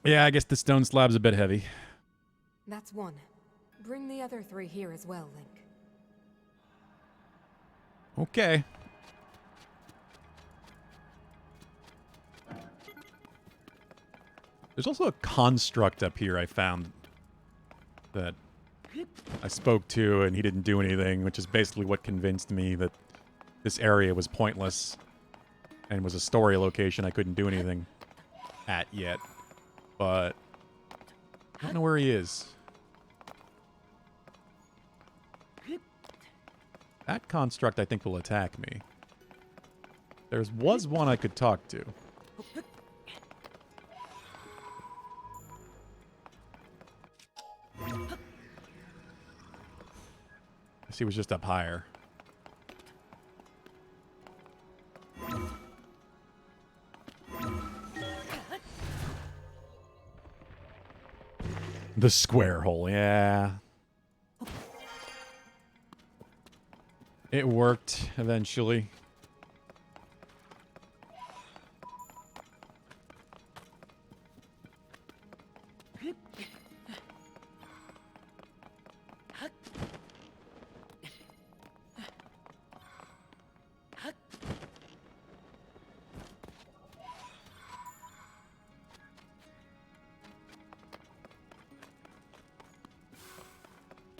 Yeah, I guess the stone slab's a bit heavy. That's one. Bring the other 3 here as well, Link. Okay. There's also a construct up here I found that I spoke to and he didn't do anything, which is basically what convinced me that this area was pointless and was a story location I couldn't do anything at yet. But I don't know where he is. That construct, I think, will attack me. There was one I could talk to. I guess he was just up higher. The square hole, yeah. It worked eventually.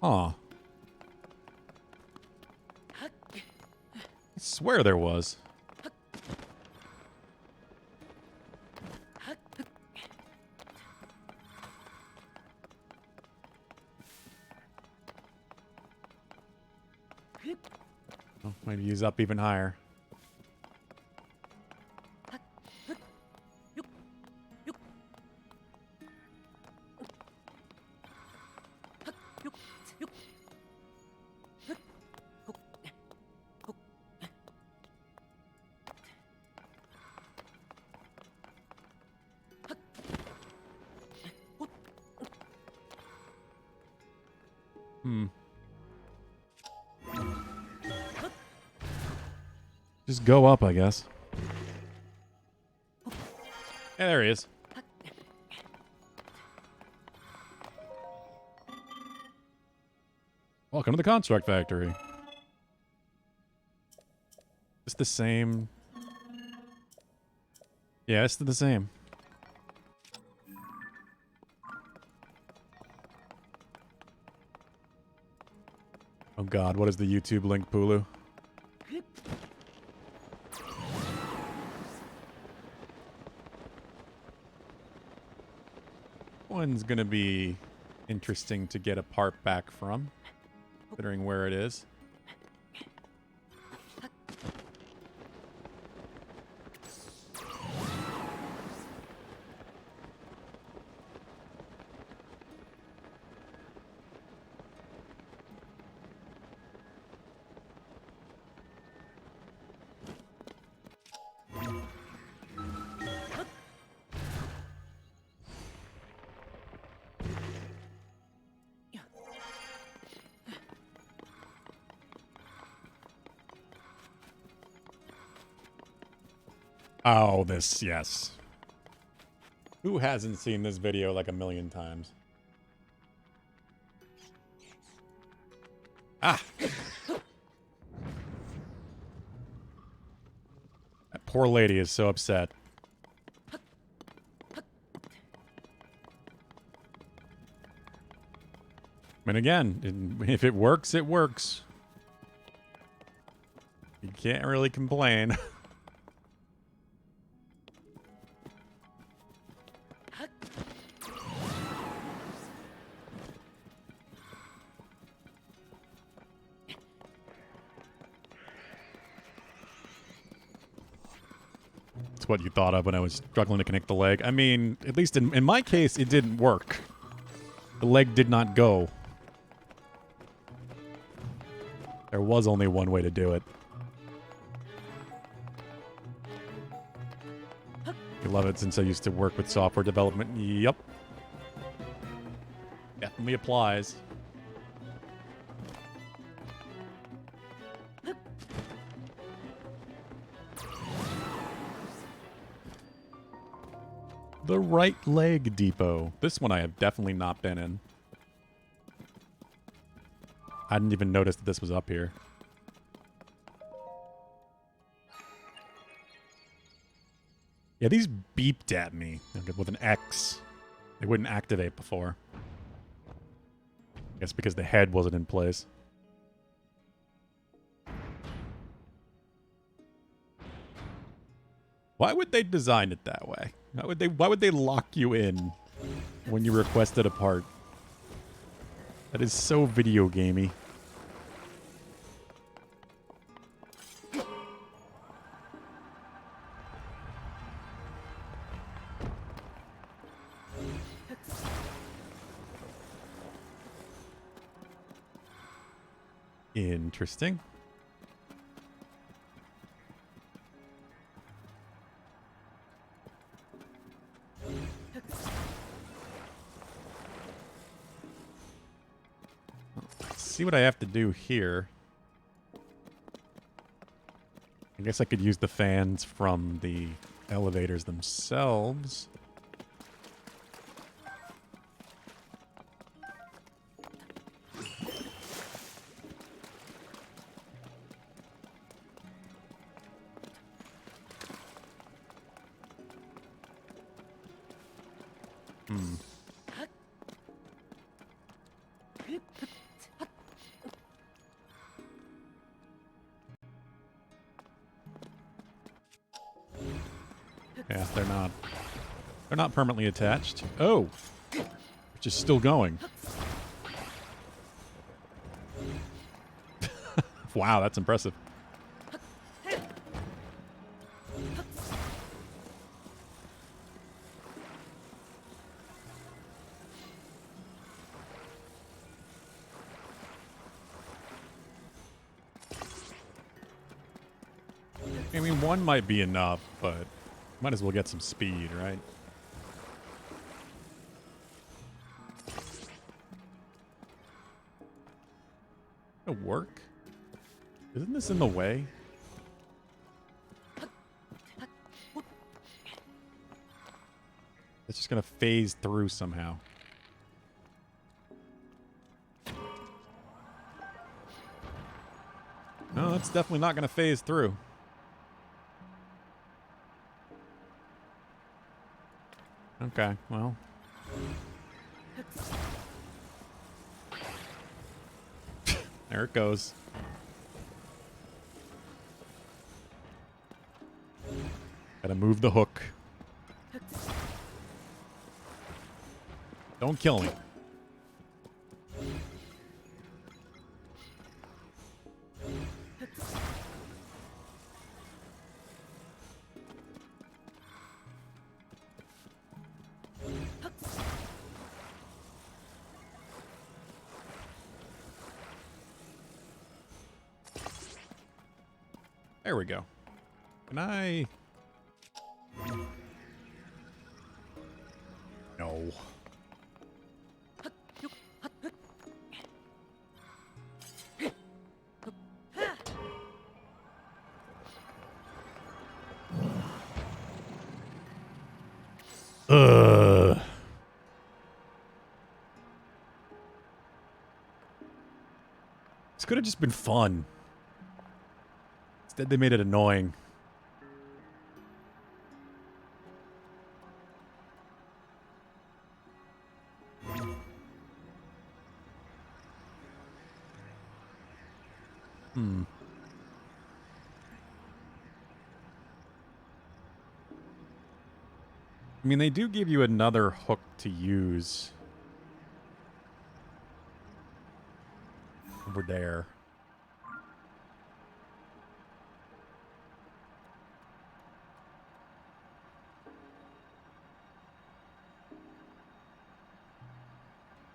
Aw. I swear there was. Oh, maybe he's up even higher. Just go up, I guess. Yeah, there he is. Welcome to the construct factory. It's the same. Yeah, it's the same. Oh god, what is the YouTube link, Pulu? One's gonna be interesting to get a part back from, considering where it is. Oh, this, yes. Who hasn't seen this video like a million times? Ah! That poor lady is so upset. And again, if it works, it works. You can't really complain. It's what you thought of when I was struggling to connect the leg. I mean, at least in my case, it didn't work. The leg did not go. There was only one way to do it. I love it since I used to work with software development. Yup. Definitely applies. The right leg depot. This one I have definitely not been in. I didn't even notice that this was up here. Yeah, these beeped at me with an X. They wouldn't activate before. I guess because the head wasn't in place. Why would they design it that way? Why would they lock you in when you requested a part? That is so video gamey. Interesting. Let's see what I have to do here. I guess I could use the fans from the elevators themselves. Yeah, they're not permanently attached. Oh, which is still going. Wow, that's impressive. I mean, one might be enough, but might as well get some speed, right? It'll work. Isn't this in the way? It's just gonna phase through somehow. No, it's definitely not gonna phase through. Okay, well. There it goes. Gotta move the hook. Don't kill me. There we go. Can I... No. Ugh. This could have just been fun. Instead, they made it annoying. Hmm. I mean, they do give you another hook to use. Over there.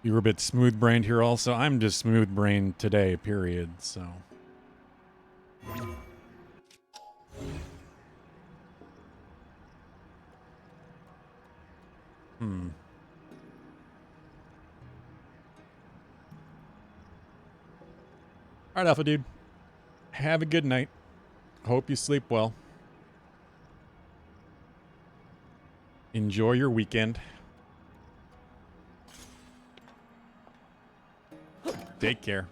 You were a bit smooth-brained here also. I'm just smooth-brained today, period, so... Hmm. Alright, Alpha Dude. Have a good night. Hope you sleep well. Enjoy your weekend. Take care.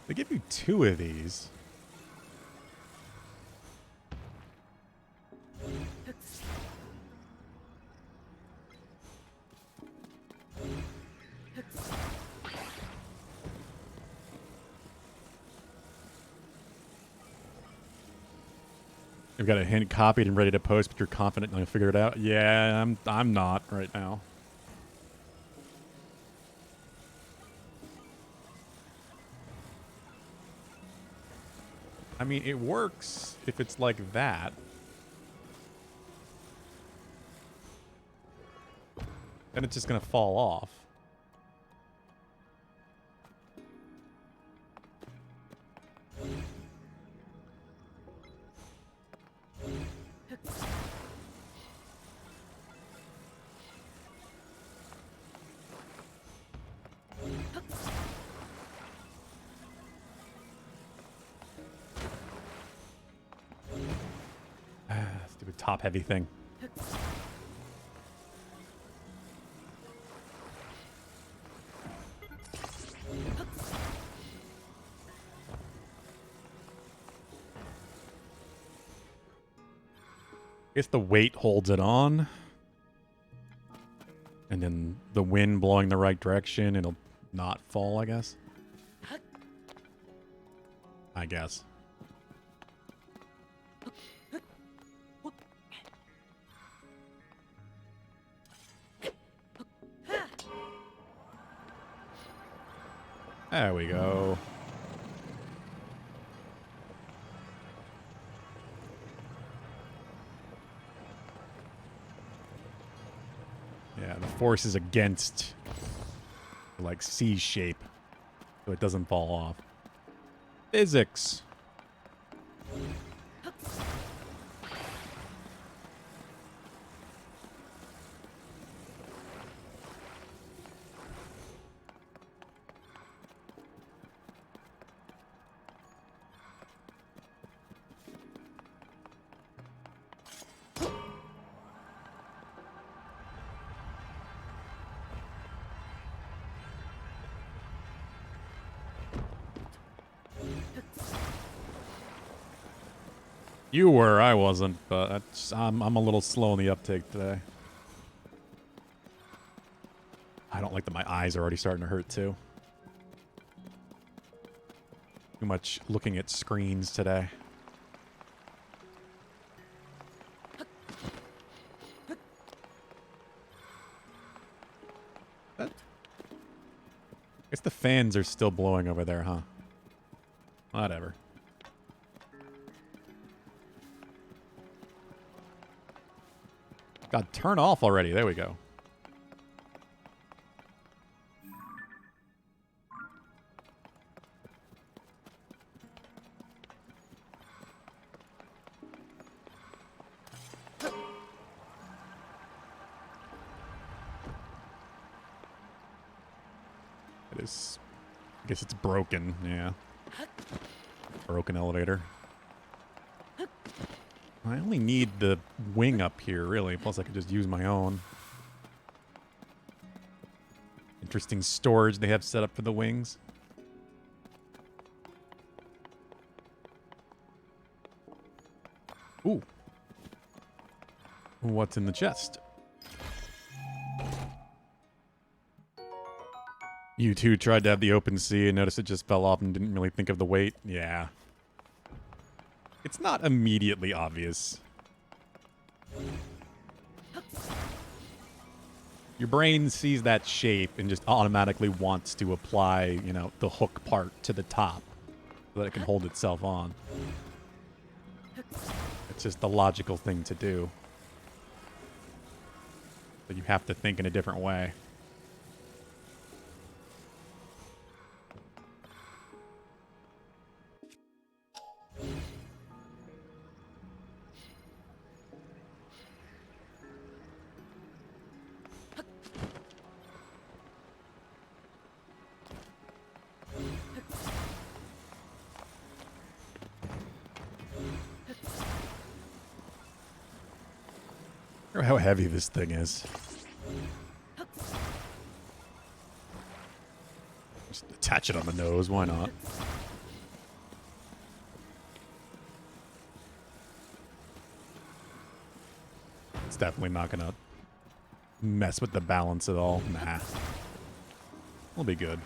They give you 2 of these. You've got a hint copied and ready to post, but you're confident you'll figure it out. Yeah, I'm not right now. I mean, it works if it's like that. Then it's just gonna fall off. Stupid top-heavy thing. I guess the weight holds it on. And then the wind blowing the right direction, it'll not fall, I guess. I guess. There we go. Yeah, the force is against, like, C shape, so it doesn't fall off. Physics. You were, I wasn't, but I'm a little slow in the uptake today. I don't like that my eyes are already starting to hurt too. Too much looking at screens today. I guess the fans are still blowing over there, huh? Whatever. God, turn off already. There we go. It is... I guess it's broken, yeah. Broken elevator. I only need the wing up here, really. Plus, I could just use my own. Interesting storage they have set up for the wings. Ooh. What's in the chest? You two tried to have the open sea and noticed it just fell off and didn't really think of the weight? Yeah. It's not immediately obvious. Your brain sees that shape and just automatically wants to apply, you know, the hook part to the top so that it can hold itself on. It's just the logical thing to do. But you have to think in a different way. How heavy this thing is. Just attach it on the nose, why not? It's definitely not gonna mess with the balance at all. Nah. We'll be good.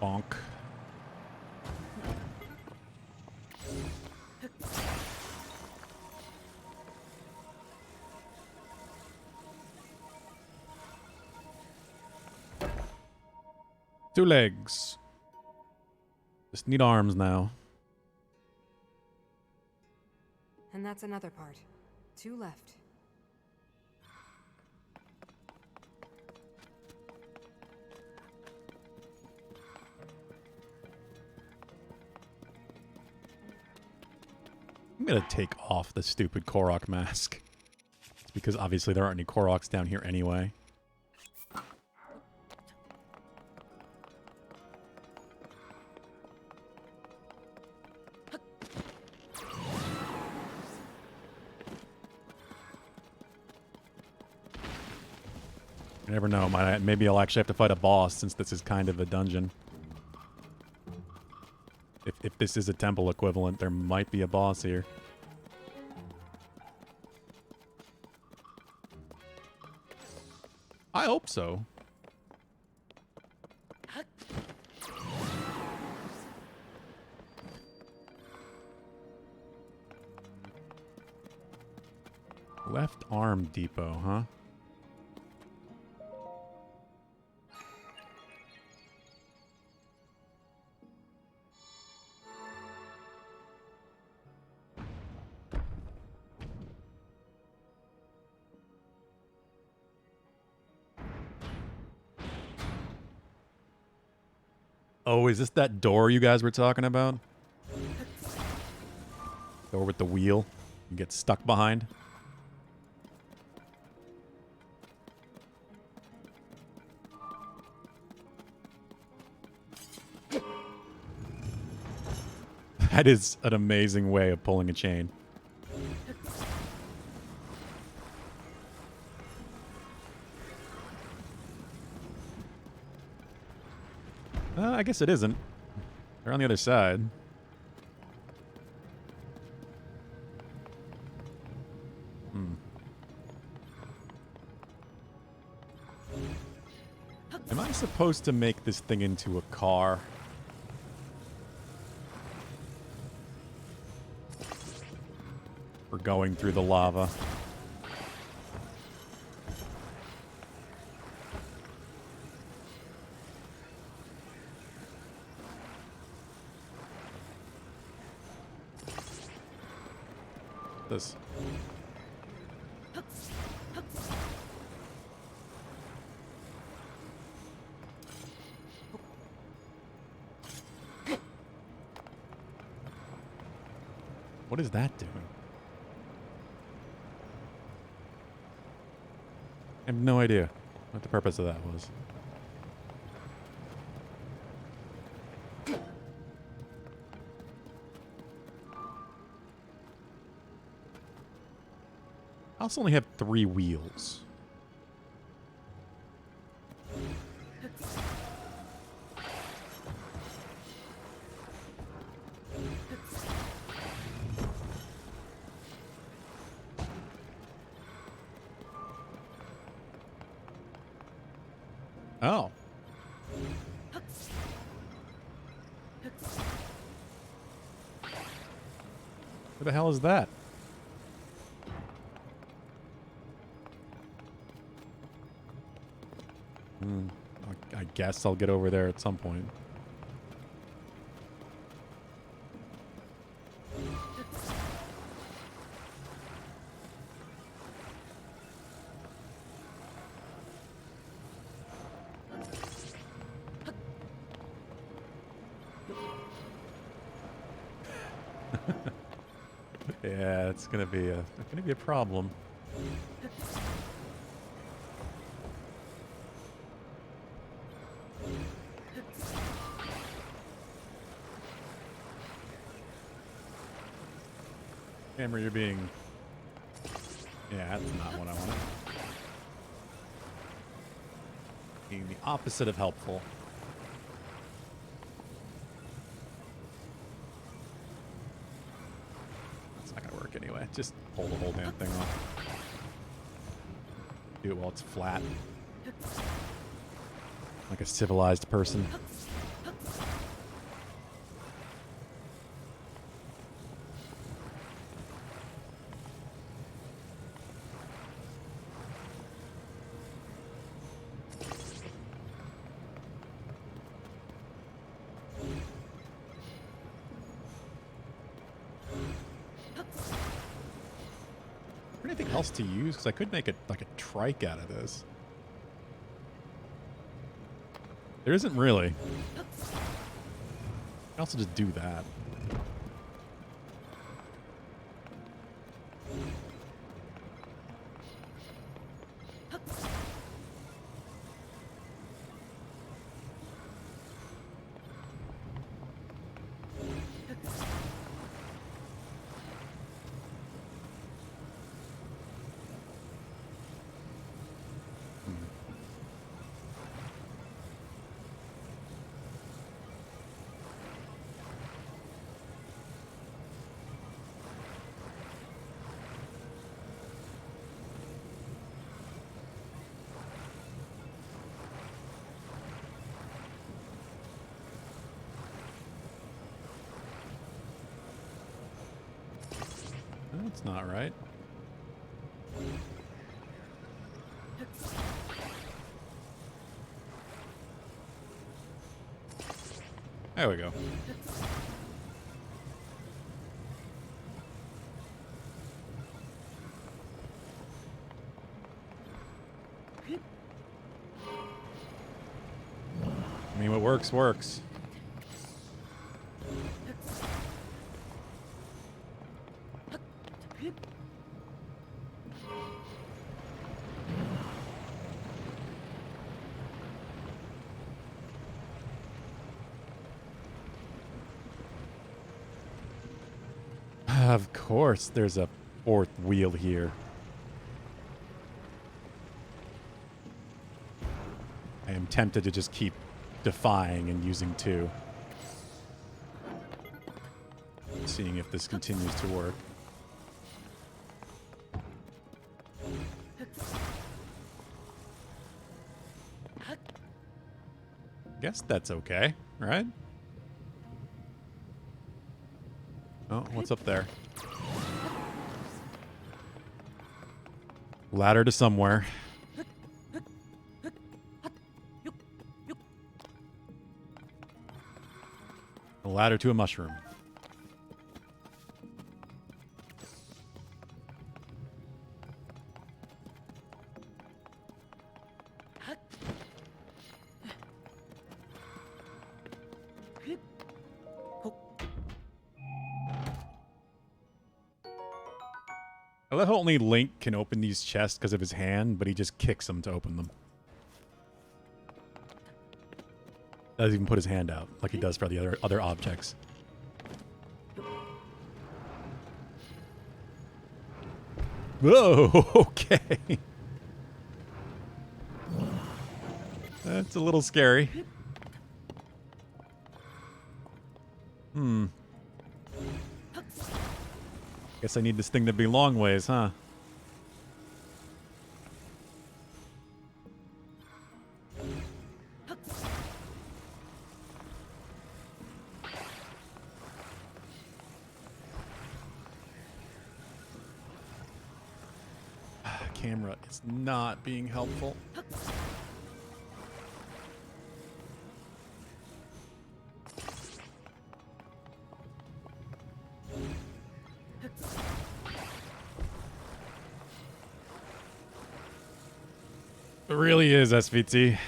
Bonk. Two legs. Just need arms now. And that's another part. 2 left. I'm gonna take off the stupid Korok mask. It's because obviously there aren't any Koroks down here anyway. You never know. Maybe I'll actually have to fight a boss since this is kind of a dungeon. If this is a temple equivalent, there might be a boss here. I hope so. Left arm depot, huh? Oh, is this that door you guys were talking about? Door with the wheel. You get stuck behind. That is an amazing way of pulling a chain. I guess it isn't. They're on the other side. Am I supposed to make this thing into a car? For going through the lava. This. What is that doing? I have no idea what the purpose of that was. I also only have 3 wheels. Oh. What the hell is that? I guess I'll get over there at some point. Yeah, it's gonna be a problem. Camera, you're being... Yeah, that's not what I wanted. Being the opposite of helpful. That's not gonna work anyway. Just pull the whole damn thing off. Do it while it's flat. Like a civilized person. Anything else to use? Because I could make it like a trike out of this. There isn't really. I can also just do that. That's not right. There we go. I mean, what works, works. Of course there's a fourth wheel here. I am tempted to just keep defying and using 2. Seeing if this continues to work. Guess that's okay, right? Oh, what's up there? Ladder to somewhere. A ladder to a mushroom. I love how only Link can open these chests because of his hand, but he just kicks them to open them. Doesn't even put his hand out like he does for the other objects. Whoa, okay. That's a little scary. Guess I need this thing to be long ways, huh? Camera is not being helpful. It really is, SVT.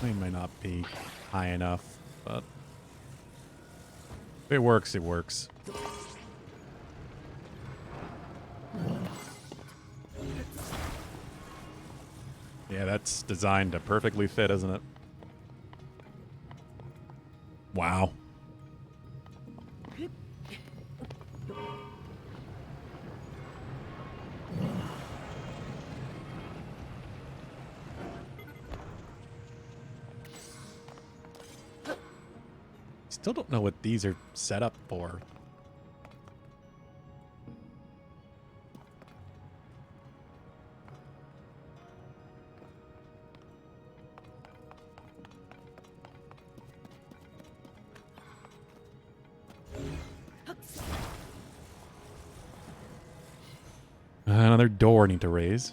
It might not be high enough, but if it works, it works. Yeah, that's designed to perfectly fit, isn't it? Wow. Still don't know what these are set up for. Another door I need to raise.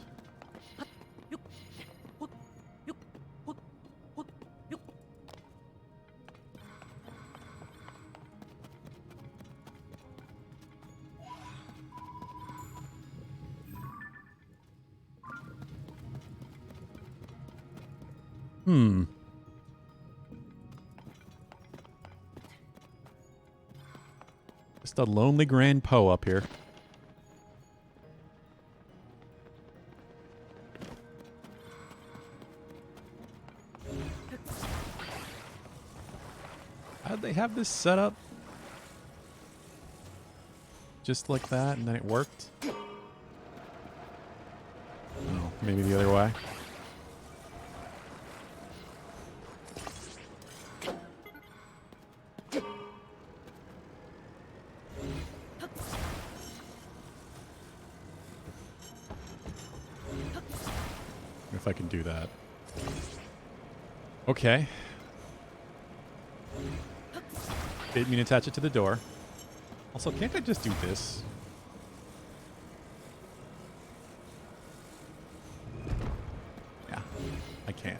Just a lonely Grand Poe up here. How'd they have this set up? Just like that, and then it worked? Oh, maybe the other way. If I can do that. Okay. Didn't mean to attach it to the door. Also, can't I just do this? Yeah, I can.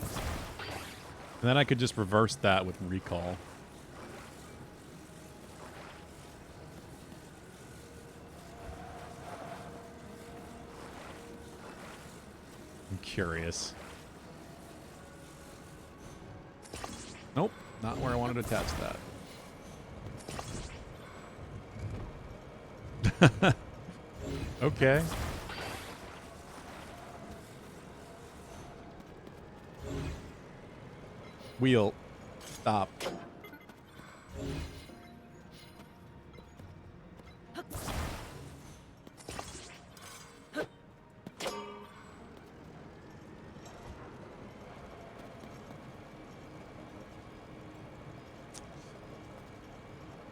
And then I could just reverse that with recall. I'm curious. Nope, not where I wanted to attach that. Wheel. Stop.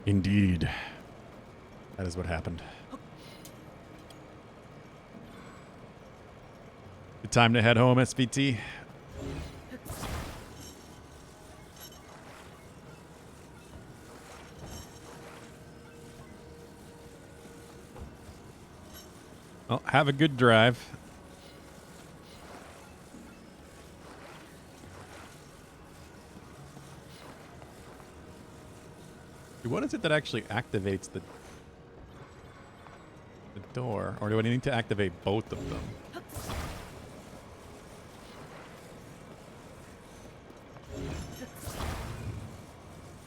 Indeed. That is what happened. Good time to head home, SVT. Well, have a good drive. What is it that actually activates the door? Or do I need to activate both of them?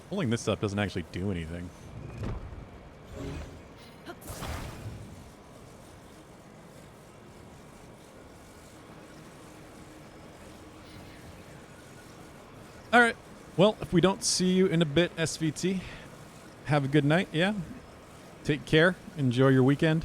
Pulling this up doesn't actually do anything. Alright. Well, if we don't see you in a bit, SVT, have a good night, yeah? Take care. Enjoy your weekend.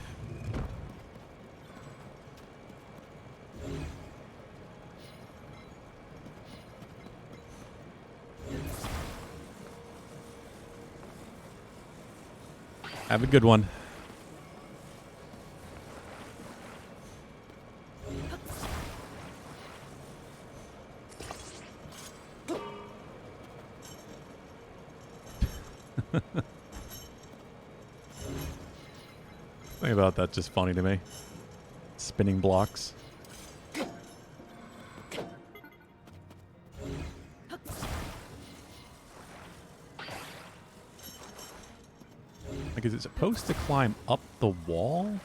Have a good one. Something about that just funny to me. Spinning blocks. Like, is it supposed to climb up the wall?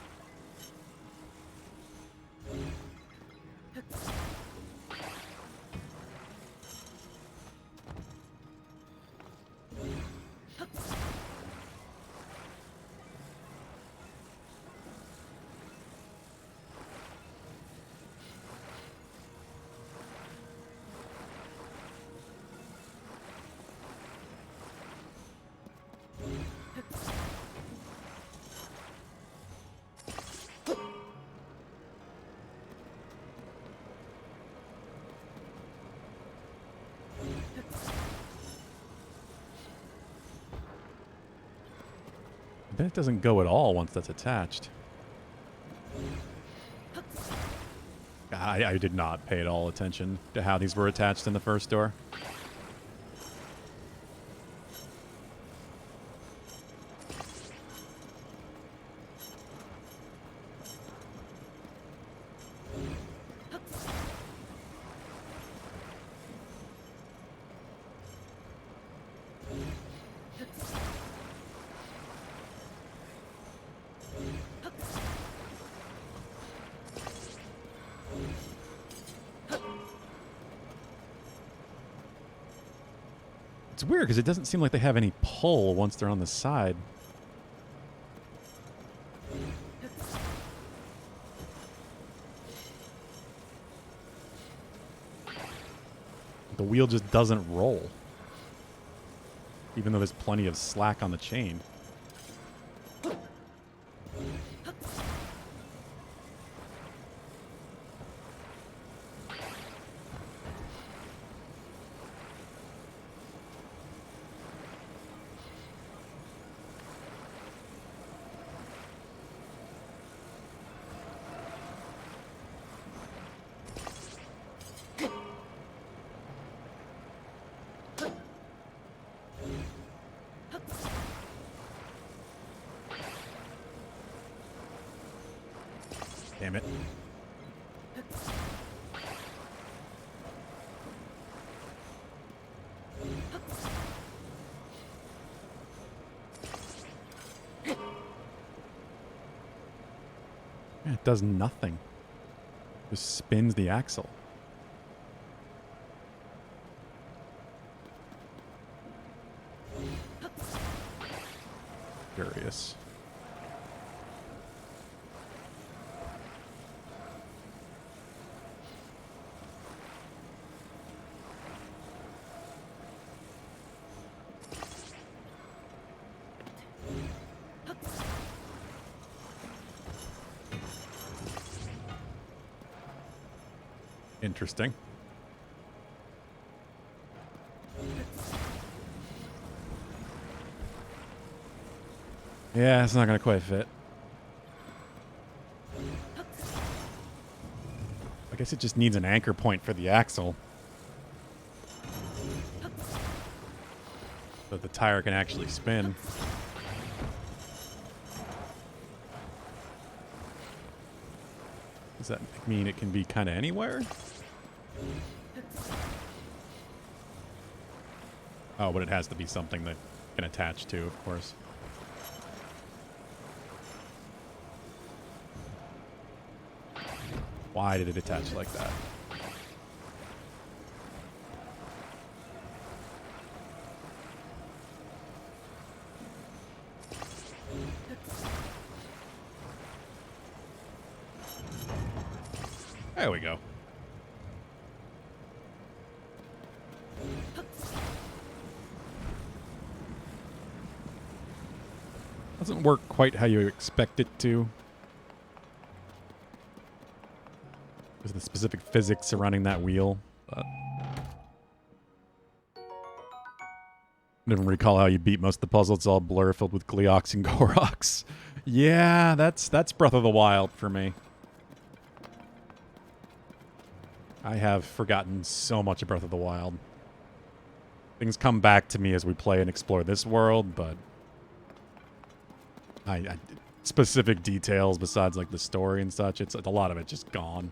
I bet it doesn't go at all once that's attached. I did not pay at all attention to how these were attached in the first door. It's weird because it doesn't seem like they have any pull once they're on the side. The wheel just doesn't roll. Even though there's plenty of slack on the chain. Damn it. Yeah, it does nothing. Just spins the axle. Curious. Interesting. Yeah, it's not gonna quite fit. I guess it just needs an anchor point for the axle. So the tire can actually spin. Does that mean it can be kind of anywhere? Oh, but it has to be something that can attach to, of course. Why did it attach like that? There we go. Doesn't work quite how you expect it to. Because of the specific physics surrounding that wheel. But I don't even recall how you beat most of the puzzle. It's all blur filled with Gleox and Gorox. Yeah, that's Breath of the Wild for me. I have forgotten so much of Breath of the Wild. Things come back to me as we play and explore this world, but I specific details besides like the story and such, it's a lot of it just gone.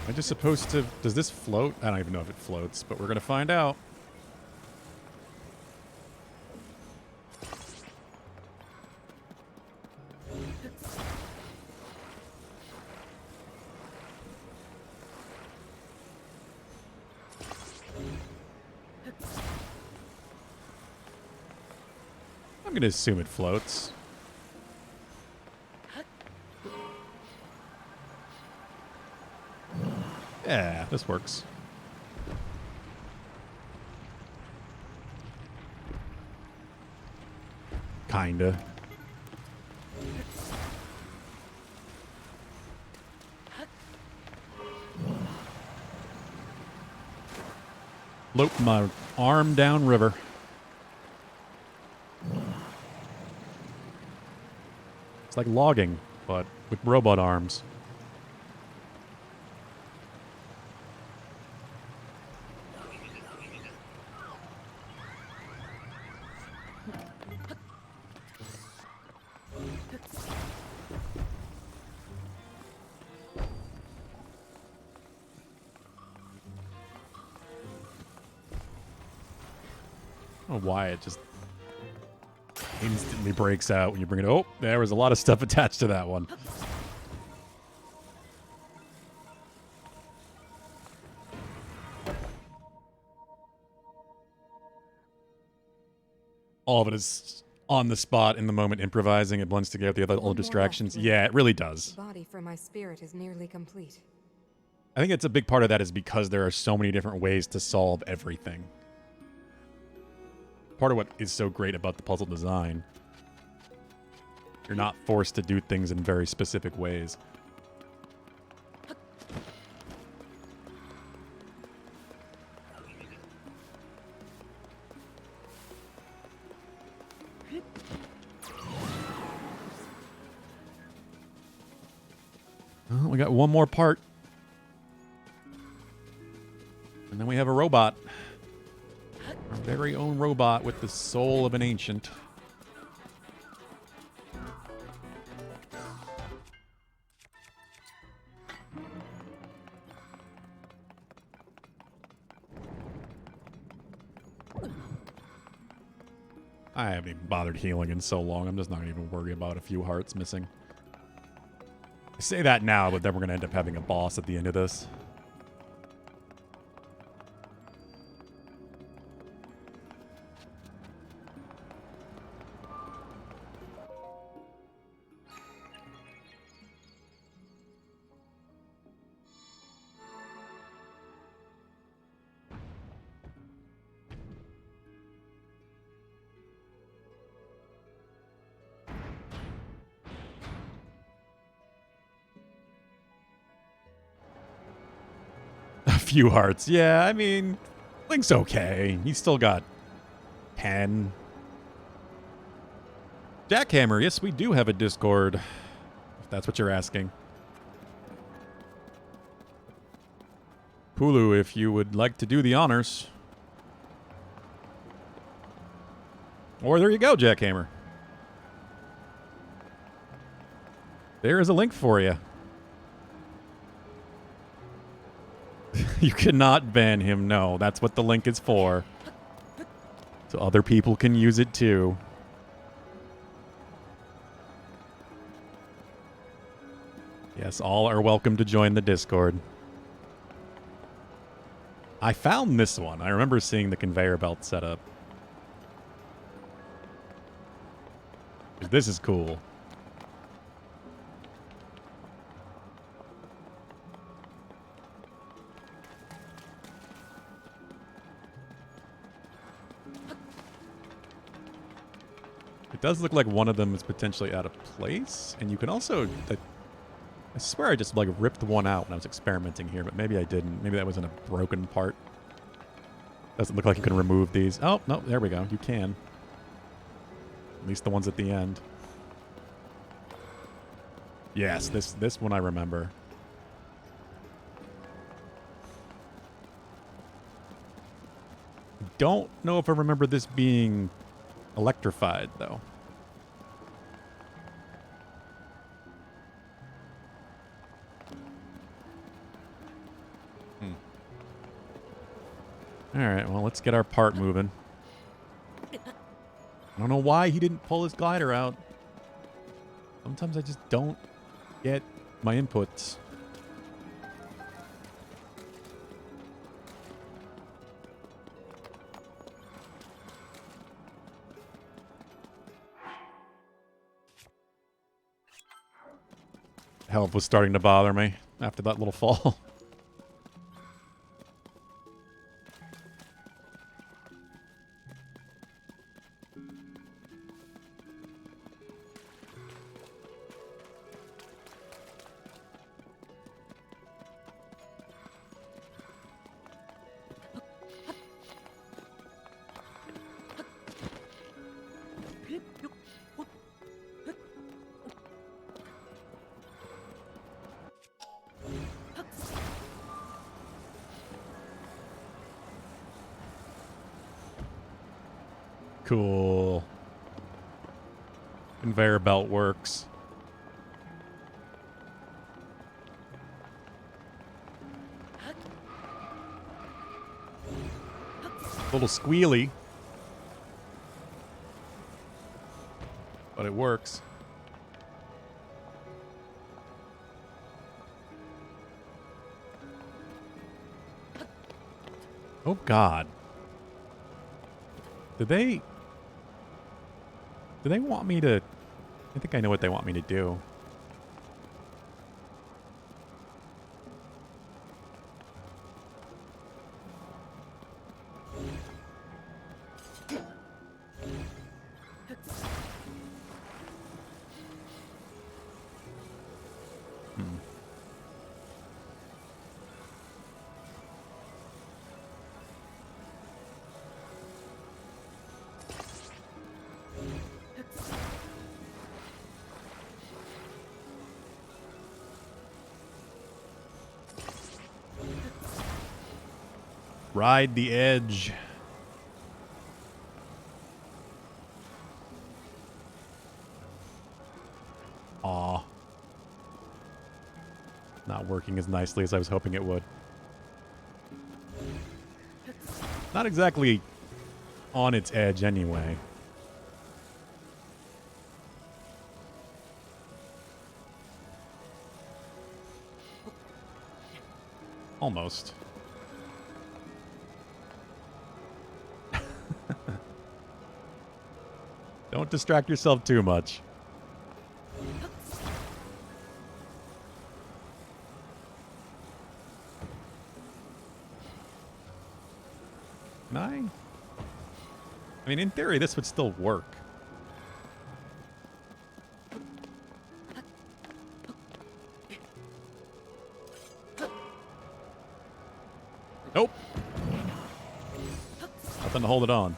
Am I just supposed to... Does this float? I don't even know if it floats, but we're going to find out. I'm going to assume it floats. Yeah, this works. Kinda. Float my arm down river. It's like logging, but with robot arms. I don't know why it just instantly breaks out when you bring it. Oh, there was a lot of stuff attached to that one. All of it is on the spot in the moment, improvising. It blends together the other distractions. Yeah, it really does. The body for my spirit is nearly complete. I think it's a big part of that is because there are so many different ways to solve everything. Part of what is so great about the puzzle design, you're not forced to do things in very specific ways. Well, we got one more part. And then we have a robot. Our very own robot with the soul of an ancient. I haven't even bothered healing in so long. I'm just not going to even worry about a few hearts missing. I say that now, but then we're going to end up having a boss at the end of this. few hearts. Yeah, I mean, Link's okay. He's still got 10. Jackhammer, yes, we do have a Discord, if that's what you're asking. Pulu, if you would like to do the honors. Or there you go, Jackhammer. There is a link for you. You cannot ban him, no. That's what the link is for. So other people can use it too. Yes, all are welcome to join the Discord. I found this one. I remember seeing the conveyor belt setup. This is cool. It does look like one of them is potentially out of place, and you can also... I swear I just like ripped one out when I was experimenting here, but maybe I didn't. Maybe that was in a broken part. Doesn't look like you can remove these. Oh, no, there we go. You can. At least the ones at the end. Yes, this one I remember. Don't know if I remember this being electrified, though. Alright, well, let's get our part moving. I don't know why he didn't pull his glider out. Sometimes I just don't get my inputs. Health was starting to bother me after that little fall. Cool. Conveyor belt works. A little squealy. But it works. Oh, God. Do they want me to... I think I know what they want me to do. Ride the edge. Aw. Not working as nicely as I was hoping it would. Not exactly on its edge anyway. Almost. Don't distract yourself too much. Can I? I mean, in theory, this would still work. to hold it on.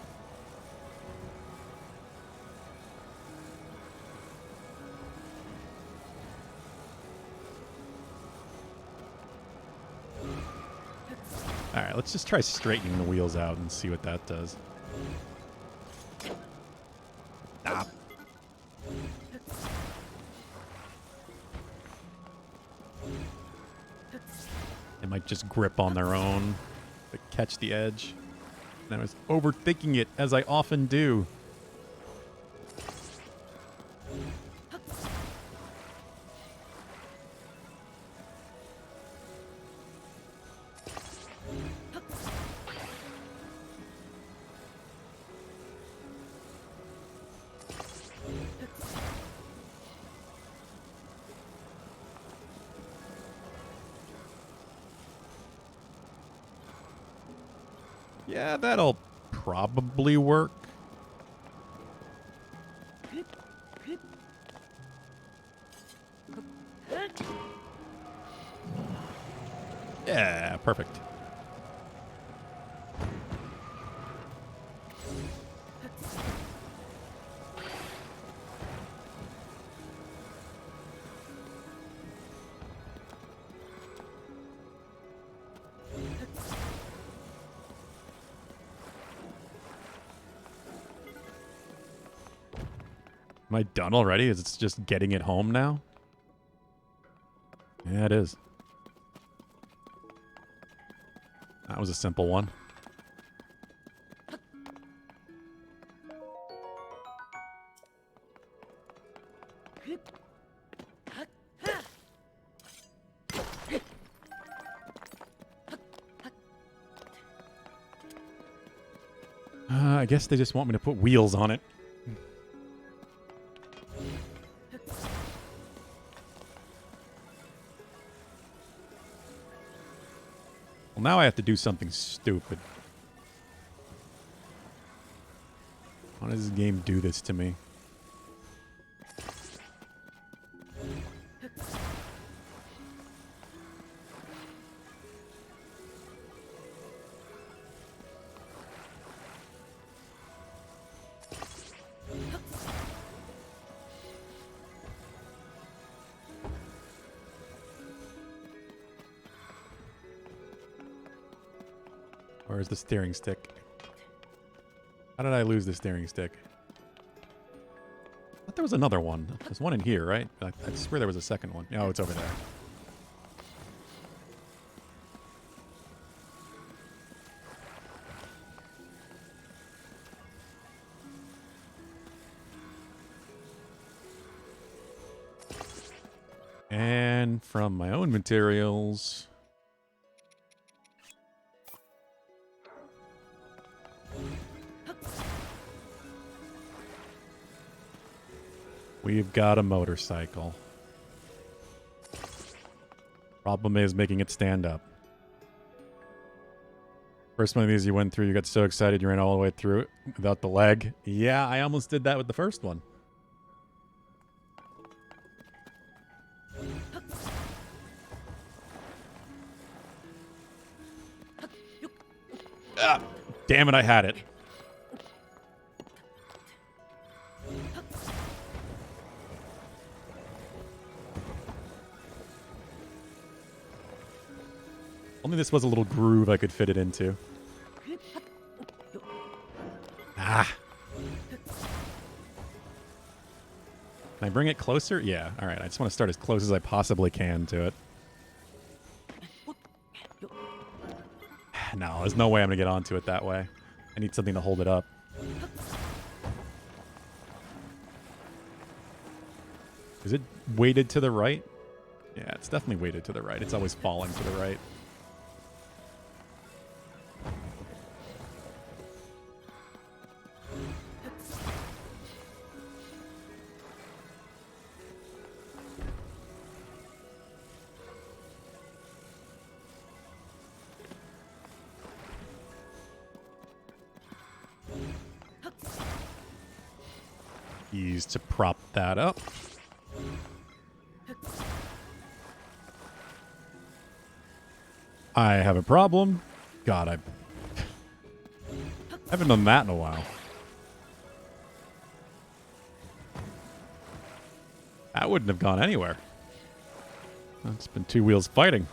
Alright, let's just try straightening the wheels out and see what that does. Ah. They might just grip on their own to catch the edge. And I was overthinking it, as I often do. Yeah, that'll probably work. Yeah, perfect. Am I done already? Is it just getting it home now? Yeah, it is. That was a simple one. I guess they just want me to put wheels on it. Well, now I have to do something stupid. Why does this game do this to me? Where's the steering stick? How did I lose the steering stick? I thought there was another one. There's one in here, right? I swear there was a second one. Oh, it's over there. And from my own materials... we've got a motorcycle. Problem is making it stand up. First one of these you went through, you got so excited you ran all the way through it without the leg. Yeah, I almost did that with the first one. Ah, damn it, I had it. Only this was a little groove I could fit it into. Ah. Can I bring it closer? Yeah. All right. I just want to start as close as I possibly can to it. No, there's no way I'm going to get onto it that way. I need something to hold it up. Is it weighted to the right? Yeah, it's definitely weighted to the right. It's always falling to the right. Use to prop that up. I have a problem. God, Haven't done that in a while. That wouldn't have gone anywhere. It's been two wheels fighting.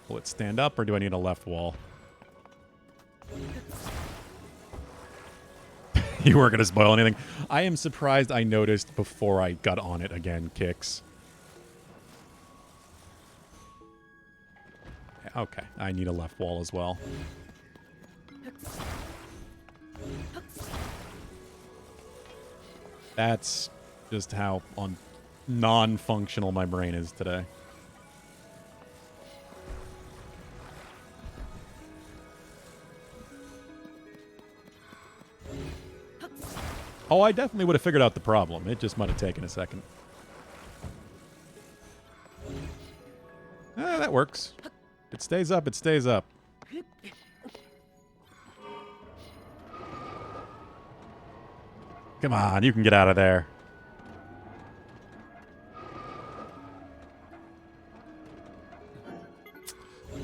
Will it stand up, or do I need a left wall? You weren't going to spoil anything. I am surprised I noticed before I got on it again, Kicks. Okay, I need a left wall as well. That's just how non-functional my brain is today. Oh, I definitely would have figured out the problem. It just might have taken a second. That works. It stays up, it stays up. Come on, you can get out of there.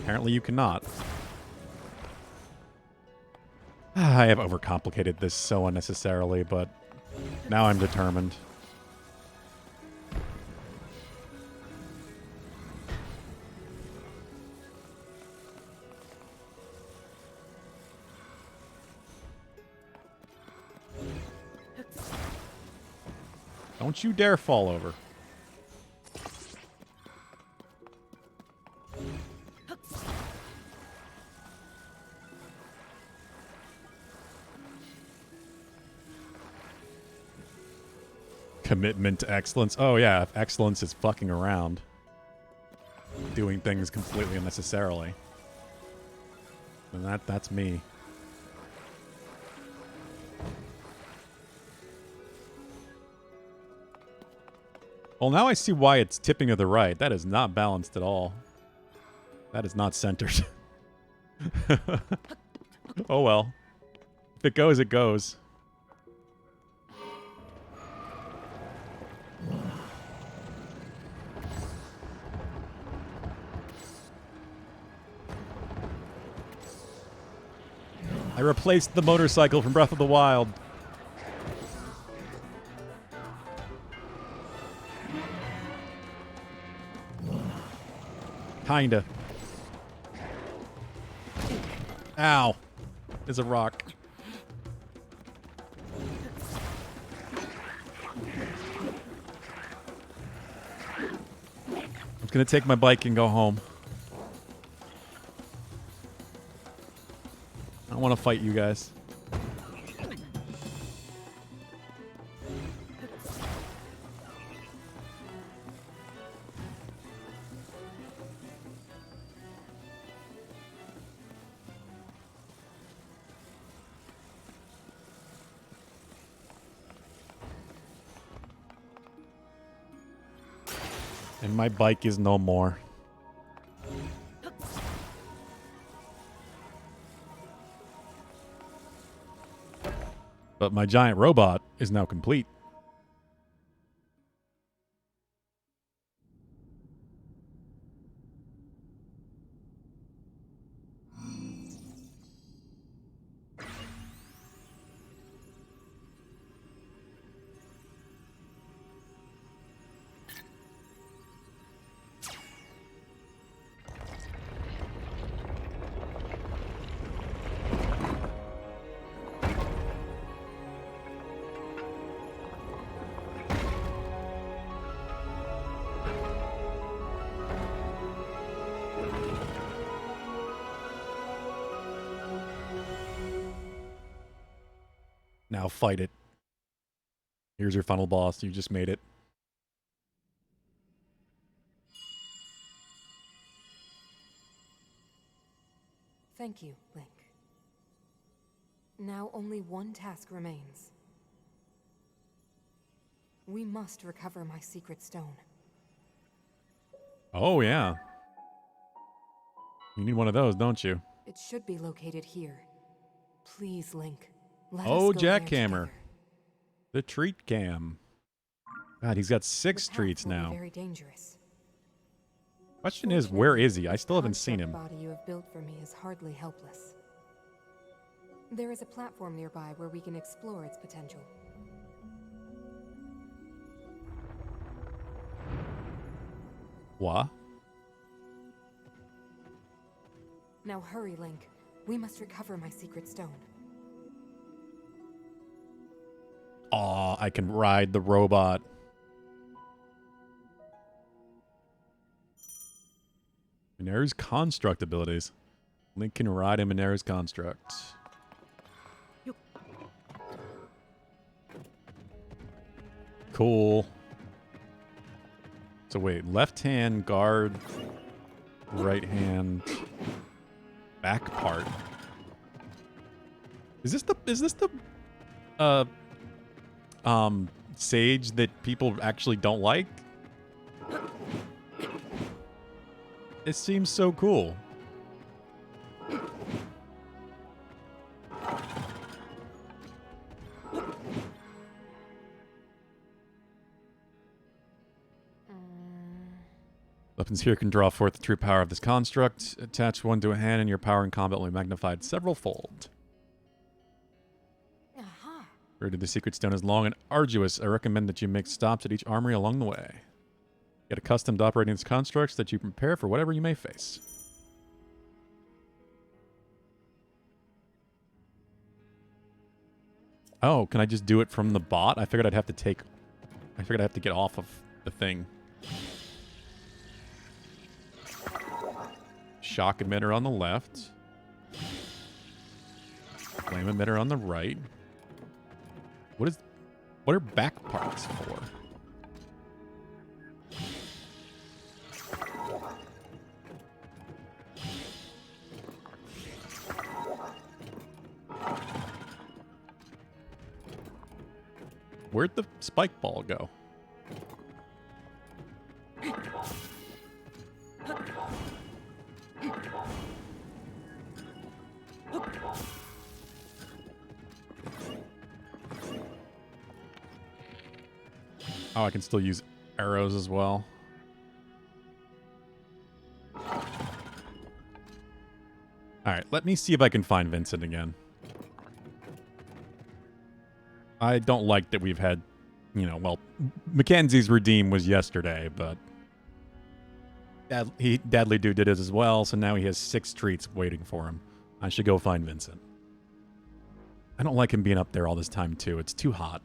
Apparently you cannot. I have overcomplicated this so unnecessarily, but now I'm determined. Don't you dare fall over. Commitment to excellence. Oh yeah, if excellence is fucking around. Doing things completely unnecessarily. And that's me. Well, now I see why it's tipping to the right. That is not balanced at all. That is not centered. Oh well. If it goes, it goes. I replaced the motorcycle from Breath of the Wild. Kinda. Ow. There's a rock. I'm gonna take my bike and go home. I don't want to fight you guys. And my bike is no more. But my giant robot is now complete. Now fight it. Here's your final boss. You just made it. Thank you, Link. Now only one task remains. We must recover my secret stone. Oh, yeah. You need one of those, don't you? It should be located here. Please, Link. Let Oh, us go there jackhammer. together. The treat cam. God, he's got The 6 path treats will be now. very dangerous. Question is, where is he? I still haven't seen construct him. body you have built for me is hardly helpless. There is a platform nearby where we can explore its potential. What? Now hurry, Link. We must recover my secret stone. Aw, I can ride the robot. Mineru's construct abilities. Link can ride a Mineru's construct. Cool. So wait, left hand guard, right hand back part. Is this the sage that people actually don't like? It seems so cool. Weapons here can draw forth the true power of this construct. Attach one to a hand and your power in combat will be magnified several fold. Aha! Road to the secret stone is long and arduous. I recommend that you make stops at each armory along the way. Get accustomed to operating these constructs so that you prepare for whatever you may face. Oh, can I just do it from the bot? I figured I'd have to get off of the thing. Shock emitter on the left. Flame emitter on the right. What are back parts for? Where'd the spike ball go? Oh, I can still use arrows as well. Alright, let me see if I can find Vincent again. I don't like that we've had, well, Mackenzie's redeem was yesterday, but Dadly Dude did it as well, so now he has 6 treats waiting for him. I should go find Vincent. I don't like him being up there all this time, too. It's too hot.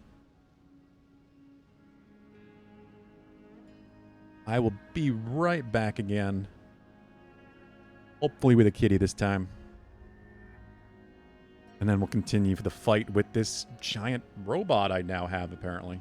I will be right back again. Hopefully with a kitty this time. And then we'll continue for the fight with this giant robot I now have, apparently.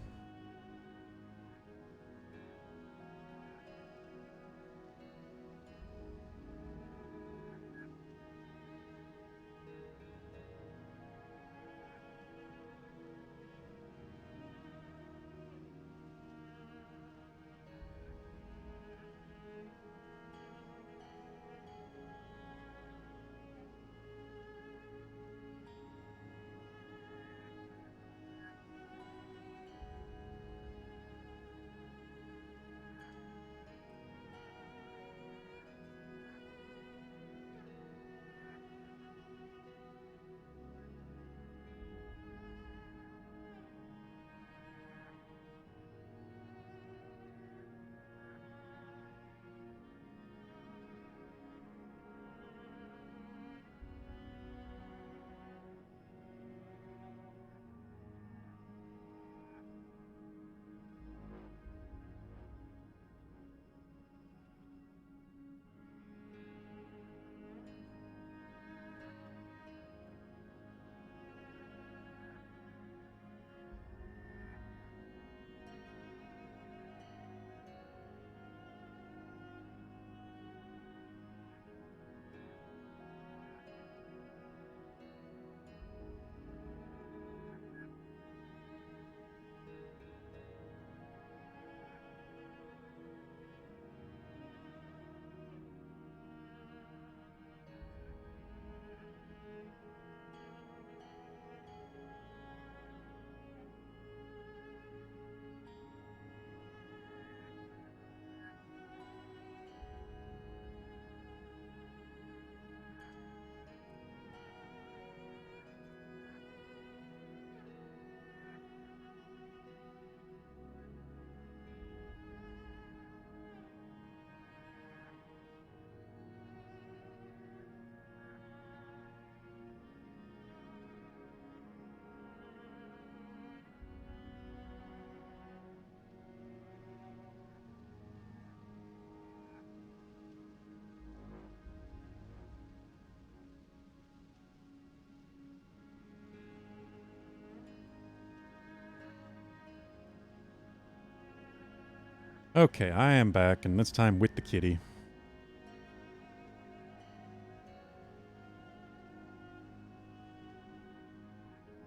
Okay, I am back, and this time with the kitty.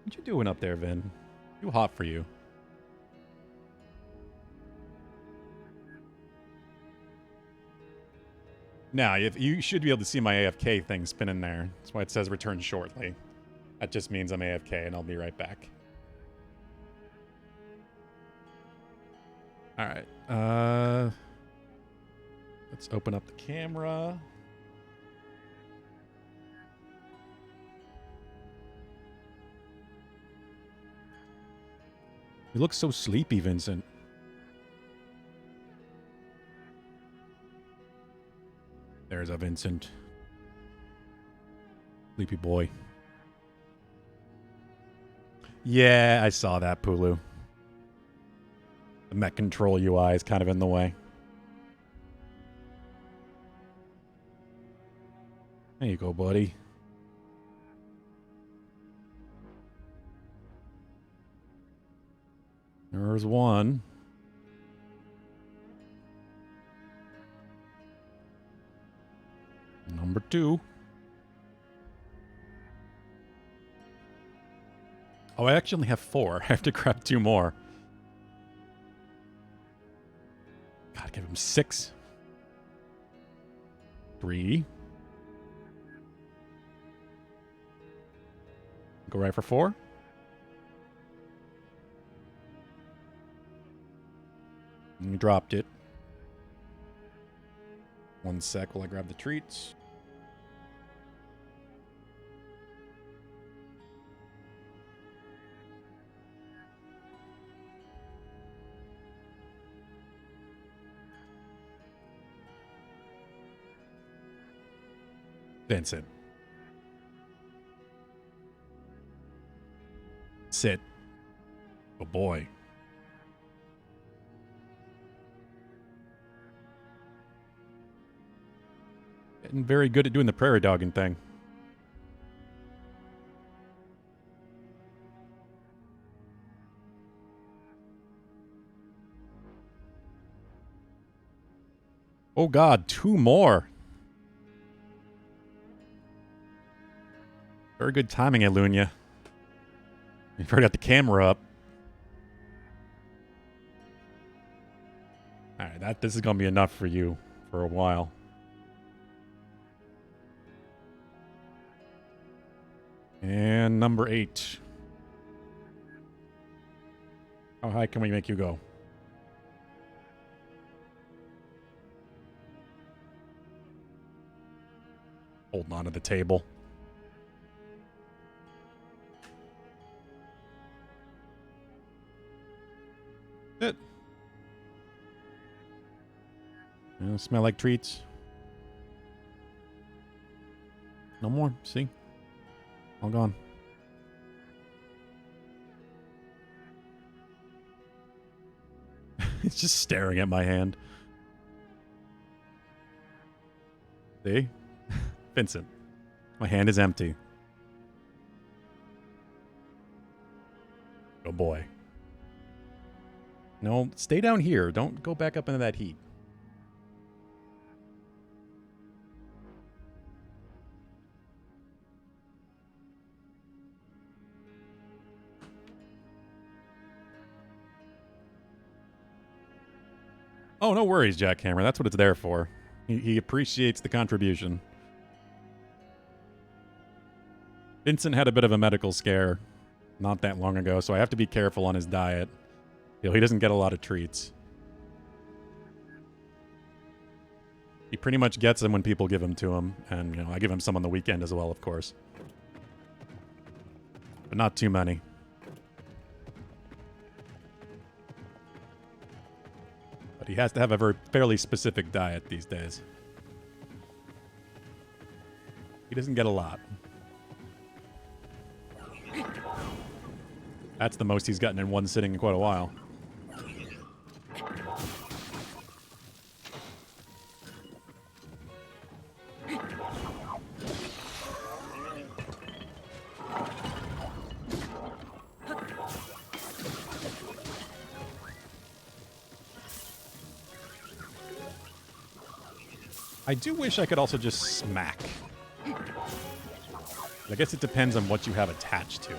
What you doing up there, Vin? Too hot for you. Now, you should be able to see my AFK thing spinning there. That's why it says return shortly. That just means I'm AFK, and I'll be right back. Alright, let's open up the camera. You look so sleepy, Vincent. There's a Vincent. Sleepy boy. Yeah, I saw that, Pulu. The Mech Control UI is kind of in the way. There you go, buddy. There's one. Number 2. Oh, I actually have 4. I have to grab 2 more. Gotta give him 6. 3. Go right for 4. And we dropped it. 1 sec while I grab the treats. Vincent. Sit. Oh boy. Getting very good at doing the prairie dogging thing. Oh god, 2 more. Very good timing, Elunia. You've already got the camera up. Alright, this is gonna be enough for you for a while. And number 8. How high can we make you go? Holding on to the table. It. Smell like treats. No more. See? All gone. It's just staring at my hand. See? Vincent. My hand is empty. Oh boy. No, stay down here. Don't go back up into that heat. Oh, no worries, Jackhammer. That's what it's there for. He appreciates the contribution. Vincent had a bit of a medical scare not that long ago, so I have to be careful on his diet. You know, he doesn't get a lot of treats. He pretty much gets them when people give them to him, and, you know, I give him some on the weekend as well, of course. But not too many. But he has to have a fairly specific diet these days. He doesn't get a lot. That's the most he's gotten in one sitting in quite a while. I do wish I could also just smack. I guess it depends on what you have attached to it.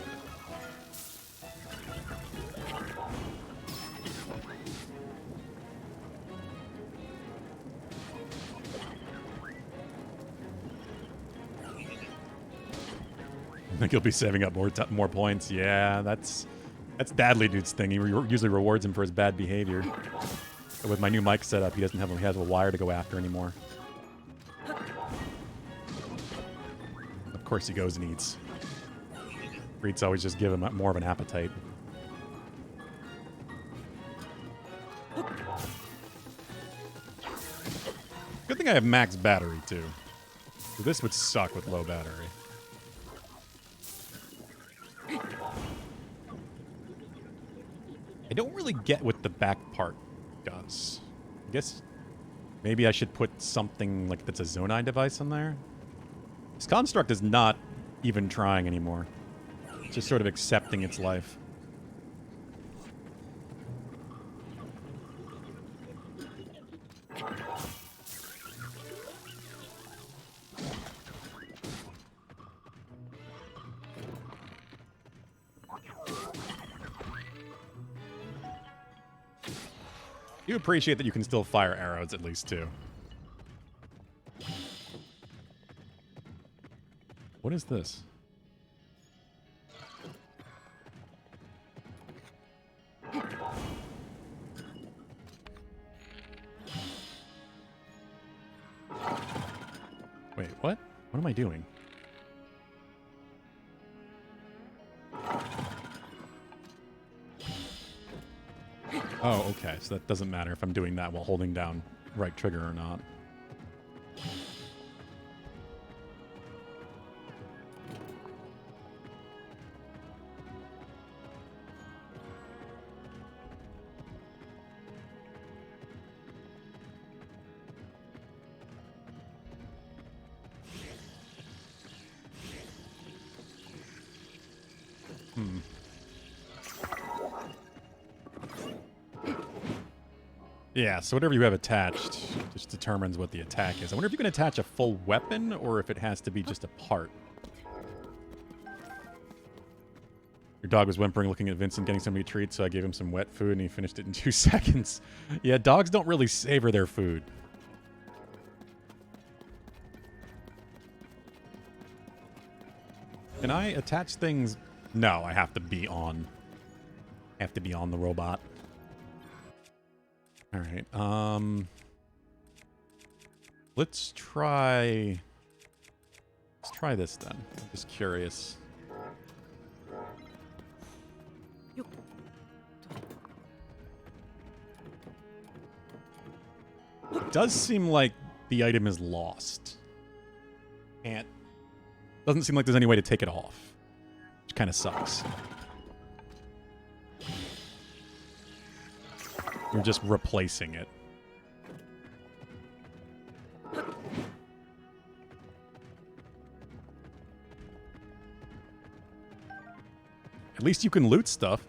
I think he'll be saving up more points. Yeah, that's Dadly Dude's thing. He usually rewards him for his bad behavior. But with my new mic setup, he has a wire to go after anymore. Of course, he goes and eats. Treats always just give him more of an appetite. Good thing I have max battery too. So this would suck with low battery. I don't really get what the back part does. I guess maybe I should put something like that's a Zonai device in there. This construct is not even trying anymore. It's just sort of accepting its life. You appreciate that you can still fire arrows at least, too. What is this? Wait, what? What am I doing? Oh, okay. So that doesn't matter if I'm doing that while holding down right trigger or not. Yeah, so whatever you have attached just determines what the attack is. I wonder if you can attach a full weapon or if it has to be just a part. Your dog was whimpering, looking at Vincent getting so many treats, so I gave him some wet food and he finished it in 2 seconds. Yeah, dogs don't really savor their food. Can I attach things? No, I have to be on. I have to be on the robot. All right. Let's try this then. I'm just curious. It does seem like the item is lost. Doesn't seem like there's any way to take it off, which kind of sucks. You're just replacing it. At least you can loot stuff.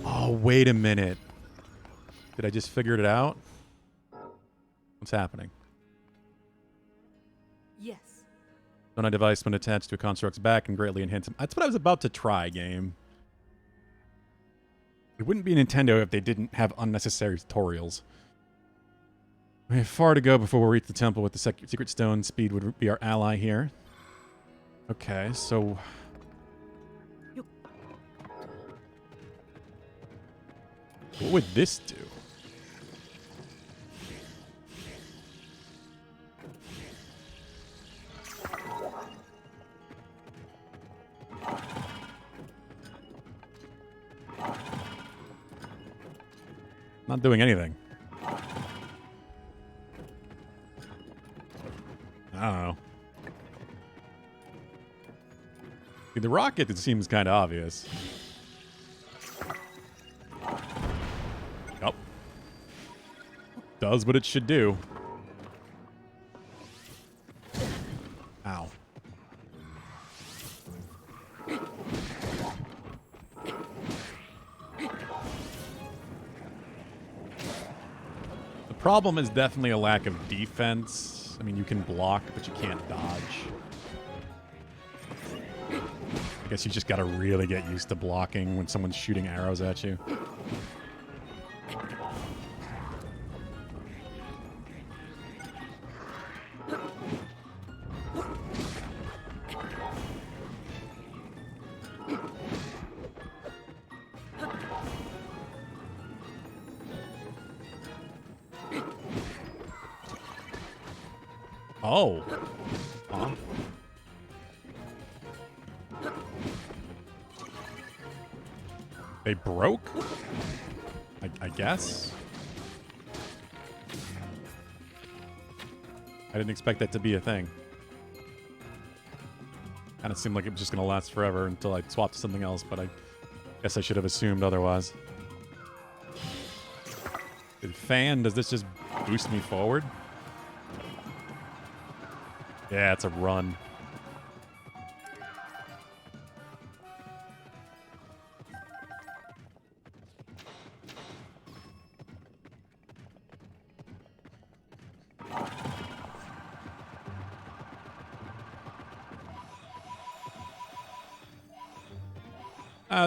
Oh, wait a minute. Did I just figure it out? What's happening? Yes. Zonai device when attached to a construct's back can greatly enhance them. That's what I was about to try, game. It wouldn't be Nintendo if they didn't have unnecessary tutorials. We have far to go before we reach the temple with the secret stone. Speed would be our ally here. Okay, so... what would this do? Not doing anything. I don't know. See, the rocket, it seems kind of obvious. Yep. Does what it should do. problem is definitely a lack of defense. I mean, you can block, but you can't dodge. I guess you just gotta really get used to blocking when someone's shooting arrows at you. Oh. Huh? They broke? I guess? I didn't expect that to be a thing. Kind of seemed like it was just going to last forever until I swapped to something else, but I guess I should have assumed otherwise. Fan, does this just boost me forward? Yeah, it's a run.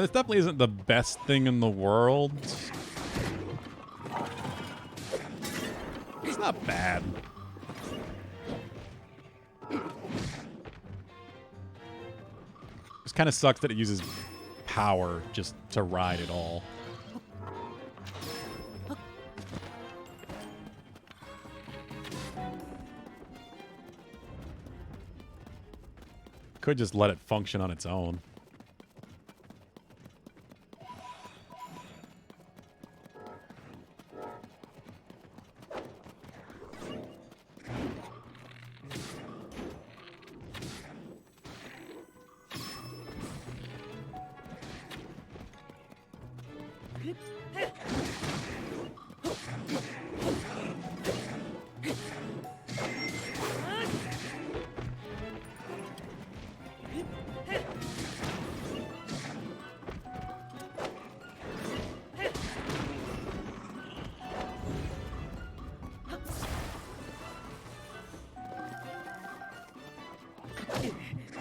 This definitely isn't the best thing in the world. It's not bad. It kind of sucks that it uses power just to ride it all. Could just let it function on its own.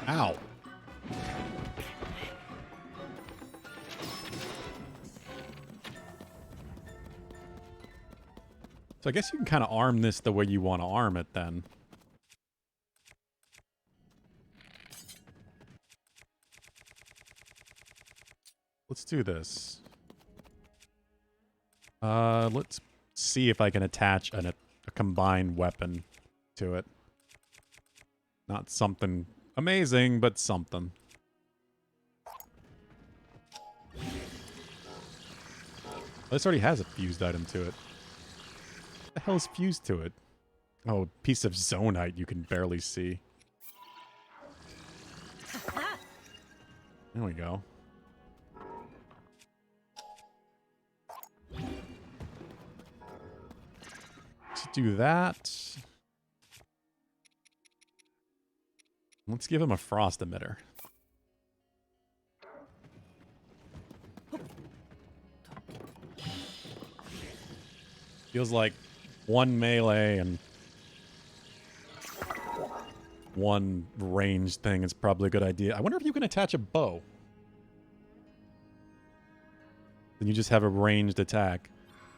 Ow. So I guess you can kind of arm this the way you want to arm it then. Let's do this. Let's see if I can attach a combined weapon to it. Not something amazing, but something. This already has a fused item to it. What the hell is fused to it? Oh, a piece of zonite you can barely see. There we go. Let's do that. Let's give him a frost emitter. Feels like one melee and one ranged thing is probably a good idea. I wonder if you can attach a bow. Then you just have a ranged attack.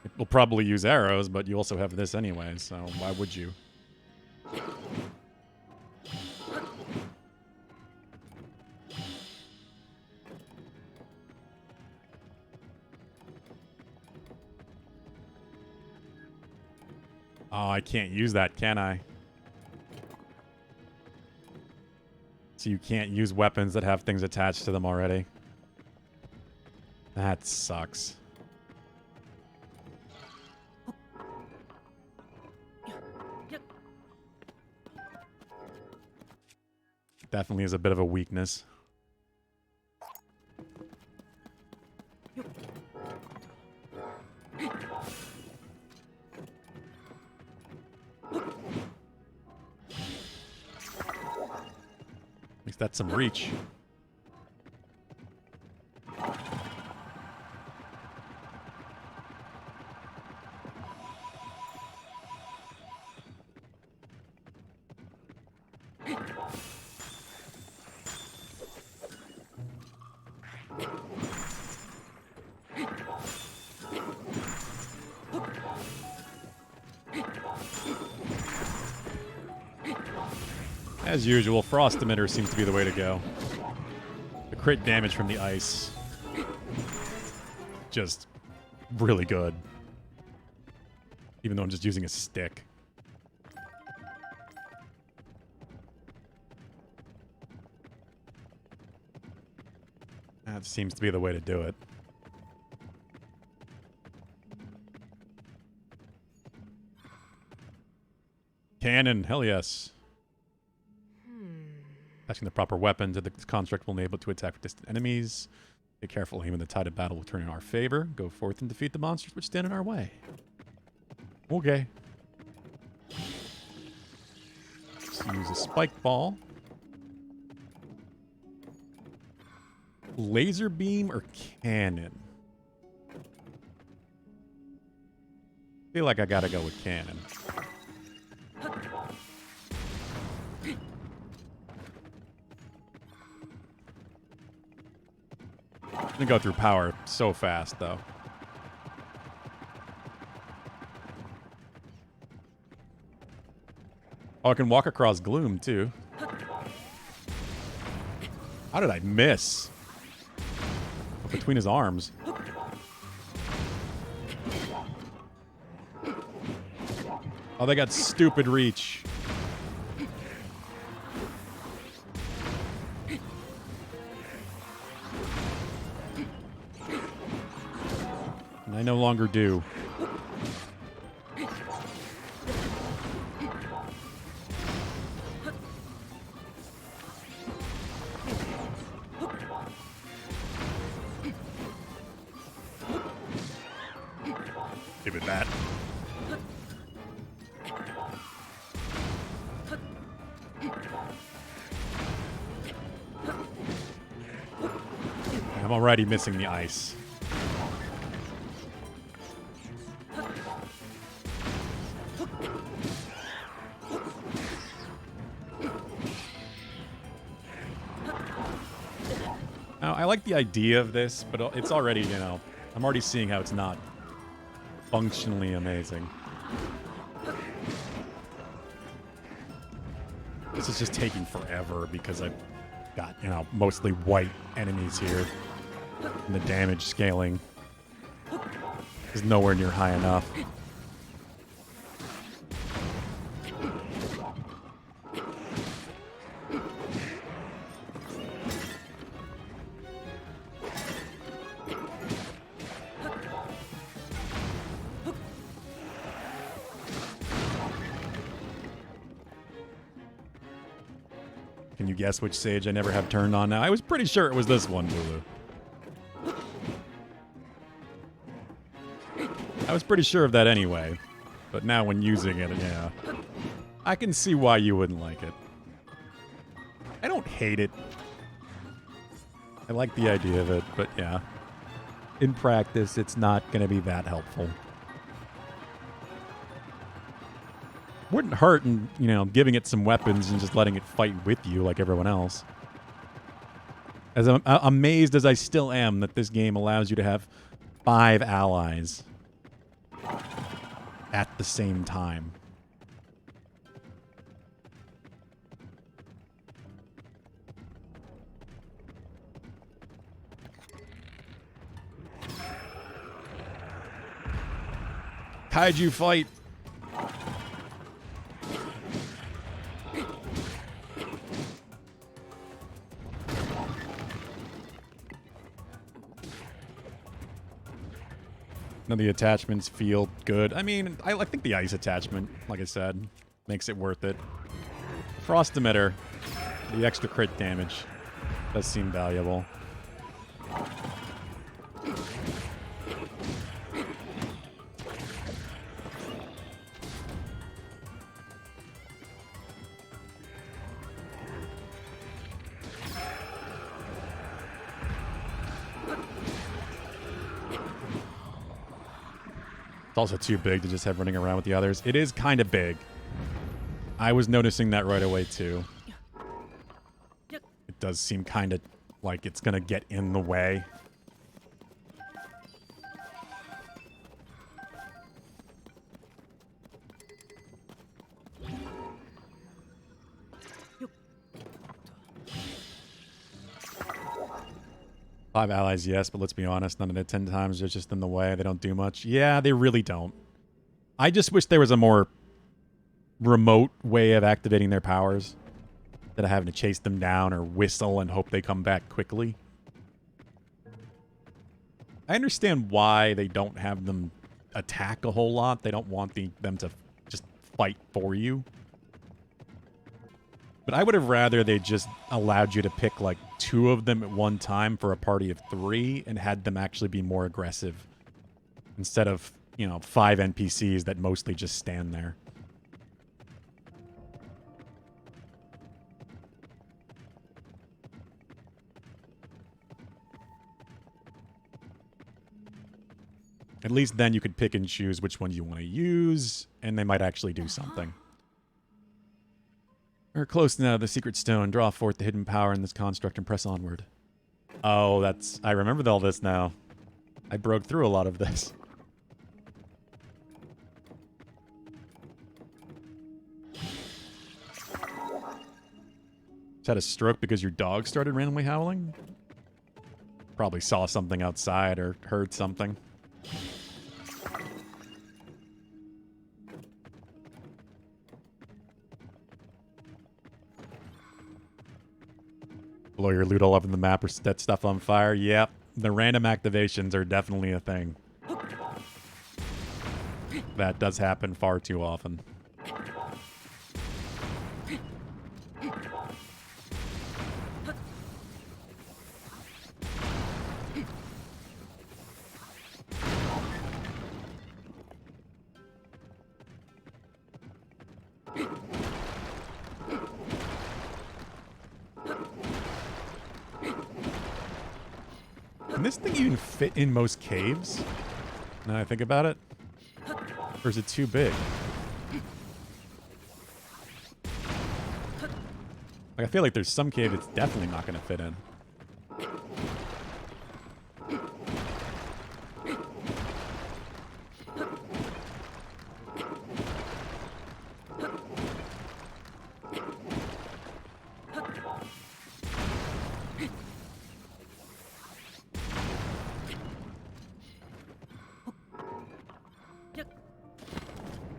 It will probably use arrows, but you also have this anyway, so why would you? Oh, I can't use that, can I? So you can't use weapons that have things attached to them already. That sucks. Definitely is a bit of a weakness. At least that's some reach. As usual, frost emitter seems to be the way to go. The crit damage from the ice. Just really good. Even though I'm just using a stick. That seems to be the way to do it. Cannon, hell yes. Attaching the proper weapon to the construct will enable it to attack distant enemies. Be careful, aim, and the tide of battle will turn in our favor. Go forth and defeat the monsters which stand in our way. Okay. Let's use a spike ball. Laser beam or cannon? Feel like I gotta go with cannon. I'm gonna go through power so fast, though. Oh, I can walk across gloom, too. How did I miss? Between his arms. Oh, they got stupid reach. And I no longer do. Give it that. I'm already missing the ice. Now, I like the idea of this, but it's already, you know, I'm already seeing how it's not functionally amazing. This is just taking forever because I've got, you know, mostly white enemies here. And the damage scaling is nowhere near high enough. Can you guess which sage I never have turned on now? I was pretty sure it was this one, Bulu. I was pretty sure of that anyway. But now when using it, yeah. I can see why you wouldn't like it. I don't hate it. I like the idea of it, but yeah. In practice, it's not going to be that helpful. Wouldn't hurt in, you know, giving it some weapons and just letting it fight with you like everyone else. As amazed as I still am that this game allows you to have 5 allies at the same time. Kaiju fight. None of the attachments feel good. I mean, I think the ice attachment, like I said, makes it worth it. Frost emitter, the extra crit damage, does seem valuable. It's also too big to just have running around with the others. It is kind of big. I was noticing that right away, too. It does seem kind of like it's going to get in the way. 5 allies, yes, but let's be honest, none of the 10 times they're just in the way. They don't do much. Yeah, they really don't. I just wish there was a more remote way of activating their powers. Instead of having to chase them down or whistle and hope they come back quickly. I understand why they don't have them attack a whole lot. They don't want them to just fight for you. But I would have rather they just allowed you to pick like 2 of them at one time for a party of 3 and had them actually be more aggressive. Instead of, 5 NPCs that mostly just stand there. At least then you could pick and choose which one you want to use, and they might actually do something. We're close now to the secret stone. Draw forth the hidden power in this construct and press onward. Oh, I remember all this now. I broke through a lot of this. Just had a stroke because your dog started randomly howling? Probably saw something outside or heard something. Blow your loot all over the map or set stuff on fire. Yep, the random activations are definitely a thing. That does happen far too often. Can this thing even fit in most caves? Now I think about it. Or is it too big? Like, I feel like there's some cave it's definitely not going to fit in.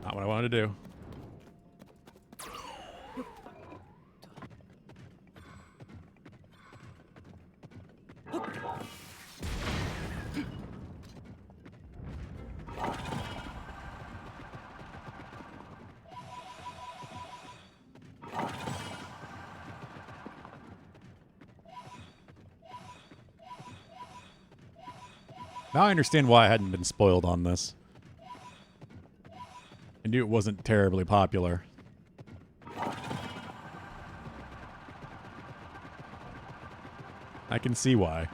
Not what I wanted to do. Now I understand why I hadn't been spoiled on this. I knew it wasn't terribly popular. I can see why.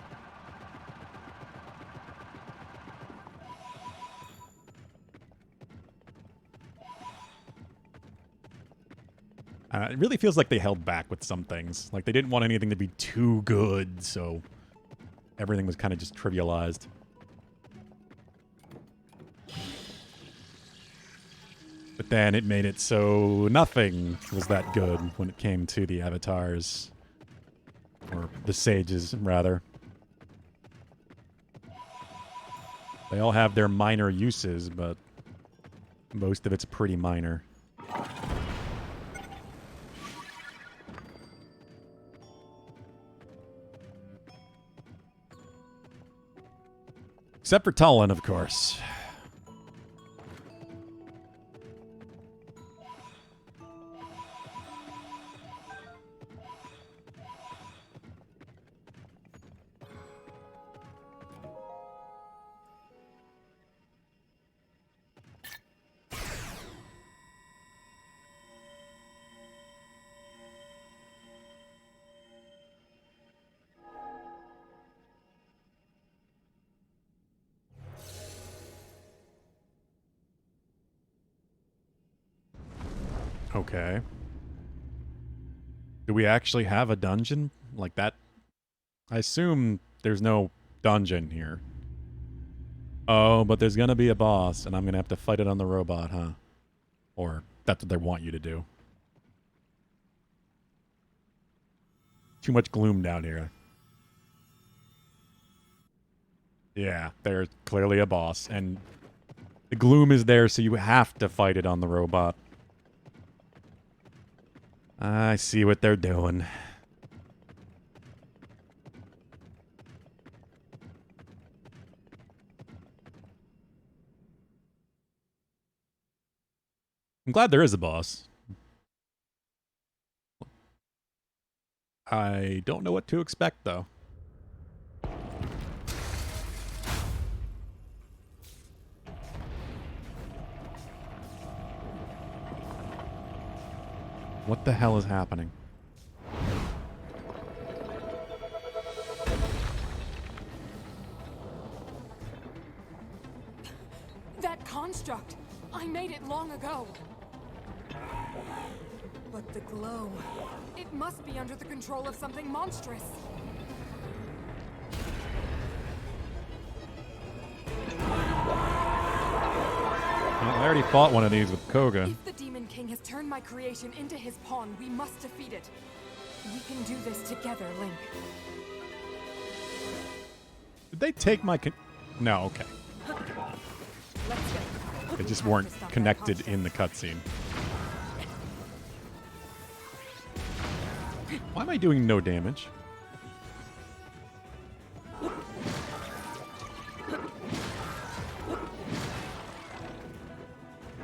It really feels like they held back with some things. Like they didn't want anything to be too good, so everything was kind of just trivialized. But then it made it so nothing was that good when it came to the avatars. Or the sages, rather. They all have their minor uses, but most of it's pretty minor. Except for Talon, of course. Okay. Do we actually have a dungeon like that? I assume there's no dungeon here. Oh, but there's gonna be a boss, and I'm gonna have to fight it on the robot, huh? Or that's what they want you to do. Too much gloom down here. Yeah, they're clearly a boss, and the gloom is there, so you have to fight it on the robot. I see what they're doing. I'm glad there is a boss. I don't know what to expect, though. What the hell is happening? That construct! I made it long ago! But the glow... It must be under the control of something monstrous! Well, I already fought one of these with Koga. If the Demon King has turned my creation into his pawn, we must defeat it. We can do this together, Link. Did they take my No, okay. Let's go. They just weren't connected in the cutscene. Why am I doing no damage?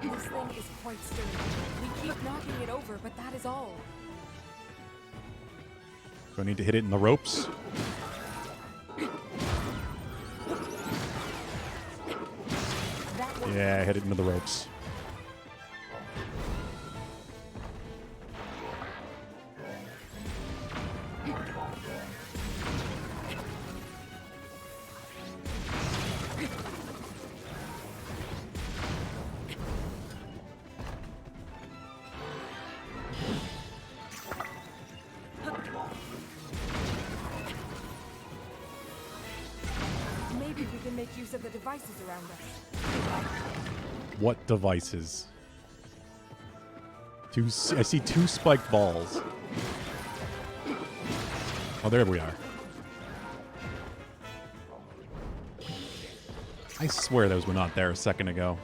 This thing is quite sturdy. We keep knocking it over, but that is all. Do I need to hit it in the ropes? Yeah, I hit it into the ropes. Maybe we can make use of the devices around us. What devices? I see two spiked balls. Oh, there we are. I swear those were not there a second ago.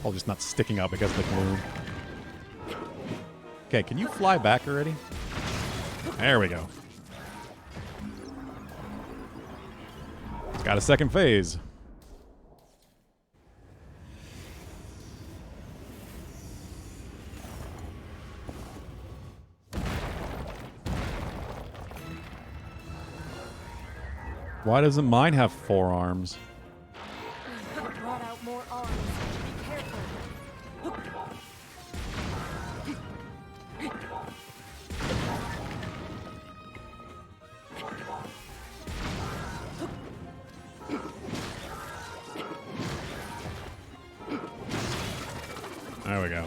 Oh, just not sticking out because of the gloom. Okay, can you fly back already? There we go. It's got a second phase. Why doesn't mine have 4 arms? Brought out more arms. Be careful. There we go.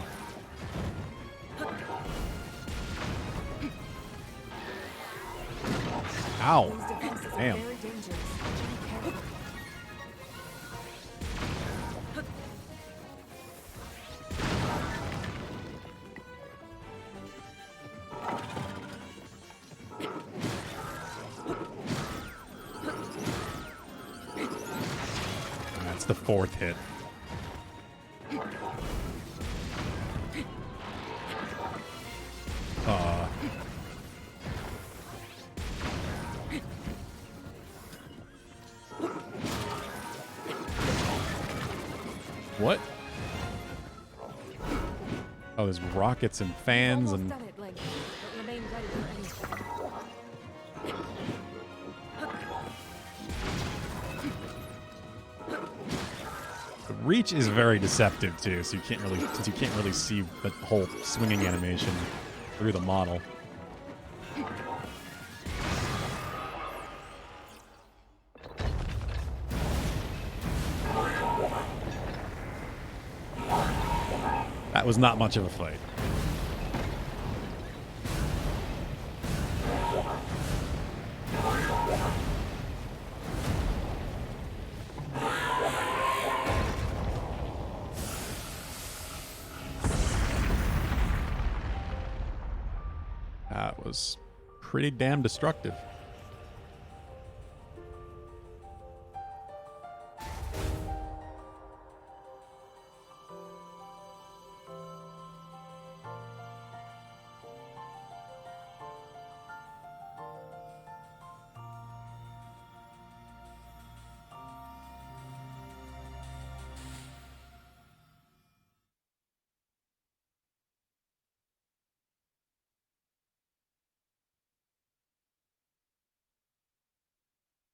Ow. These devices are Damn. very dangerous. Be careful. That's the 4th hit. What? Oh, there's rockets and fans Almost and... done it, Link. But remain ready for anything. The reach is very deceptive too, so you can't really see the whole swinging animation through the model. That was not much of a fight. was pretty damn destructive.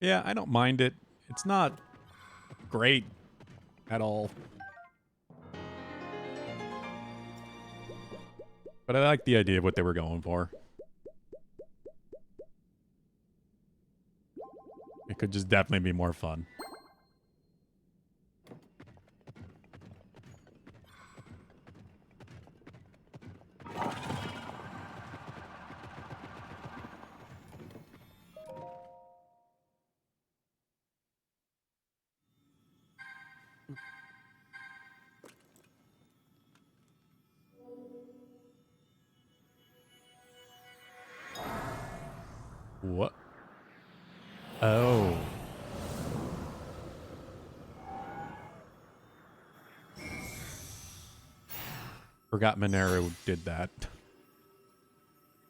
Yeah, I don't mind it. It's not great at all. But I like the idea of what they were going for. It could just definitely be more fun. What? Oh. Forgot Monero did that.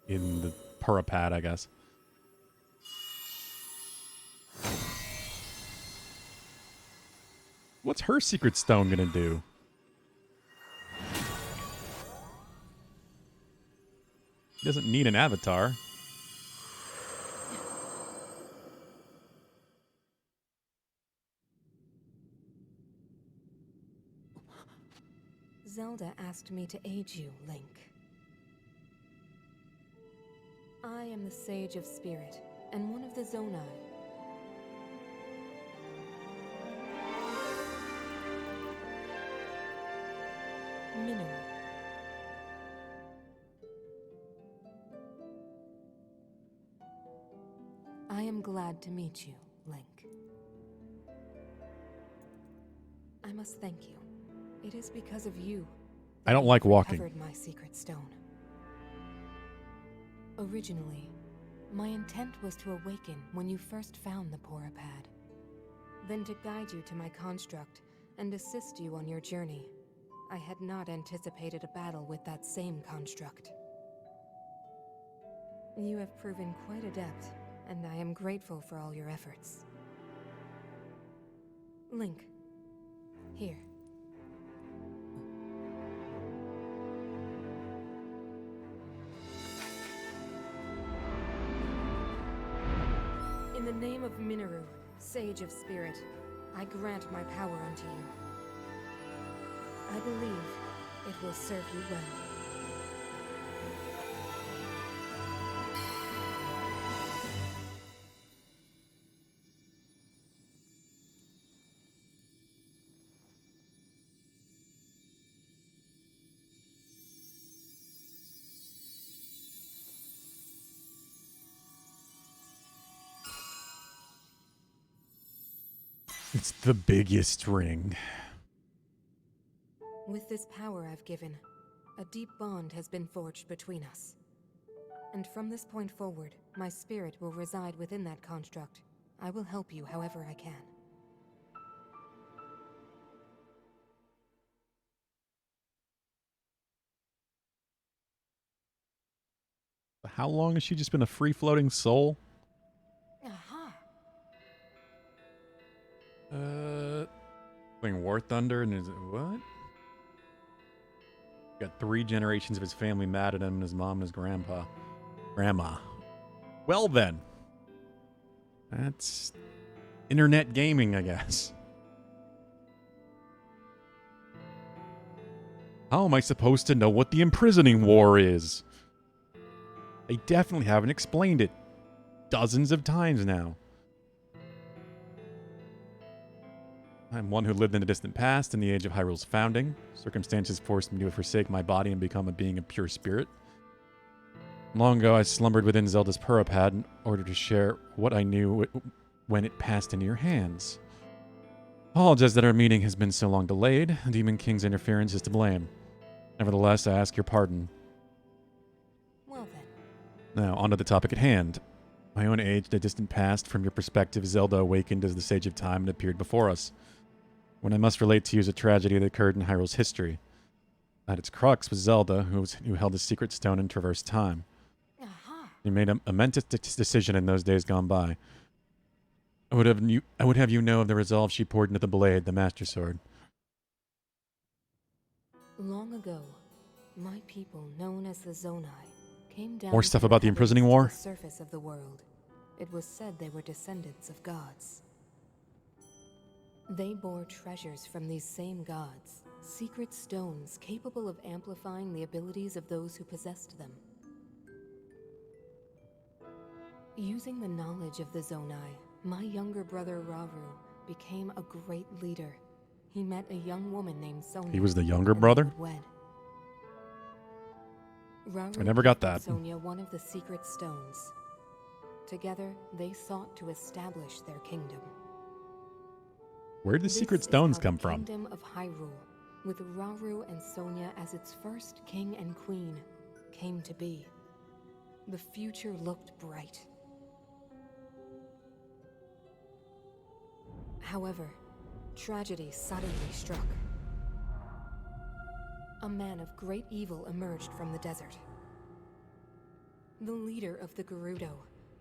In the Purapad, I guess. What's her secret stone gonna do? She doesn't need an avatar. Zelda asked me to aid you, Link. I am the Sage of Spirit, and one of the Zonai. Minoru. I am glad to meet you, Link. I must thank you. It is because of you I don't like walking. recovered my secret stone. Originally, my intent was to awaken when you first found the Purapad, then to guide you to my construct and assist you on your journey. I had not anticipated a battle with that same construct. You have proven quite adept, and I am grateful for all your efforts. Link, here. In the name of Minoru, Sage of Spirit, I grant my power unto you. I believe it will serve you well. It's the biggest ring. With this power I've given, a deep bond has been forged between us. And from this point forward, my spirit will reside within that construct. I will help you however I can. How long has she just been a free-floating soul? Aha! Playing War Thunder and is it what? Got 3 generations of his family mad at him, and his mom and his grandma. Well then. That's internet gaming, I guess. How am I supposed to know what the imprisoning war is? They definitely haven't explained it dozens of times now. I'm one who lived in the distant past, in the age of Hyrule's founding. Circumstances forced me to forsake my body and become a being of pure spirit. Long ago, I slumbered within Zelda's Purapad in order to share what I knew when it passed into your hands. Apologize that our meeting has been so long delayed. Demon King's interference is to blame. Nevertheless, I ask your pardon. Well then, Now, onto the topic at hand. My own age, the distant past, from your perspective, Zelda awakened as the Sage of Time and appeared before us. When I must relate to you is a tragedy that occurred in Hyrule's history. At its crux was Zelda, who held the secret stone and traversed time. Aha! He made a momentous decision in those days gone by. I would have you know of the resolve she poured into the blade, the Master Sword. Long ago, my people, known as the Zonai, came down More stuff from about the heavens imprisoning to war? the surface of the world. It was said they were descendants of gods. They bore treasures from these same gods, secret stones capable of amplifying the abilities of those who possessed them. Using the knowledge of the Zonai, my younger brother Rauru became a great leader. He met a young woman named Sonia. He was the younger and they brother? would wed. Rauru I never got gifted that. Sonia one of the secret stones. Together, they sought to establish their kingdom. Where did the This secret is stones how come the from? Kingdom of Hyrule, with Rauru and Sonia as its first king and queen, came to be. The future looked bright. However, tragedy suddenly struck. A man of great evil emerged from the desert. The leader of the Gerudo,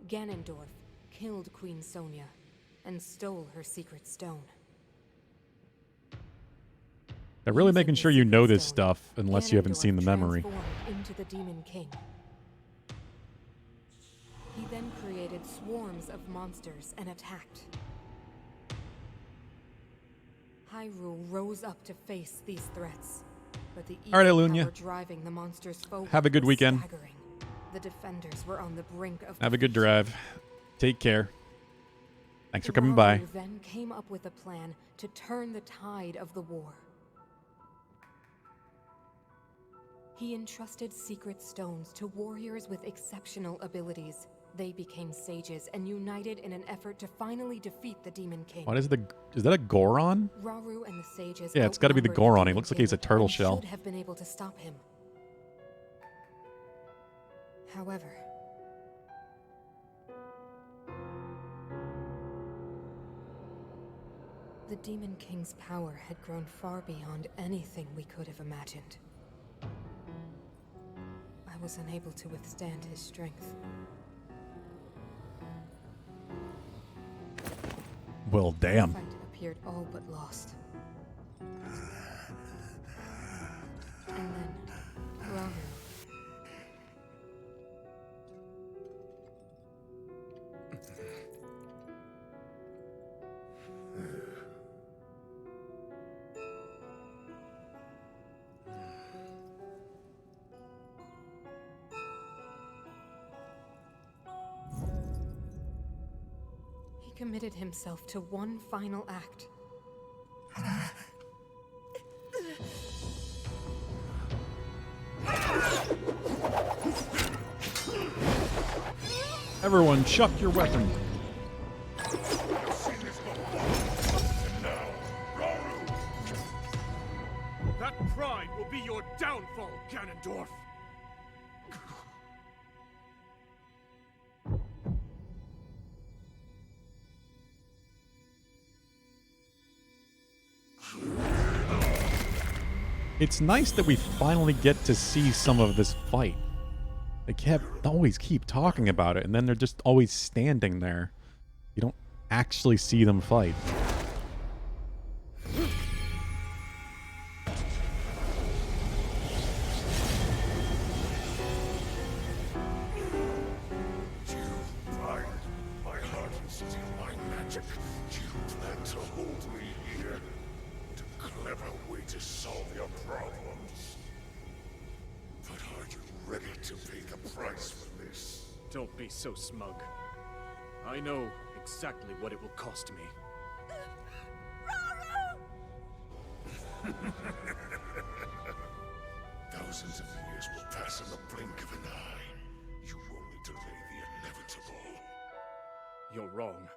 Ganondorf, killed Queen Sonia and stole her secret stone. They're really Using making the sure you know secret this stone, stuff, unless you haven't Ganondorf seen the memory. transformed into the Demon King. He then created swarms of monsters and attacked. Hyrule rose up to face these threats, but the All right, evil Alunia. power driving the monsters forward Have a good was weekend. staggering. The defenders were on the brink of Have a good defeat. drive. Take care. Thanks for coming by. Rauru then came up with a plan to turn the tide of the war. He entrusted secret stones to warriors with exceptional abilities. They became sages and united in an effort to finally defeat the Demon King. What is that a Goron? Rauru and the sages Yeah, it's gotta be the outnumbered Goron. He Demon looks like he's a King turtle and shell. should have been able to stop him. However, the Demon King's power had grown far beyond anything we could have imagined. I was unable to withstand his strength. Well, damn. The fight appeared all but lost. And then, Rauru. He committed himself to one final act. Everyone, chuck your weapon. That pride will be your downfall, Ganondorf! It's nice that we finally get to see some of this fight. They always keep talking about it, and then they're just always standing there. You don't actually see them fight. You find my heart and steal my magic. You plan to hold me here? What a clever way to solve your problems. But are you ready to pay the price for this? Don't be so smug. I know exactly what it will cost me. Thousands of years will pass in the blink of an eye. You only delay the inevitable. You're wrong.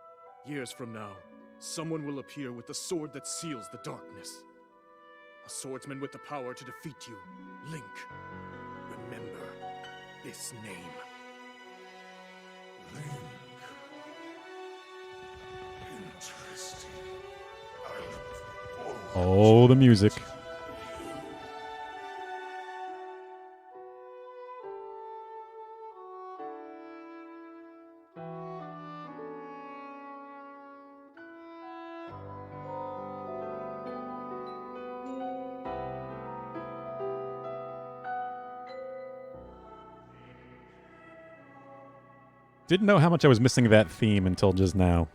Years from now, someone will appear with the sword that seals the darkness. A swordsman with the power to defeat you, Link. Remember this name. Oh, the music. Didn't know how much I was missing that theme until just now.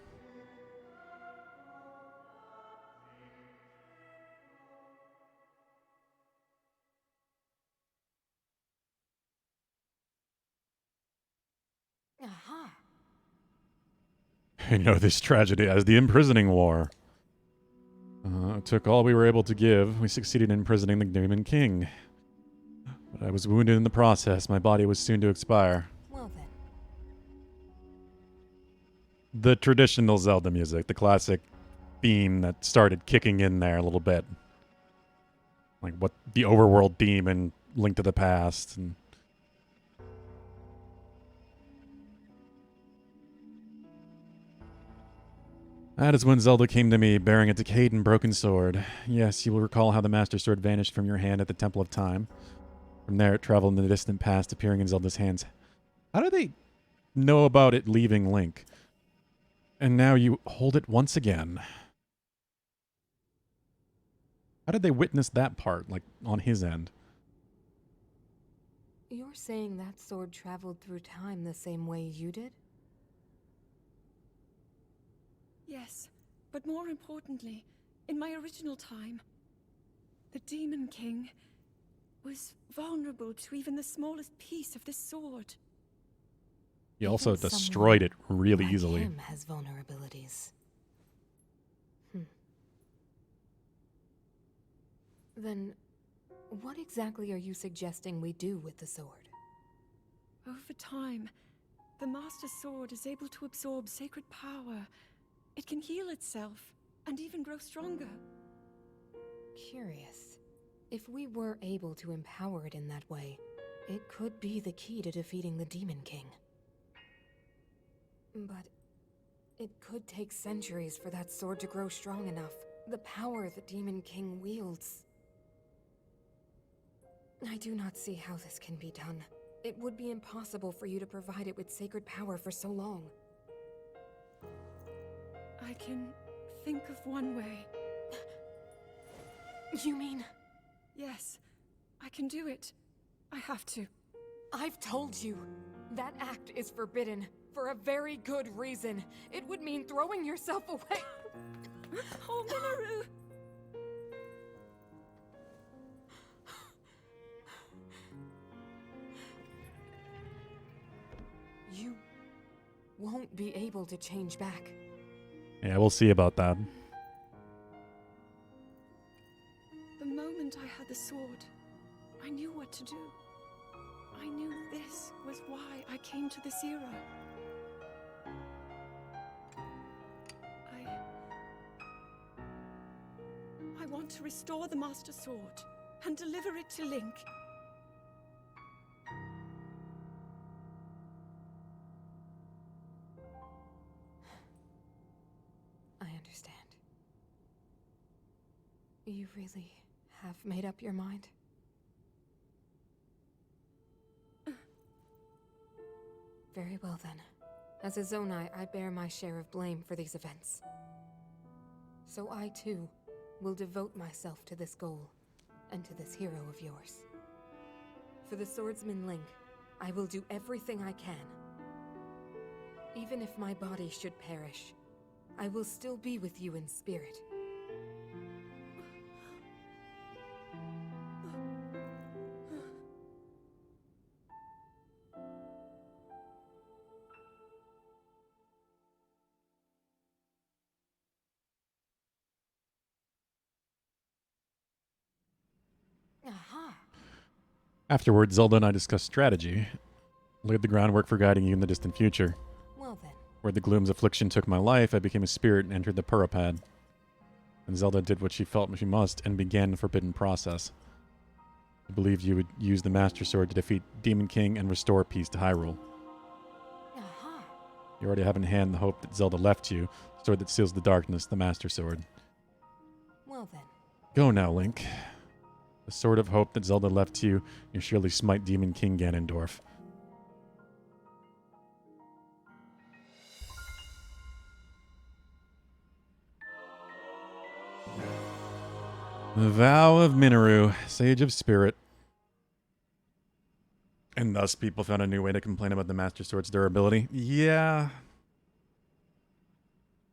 Aha. I know this tragedy as the imprisoning war. It took all we were able to give. We succeeded in imprisoning the Demon King. But I was wounded in the process. My body was soon to expire. Well then. The traditional Zelda music, the classic theme that started kicking in there a little bit. Like what the overworld theme in Link to the Past. And that is when Zelda came to me, bearing a decayed and broken sword. Yes, you will recall how the Master Sword vanished from your hand at the Temple of Time. From there, it traveled in the distant past, appearing in Zelda's hands. How do they know about it leaving Link? And now you hold it once again. How did they witness that part, like, on his end? You're saying that sword traveled through time the same way you did? Yes, but more importantly, in my original time, the Demon King was vulnerable to even the smallest piece of this sword. He also Even destroyed it someone really like easily. him has vulnerabilities. Then, what exactly are you suggesting we do with the sword? Over time, the Master Sword is able to absorb sacred power. It can heal itself, and even grow stronger. Curious. If we were able to empower it in that way, it could be the key to defeating the Demon King. But it could take centuries for that sword to grow strong enough. The power the Demon King wields. I do not see how this can be done. It would be impossible for you to provide it with sacred power for so long. I can think of one way. You mean... Yes, I can do it. I have to. I've told you. That act is forbidden. For a very good reason. It would mean throwing yourself away. Oh, Minoru! You won't be able to change back. Yeah, we'll see about that. The moment I had the sword, I knew what to do. I knew this was why I came to this era. I want to restore the Master Sword and deliver it to Link. I understand. You really have made up your mind? Very well then. As a Zonai, I bear my share of blame for these events. So I too will devote myself to this goal, and to this hero of yours. For the swordsman Link, I will do everything I can. Even if my body should perish, I will still be with you in spirit. Aha! Afterwards, Zelda and I discussed strategy, laid the groundwork for guiding you in the distant future. Well then. Where the gloom's affliction took my life, I became a spirit and entered the Purapad. And Zelda did what she felt she must and began the forbidden process. I believed you would use the Master Sword to defeat Demon King and restore peace to Hyrule. Aha! You already have in hand the hope that Zelda left you, the sword that seals the darkness, the Master Sword. Well then. Go now, Link. The sword of hope that Zelda left to you, you surely smite Demon King Ganondorf. The vow of Minoru, Sage of Spirit. And thus people found a new way to complain about the Master Sword's durability. Yeah.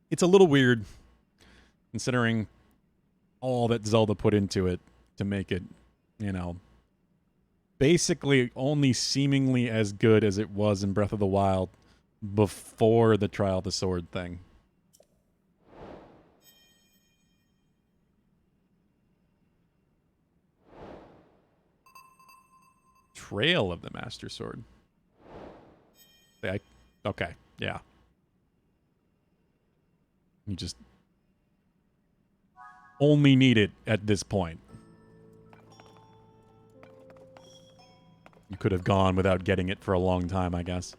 It's a little weird, considering all that Zelda put into it to make it, you know, basically only seemingly as good as it was in Breath of the Wild before the Trial of the Sword thing. Trail of the Master Sword. Okay, yeah. You just only need it at this point. You could have gone without getting it for a long time, I guess.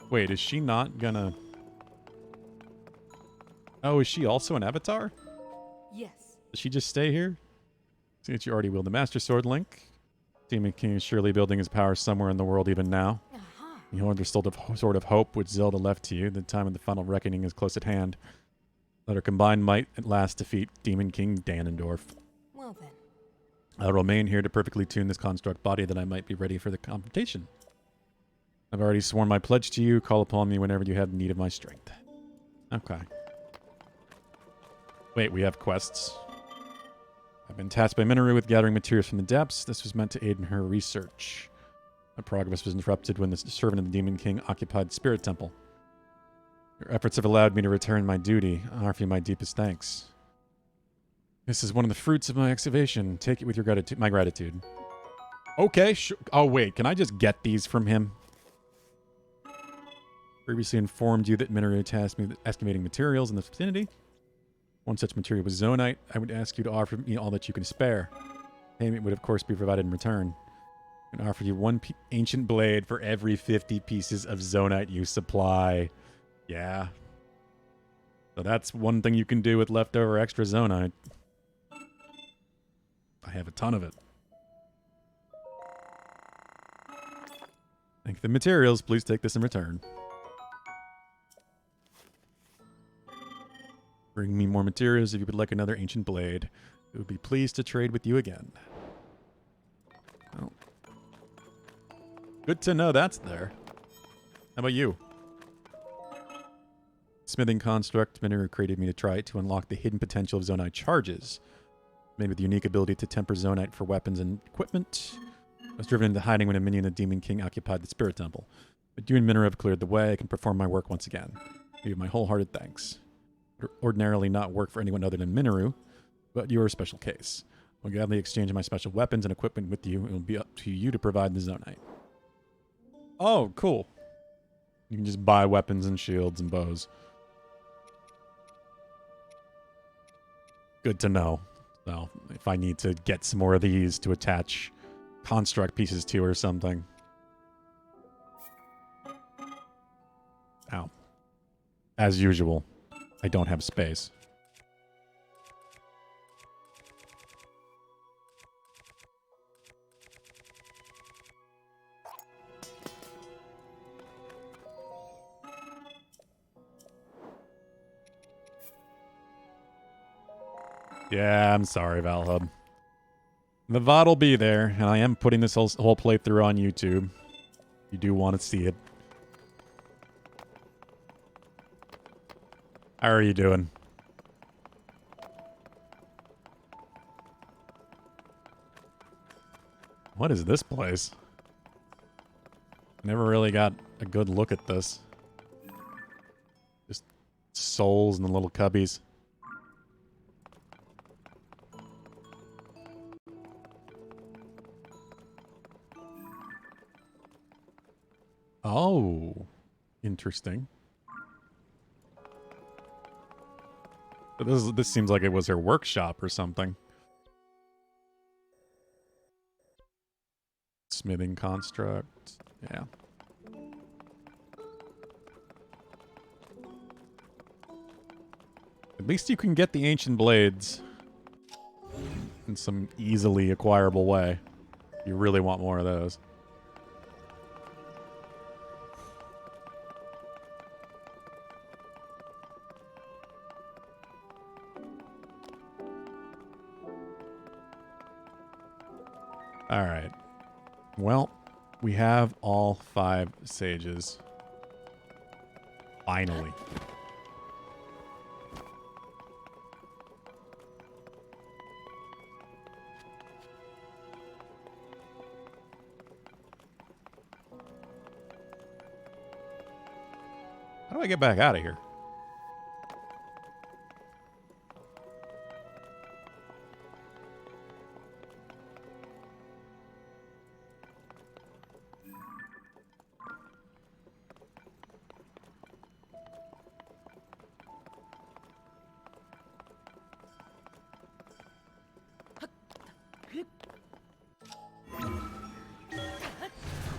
Wait, is she not gonna... Oh, is she also an avatar? Yes. Does she just stay here? Since you already wield the Master Sword, Link. Demon King is surely building his power somewhere in the world even now. Aha. You hold the sword of hope which Zelda left to you. The time of the final reckoning is close at hand. Let our combined might at last defeat Demon King Ganondorf. Well then. I'll remain here to perfectly tune this construct body that I might be ready for the confrontation. I've already sworn my pledge to you. Call upon me whenever you have need of my strength. Okay. Wait, we have quests. I've been tasked by Minoru with gathering materials from the depths. This was meant to aid in her research. My progress was interrupted when the servant of the Demon King occupied the Spirit Temple. Your efforts have allowed me to return my duty. I offer you my deepest thanks. This is one of the fruits of my excavation. Take it with your my gratitude. Okay, oh wait, can I just get these from him? Previously informed you that Minoru tasked me with excavating materials in the vicinity. One such material was Zonite. I would ask you to offer me all that you can spare. Payment would of course be provided in return. I can offer you one ancient blade for every 50 pieces of Zonite you supply. Yeah. So that's one thing you can do with leftover extra Zonite. I have a ton of it. Thank you for the materials. Please take this in return. Bring me more materials if you would like another ancient blade. I would be pleased to trade with you again. Oh. Good to know that's there. How about you? Smithing construct. Minoru created me to try it to unlock the hidden potential of Zonite charges. Made with the unique ability to temper Zonite for weapons and equipment. I was driven into hiding when a minion of the Demon King occupied the Spirit Temple. But you and Minoru have cleared the way. I can perform my work once again. I give you my wholehearted thanks. Would ordinarily not work for anyone other than Minoru, but you are a special case. I'll gladly exchange my special weapons and equipment with you. It will be up to you to provide the Zonite. Oh, cool. You can just buy weapons and shields and bows. Good to know. So, if I need to get some more of these to attach construct pieces to or something. Ow. As usual, I don't have space. Yeah, I'm sorry, Valhub. The VOD will be there, and I am putting this whole playthrough on YouTube. You do want to see it. How are you doing? What is this place? Never really got a good look at this. Just souls and the little cubbies. Oh, interesting. But this seems like it was her workshop or something. Smithing construct. Yeah. At least you can get the ancient blades. in some easily acquirable way. You really want more of those. All right. Well, we have all 5 sages. Finally. How do I get back out of here?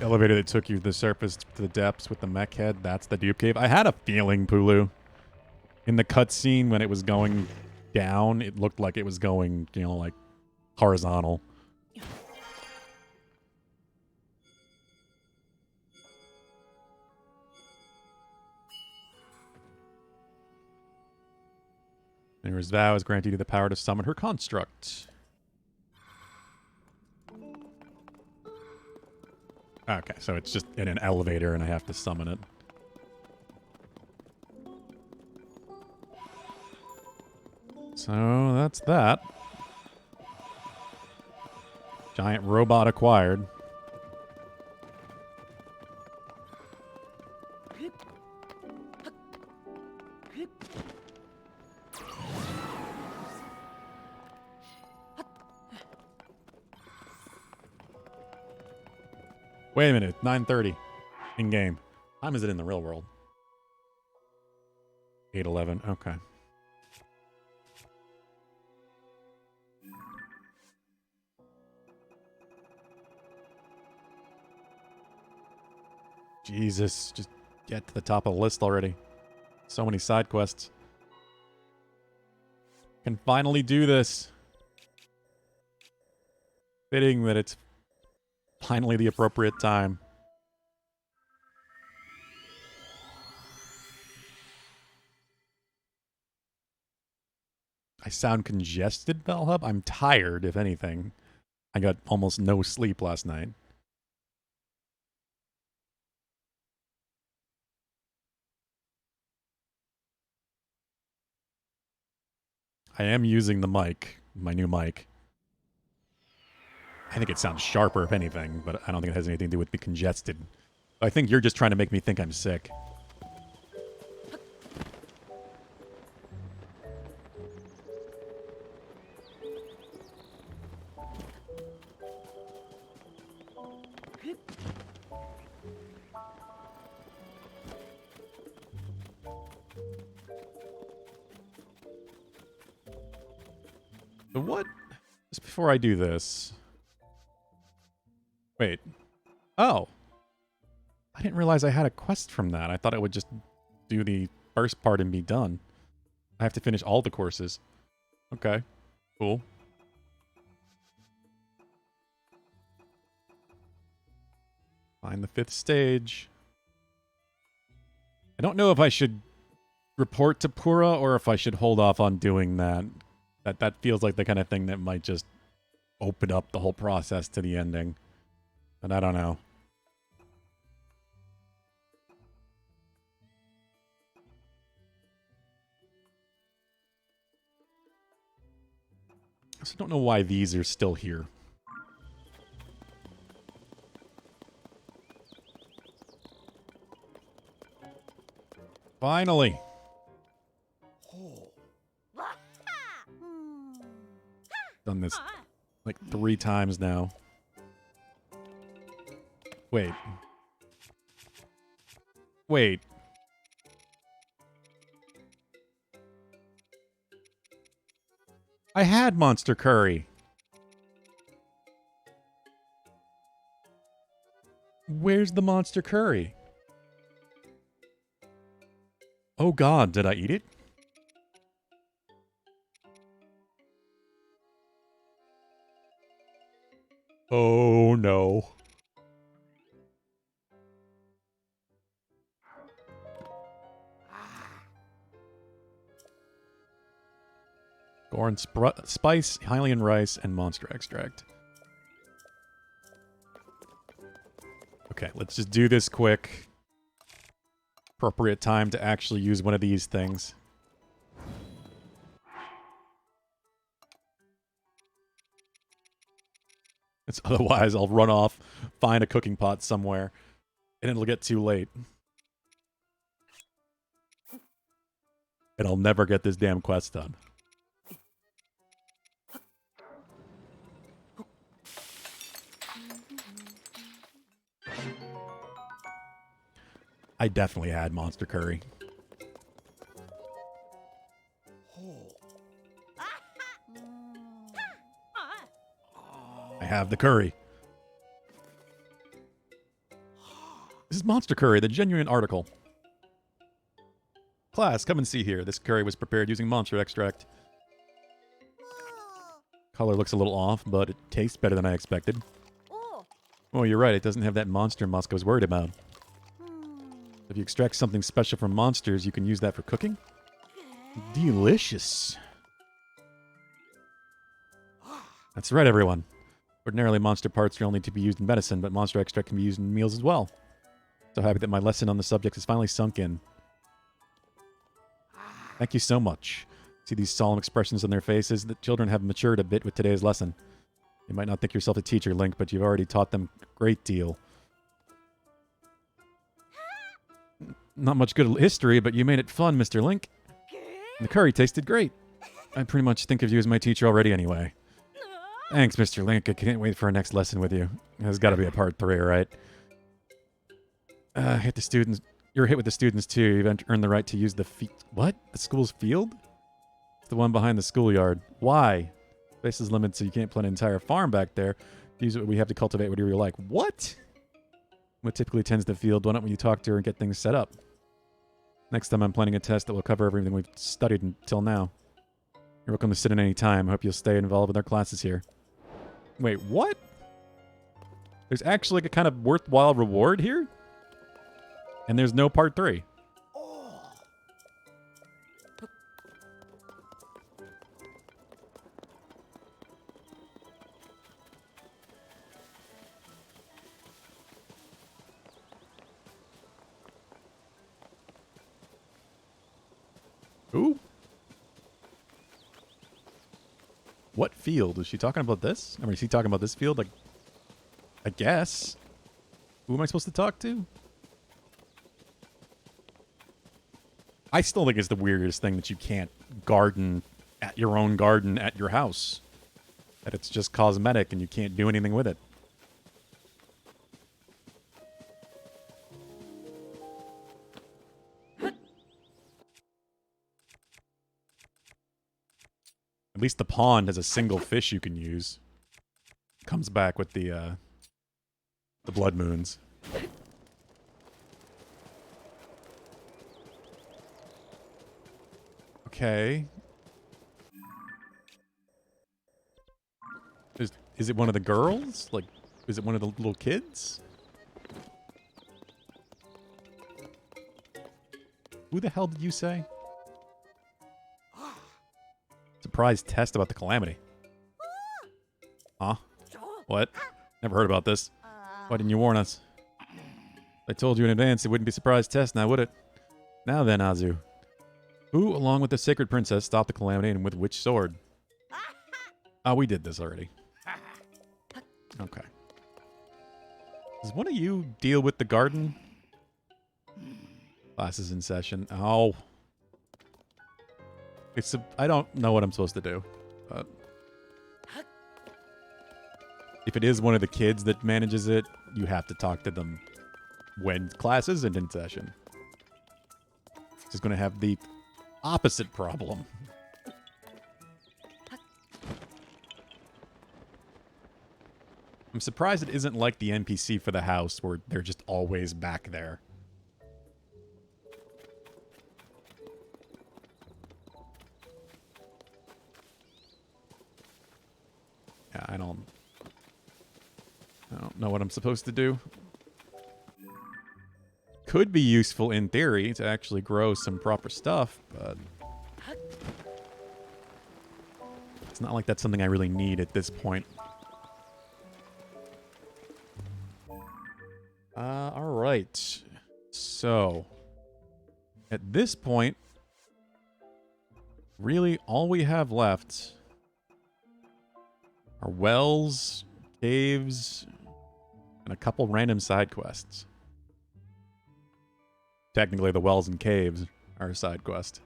Elevator that took you to the surface to the depths with the mech head. That's the dupe cave. I had a feeling, Pulu. In the cutscene when it was going down, it looked like it was going, you know, like horizontal. Mirror's vow is granted you the power to summon her construct. Okay, so it's just in an elevator and I have to summon it. So that's that. Giant robot acquired. Wait a minute, 9:30 in game. Time is it in the real world? 8:11. Okay. Jesus, just get to the top of the list already. So many side quests. Can finally do this. Fitting that it's finally the appropriate time. I sound congested, Bellhub. I'm tired, if anything. I got almost no sleep last night. I am using the mic, my new mic. I think it sounds sharper, if anything, but I don't think it has anything to do with being congested. I think you're just trying to make me think I'm sick. So what? Just before I do this... Wait. Oh. I didn't realize I had a quest from that. I thought it would just do the first part and be done. I have to finish all the courses. Okay. Cool. Find the 5th stage. I don't know if I should report to Pura or if I should hold off on doing that. That feels like the kind of thing that might just open up the whole process to the ending. But I don't know. I also don't know why these are still here. Finally! Done this like 3 times now. Wait. Wait. I had Monster Curry. Where's the Monster Curry? Oh God, did I eat it? Oh no. Corn spice, Hylian rice, and monster extract. Okay, let's just do this quick. Appropriate time to actually use one of these things. It's otherwise I'll run off, find a cooking pot somewhere, and it'll get too late. And I'll never get this damn quest done. I definitely had monster curry. I have the curry. This is monster curry, the genuine article. Class, come and see here. This curry was prepared using monster extract. Color looks a little off, but it tastes better than I expected. Oh, you're right. It doesn't have that monster musk I was worried about. If you extract something special from monsters, you can use that for cooking? Delicious. That's right, everyone. Ordinarily, monster parts are only to be used in medicine, but monster extract can be used in meals as well. So happy that my lesson on the subject has finally sunk in. Thank you so much. See these solemn expressions on their faces? The children have matured a bit with today's lesson. You might not think yourself a teacher, Link, but you've already taught them a great deal. Not much good history, but you made it fun, Mr. Link. And the curry tasted great. I pretty much think of you as my teacher already anyway. Thanks, Mr. Link. I can't wait for our next lesson with you. There's got to be a part 3, right? Hit the students. You're hit with the students, too. You've earned the right to use the What? The school's field? It's the one behind the schoolyard. Why? Space is limited, so you can't plant an entire farm back there. Use what we have to cultivate whatever you like. What? What typically tends the field? Why don't you talk to her and get things set up? Next time I'm planning a test that will cover everything we've studied until now. You're welcome to sit in any time. I hope you'll stay involved with our classes here. Wait, what? There's actually like a kind of worthwhile reward here? And there's no part 3. Ooh. What field? Is she talking about this? I mean, is he talking about this field? Like, I guess. Who am I supposed to talk to? I still think it's the weirdest thing that you can't garden at your own garden at your house. That it's just cosmetic and you can't do anything with it. At least the pond has a single fish you can use. Comes back with the blood moons. Okay. Is it one of the girls? Like, is it one of the little kids? Who the hell did you say? Surprise test about the calamity. Huh? What? Never heard about this. Why didn't you warn us? If I told you in advance, it wouldn't be a surprise test now, would it? Now then, Azu. Who, along with the sacred princess, stopped the calamity and with which sword? Oh, we did this already. Okay. Does one of you deal with the garden? Classes in session. Oh. I don't know what I'm supposed to do. If it is one of the kids that manages it, you have to talk to them when class isn't in session. It's going to have the opposite problem. I'm surprised it isn't like the NPC for the house where they're just always back there. Yeah, I don't... I don't know what I'm supposed to do. Could be useful in theory to actually grow some proper stuff, but it's not like that's something I really need at this point. All right. So, at this point, really all we have left are wells, caves, and a couple random side quests. Technically, the wells and caves are a side quest.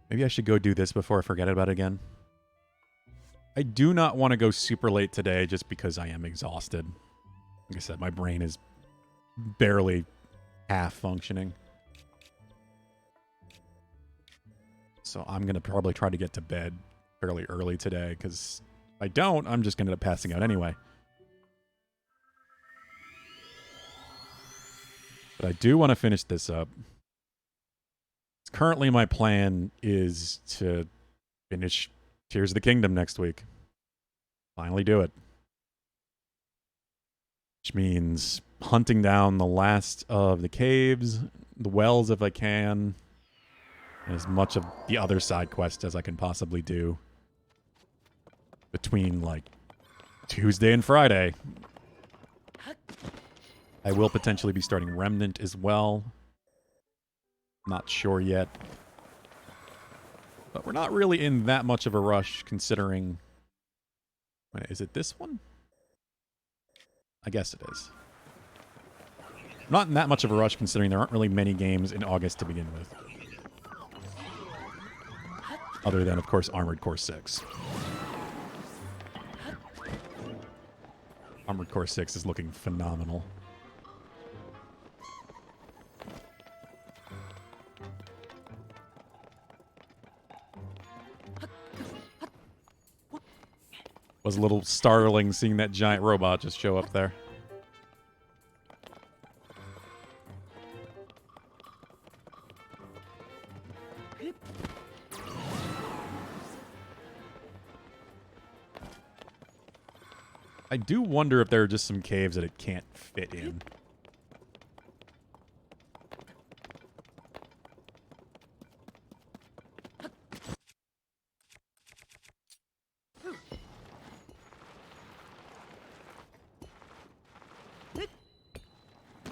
Maybe I should go do this before I forget about it again. I do not want to go super late today just because I am exhausted. Like I said, my brain is barely half functioning. So I'm going to probably try to get to bed fairly early today, because if I don't, I'm just going to end up passing out anyway. But I do want to finish this up. Currently, my plan is to finish Tears of the Kingdom next week. Finally do it. Which means hunting down the last of the caves, the wells if I can, and as much of the other side quests as I can possibly do between, like, Tuesday and Friday. I will potentially be starting Remnant as well. Not sure yet. But we're not really in that much of a rush considering... Wait, is it this one? I guess it is. Not in that much of a rush considering there aren't really many games in August to begin with. Other than, of course, Armored Core 6. Armored Core 6 is looking phenomenal. Was a little startling seeing that giant robot just show up there. I do wonder if there are just some caves that it can't fit in.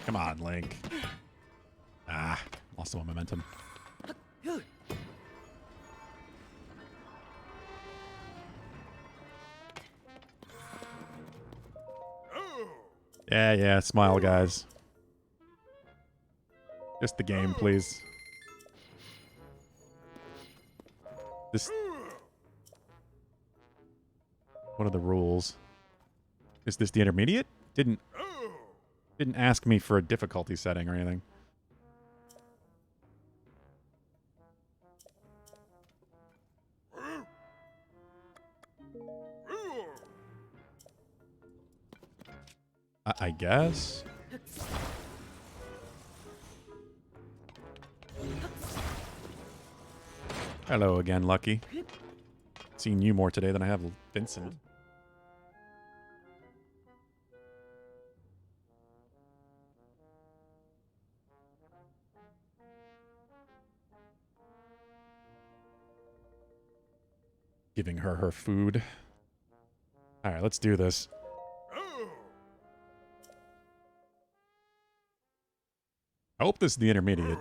Come on, Link. Ah, lost some momentum. Yeah, smile, guys. Just the game, please. This... What are the rules? Is this the intermediate? Didn't ask me for a difficulty setting or anything. I guess. Hello again, Lucky. Seen you more today than I have Vincent. Giving her her food. Alright, let's do this. I hope this is the intermediate.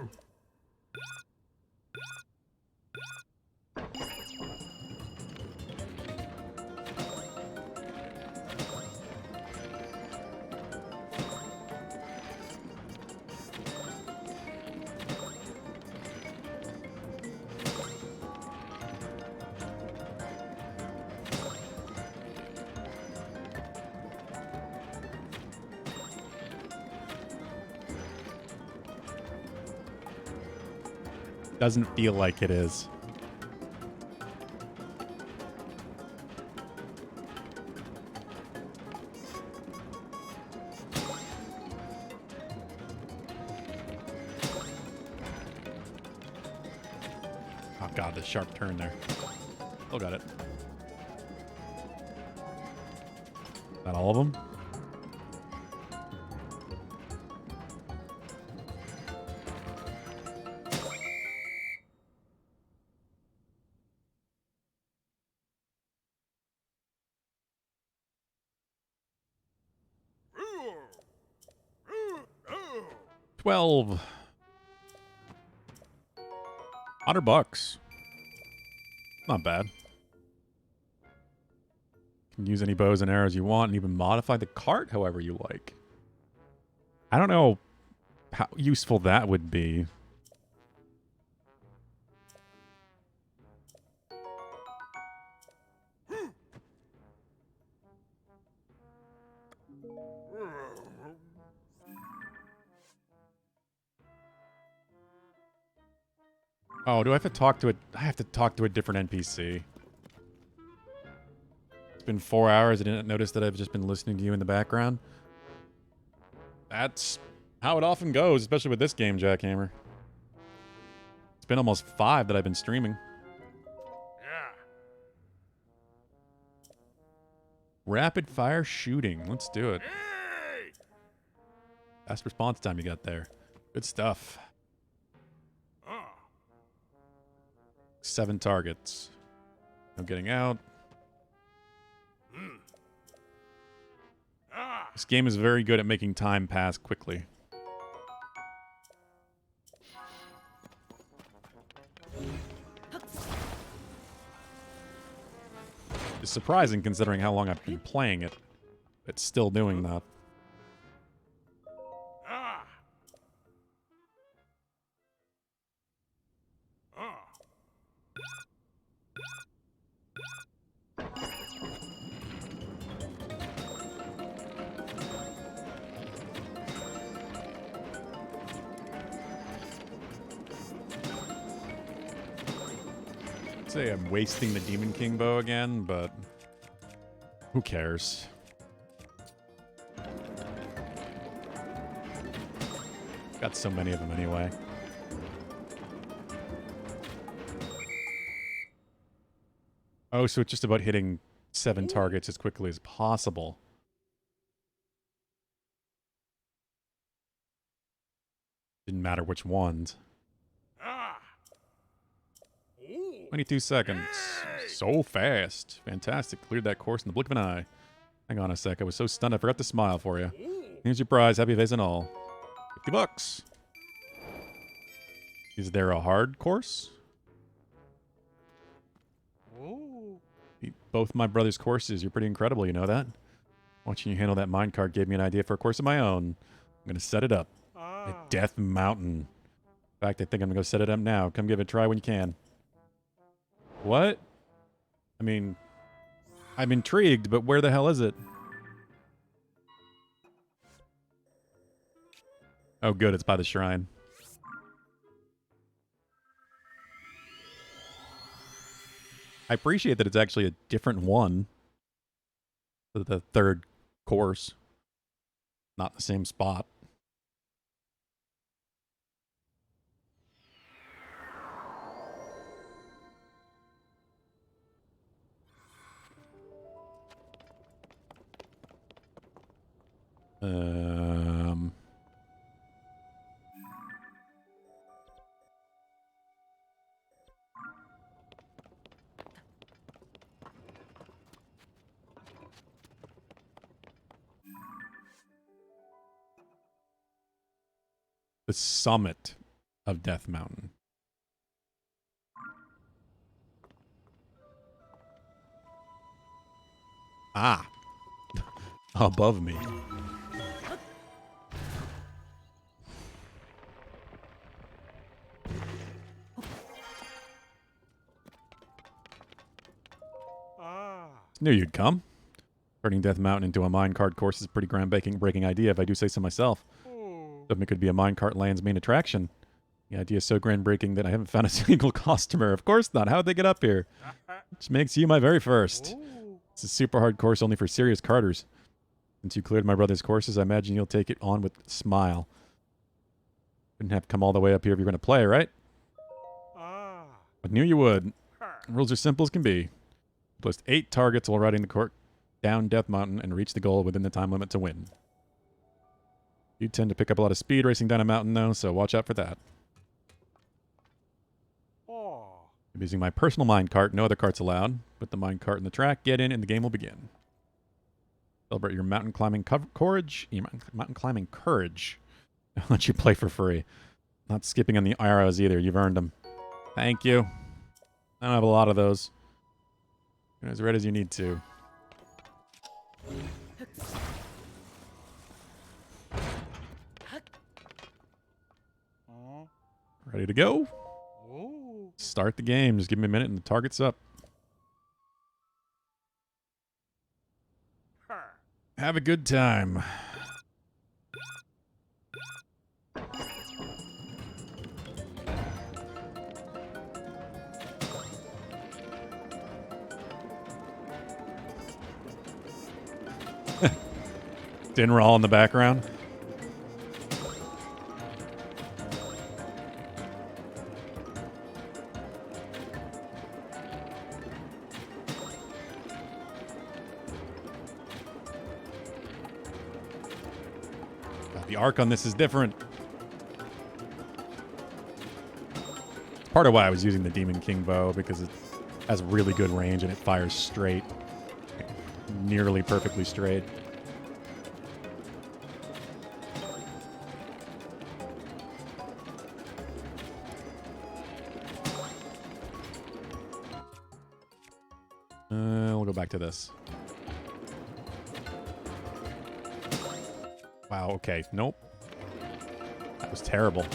Doesn't feel like it is. Oh god, the sharp turn there. Oh, got it. Not all of them? $12. $100. Not bad. Can use any bows and arrows you want and even modify the cart however you like. I don't know how useful that would be. Oh, do I have to talk to it? I have to talk to a different NPC. It's been 4 hours. I didn't notice that I've just been listening to you in the background. That's how it often goes, especially with this game, Jackhammer. It's been almost 5 that I've been streaming. Rapid fire shooting. Let's do it. Fast response time you got there. Good stuff. 7 targets. No getting out. This game is very good at making time pass quickly. It's surprising considering how long I've been playing it. It's still doing that. Say I'm wasting the Demon King bow again, but who cares? Got so many of them anyway. Oh, so it's just about hitting 7 targets as quickly as possible. Didn't matter which ones. 22 seconds. So fast. Fantastic. Cleared that course in the blink of an eye. Hang on a sec. I was so stunned I forgot to smile for you. Here's your prize. Happy face and all. $50. Is there a hard course? Beat both my brother's courses. You're pretty incredible, you know that? Watching you handle that minecart gave me an idea for a course of my own. I'm going to set it up. At Death Mountain. In fact, I think I'm going to go set it up now. Come give it a try when you can. What? I mean, I'm intrigued, but where the hell is it? Oh, good. It's by the shrine. I appreciate that it's actually a different one. For the third course. Not the same spot. The summit of Death Mountain. Ah. Above me. Knew you'd come. Turning Death Mountain into a minecart course is a pretty groundbreaking idea, if I do say so myself. Something could be a minecart land's main attraction. The idea is so groundbreaking that I haven't found a single customer. Of course not. How'd they get up here? Which makes you my very first. It's a super hard course only for serious carters. Since you cleared my brother's courses, I imagine you'll take it on with a smile. Wouldn't have to come all the way up here if you're going to play, right? I knew you would. Rules are simple as can be. Placed 8 targets while riding the court. down Death Mountain and reach the goal within the time limit to win. You tend to pick up a lot of speed racing down a mountain, though, so watch out for that. I'm using my personal minecart. No other carts allowed. Put the minecart in the track, get in, and the game will begin. Celebrate your mountain climbing courage. Your mountain climbing courage. I'll let you play for free. Not skipping on the arrows either. You've earned them. Thank you. I don't have a lot of those. You're as red as you need to. Ready to go? Start the game. Just give me a minute and the target's up. Have a good time. Dinner all in the background. The arc on this is different. It's part of why I was using the Demon King bow, because it has really good range and it fires straight. Nearly perfectly straight. We'll go back to this. Wow, okay. Nope. That was terrible.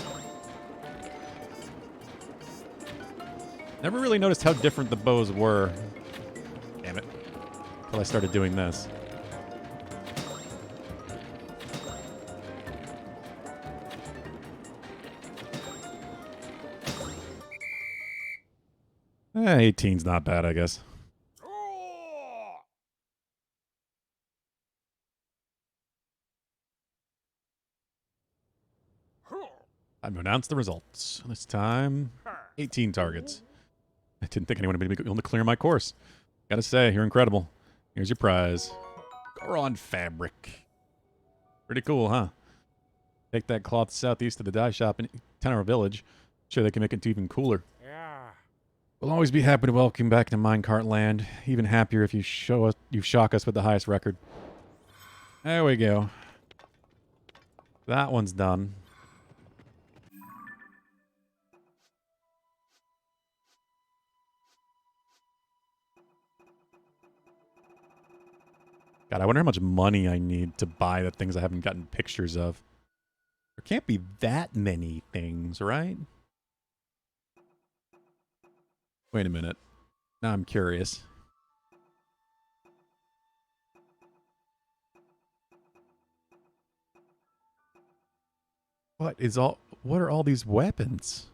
Never really noticed how different the bows were. Damn it. Until I started doing this. Eh, 18's not bad, I guess. Time to announce the results. This time, 18 targets. I didn't think anyone would be able to clear my course. Gotta say, you're incredible. Here's your prize. Goron fabric. Pretty cool, huh? Take that cloth southeast of the dye shop in Tenor Village. Sure they can make it even cooler. Yeah. We'll always be happy to welcome you back to Minecart Land. Even happier if you shock us with the highest record. There we go. That one's done. God, I wonder how much money I need to buy the things I haven't gotten pictures of. There can't be that many things, right? Wait a minute. Now I'm curious. What are all these weapons?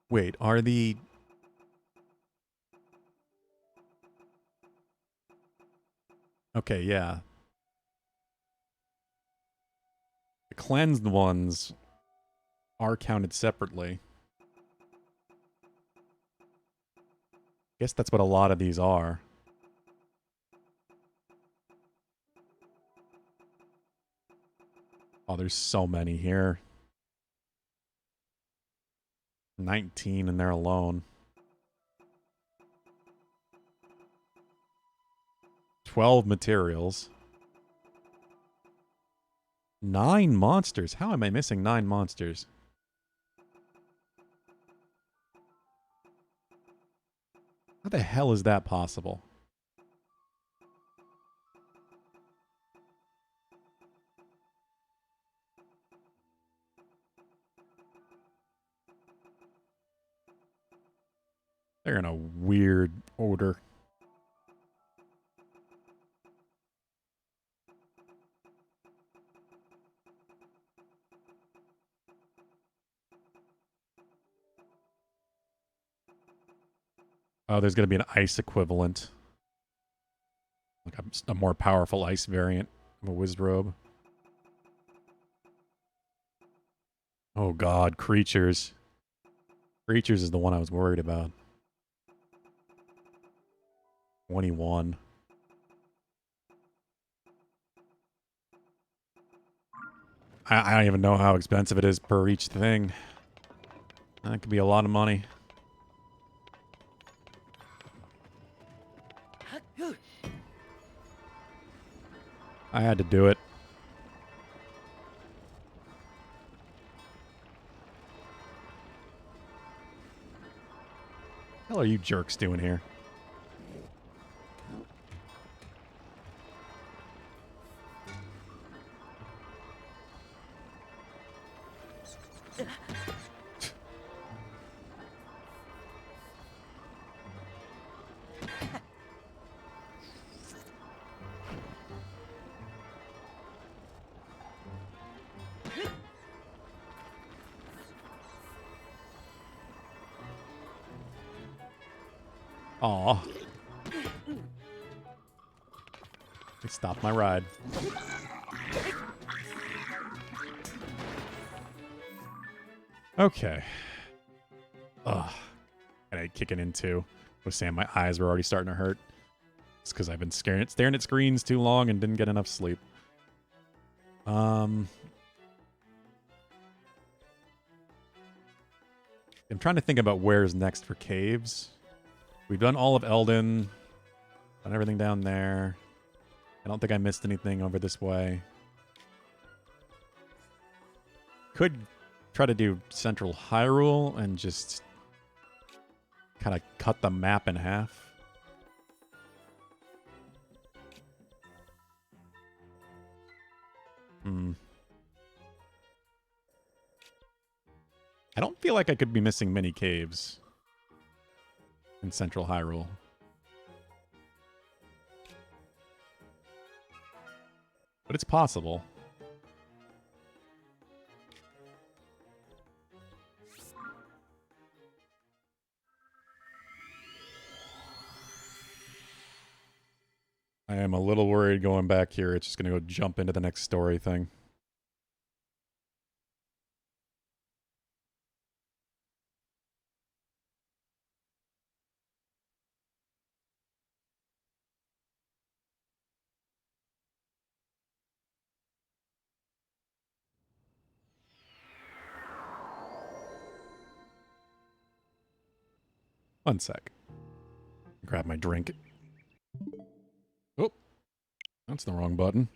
Wait, are the... Okay, yeah. The cleansed ones are counted separately. Guess that's what a lot of these are. Oh, there's so many here. 19 in there alone. 12 materials. 9 monsters. How am I missing 9 monsters? How the hell is that possible? They're in a weird order. Oh, there's going to be an ice equivalent. Like a more powerful ice variant of a Wizrobe. Oh god, creatures. Creatures is the one I was worried about. 21. I don't even know how expensive it is per each thing. That could be a lot of money. I had to do it. What the hell are you jerks doing here? Aw. They stopped my ride. Okay. Ugh. I kicking in too. I was saying my eyes were already starting to hurt. It's because I've been staring at screens too long and didn't get enough sleep. I'm trying to think about where's next for caves. We've done all of Eldon. Done everything down there. I don't think I missed anything over this way. Could try to do Central Hyrule and just kind of cut the map in half. I don't feel like I could be missing many caves in Central Hyrule. But it's possible. I am a little worried going back here. It's just going to go jump into the next story thing. One sec. Grab my drink. Oh, that's the wrong button.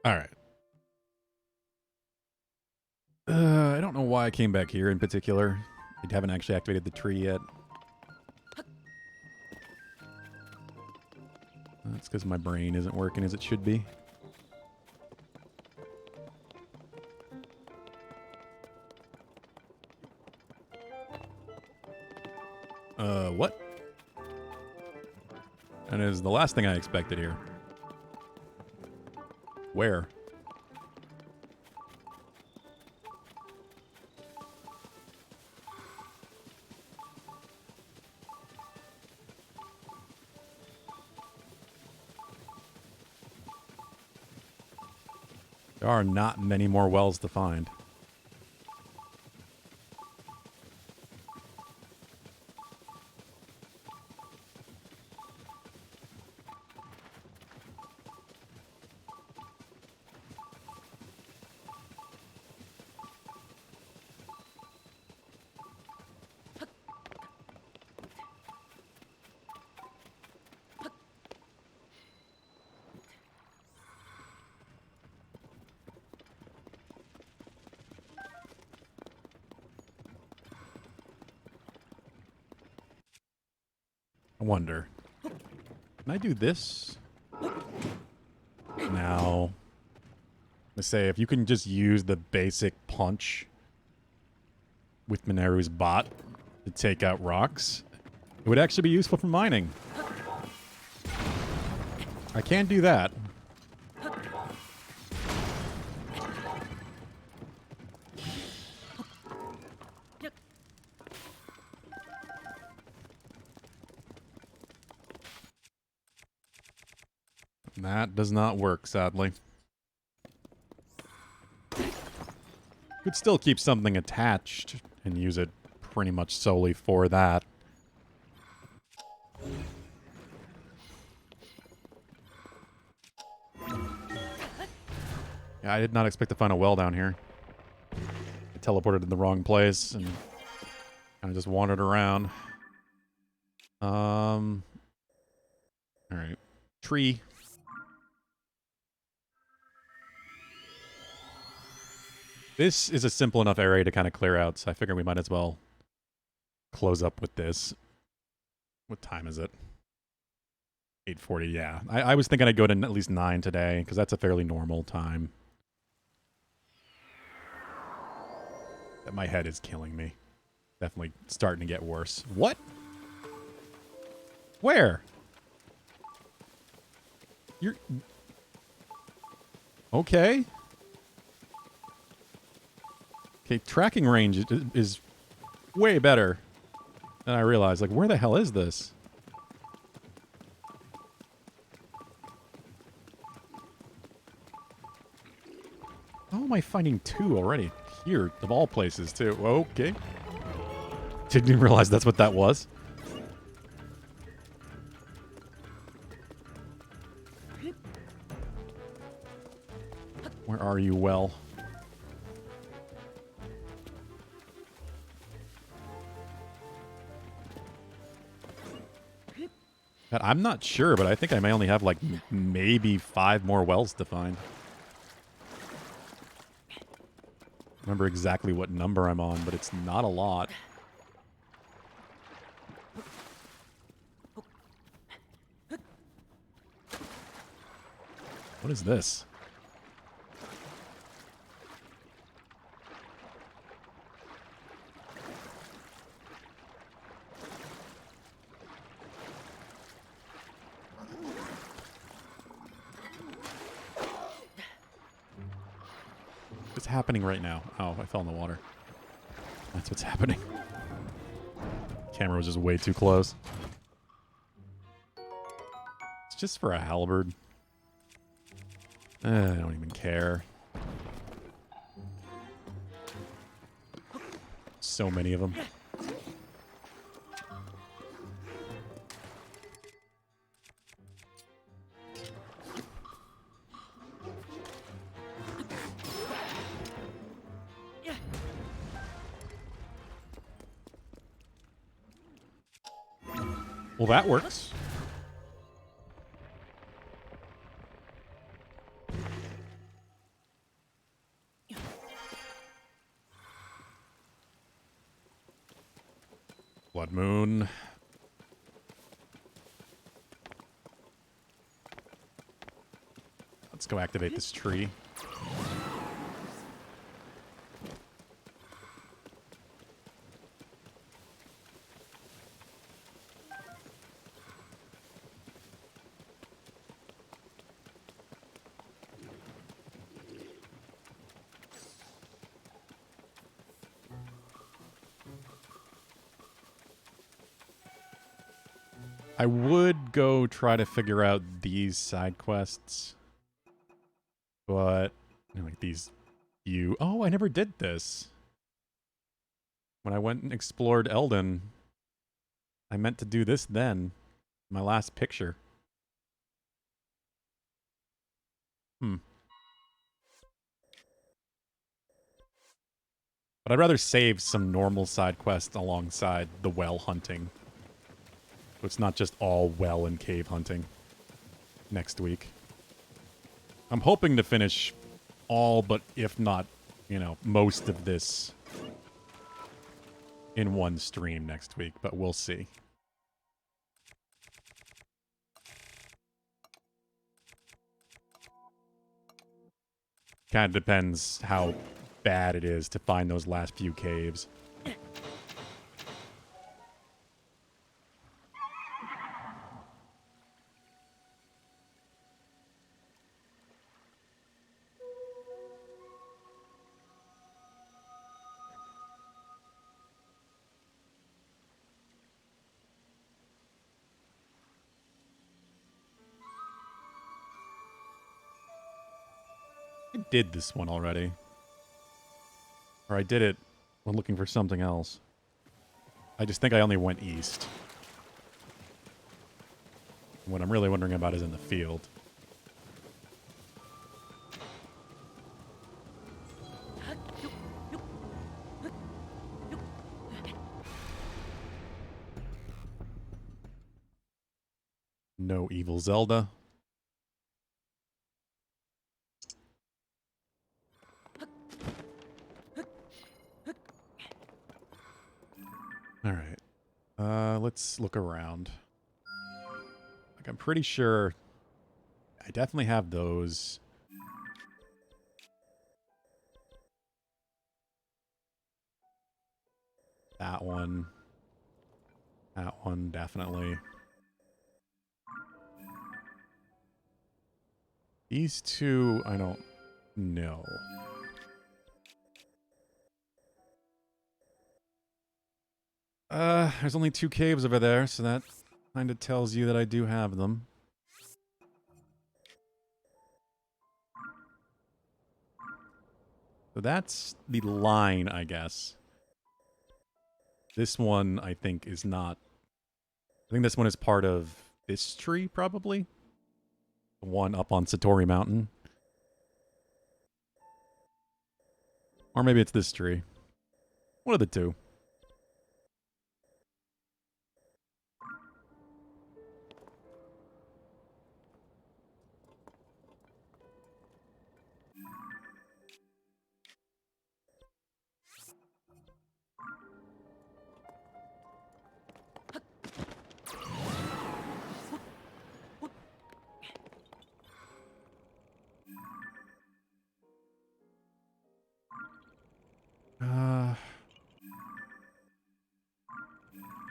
All right. I don't know why I came back here in particular. I haven't actually activated the tree yet. That's because my brain isn't working as it should be. What? And is the last thing I expected here. Where? There are not many more wells to find. I wonder. Can I do this? Now. Let's say if you can just use the basic punch with Mineru's bot to take out rocks, it would actually be useful for mining. I can't do that. That does not work, sadly. Could still keep something attached and use it pretty much solely for that. Yeah, I did not expect to find a well down here. I teleported in the wrong place and kind of just wandered around. Alright. Tree. This is a simple enough area to kind of clear out, so I figure we might as well close up with this. What time is it? 8:40, yeah. I was thinking I'd go to at least 9 today, because that's a fairly normal time. My head is killing me. Definitely starting to get worse. What? Where? You're... Okay. Okay, tracking range is way better than I realized. Like, where the hell is this? How am I finding 2 already? Here, of all places, too. Okay. Didn't even realize that's what that was. Where are you, well? God, I'm not sure, but I think I may only have, like, maybe 5 more wells to find. Remember exactly what number I'm on, but it's not a lot. What is this? What's happening right now? Oh, I fell in the water. That's what's happening. Camera was just way too close. It's just for a halberd. I don't even care. So many of them. Well, that works. Blood Moon. Let's go activate this tree. I would go try to figure out these side quests, but like these oh, I never did this. When I went and explored Eldon, I meant to do this then. My last picture. But I'd rather save some normal side quests alongside the well hunting. So it's not just all well and cave hunting next week. I'm hoping to finish all but, if not, you know, most of this in one stream next week, but we'll see. Kind of depends how bad it is to find those last few caves. I did this one already. Or I did it when looking for something else. I just think I only went east. What I'm really wondering about is in the field. No evil Zelda. Alright. Let's look around. Like, I'm pretty sure I definitely have those. That one. That one, definitely. These two, I don't know. There's only 2 caves over there, so that kind of tells you that I do have them. So that's the line, I guess. This one, I think, is not... I think this one is part of this tree, probably. The one up on Satori Mountain. Or maybe it's this tree. One of the two.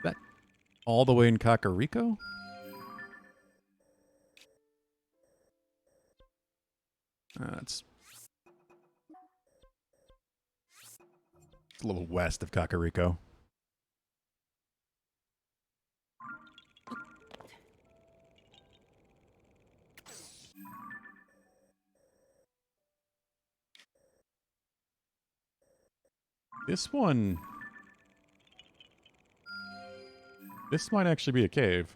That all the way in Kakariko? It's a little west of Kakariko. This one... This might actually be a cave.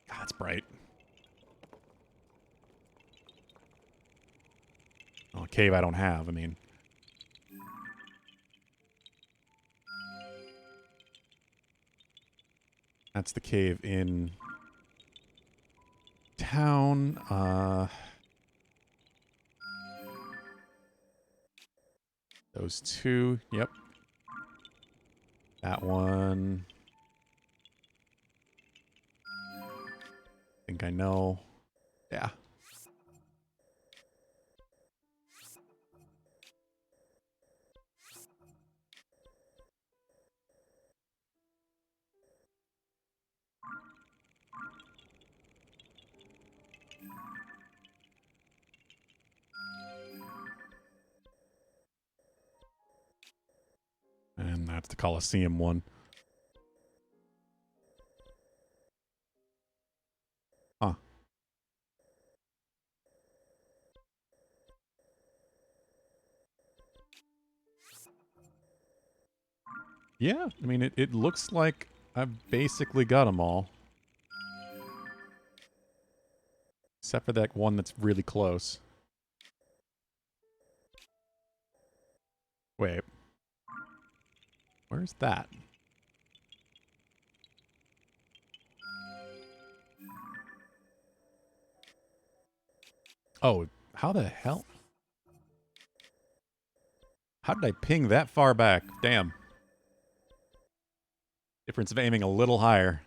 God, it's bright. Well, a cave I don't have, I mean. That's the cave in town. Those two, yep. That one. I think I know. Yeah. And that's the Colosseum one. Huh. Yeah, I mean, it looks like I've basically got them all. Except for that one that's really close. Wait. Where's that? Oh, how the hell? How did I ping that far back? Damn. Difference of aiming a little higher.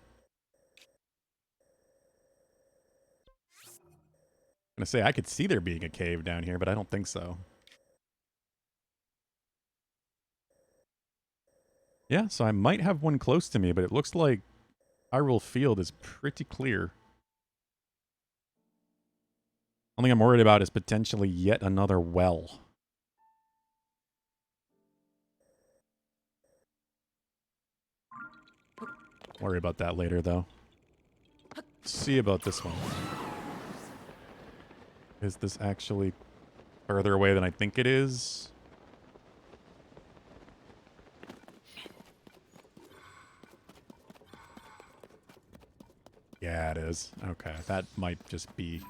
gonna say I could see there being a cave down here, but I don't think so. Yeah, so I might have one close to me, but it looks like Hyrule Field is pretty clear. Only thing I'm worried about is potentially yet another well. Worry about that later, though. Let's see about this one. Is this actually further away than I think it is? Yeah, it is. Okay, that might just be...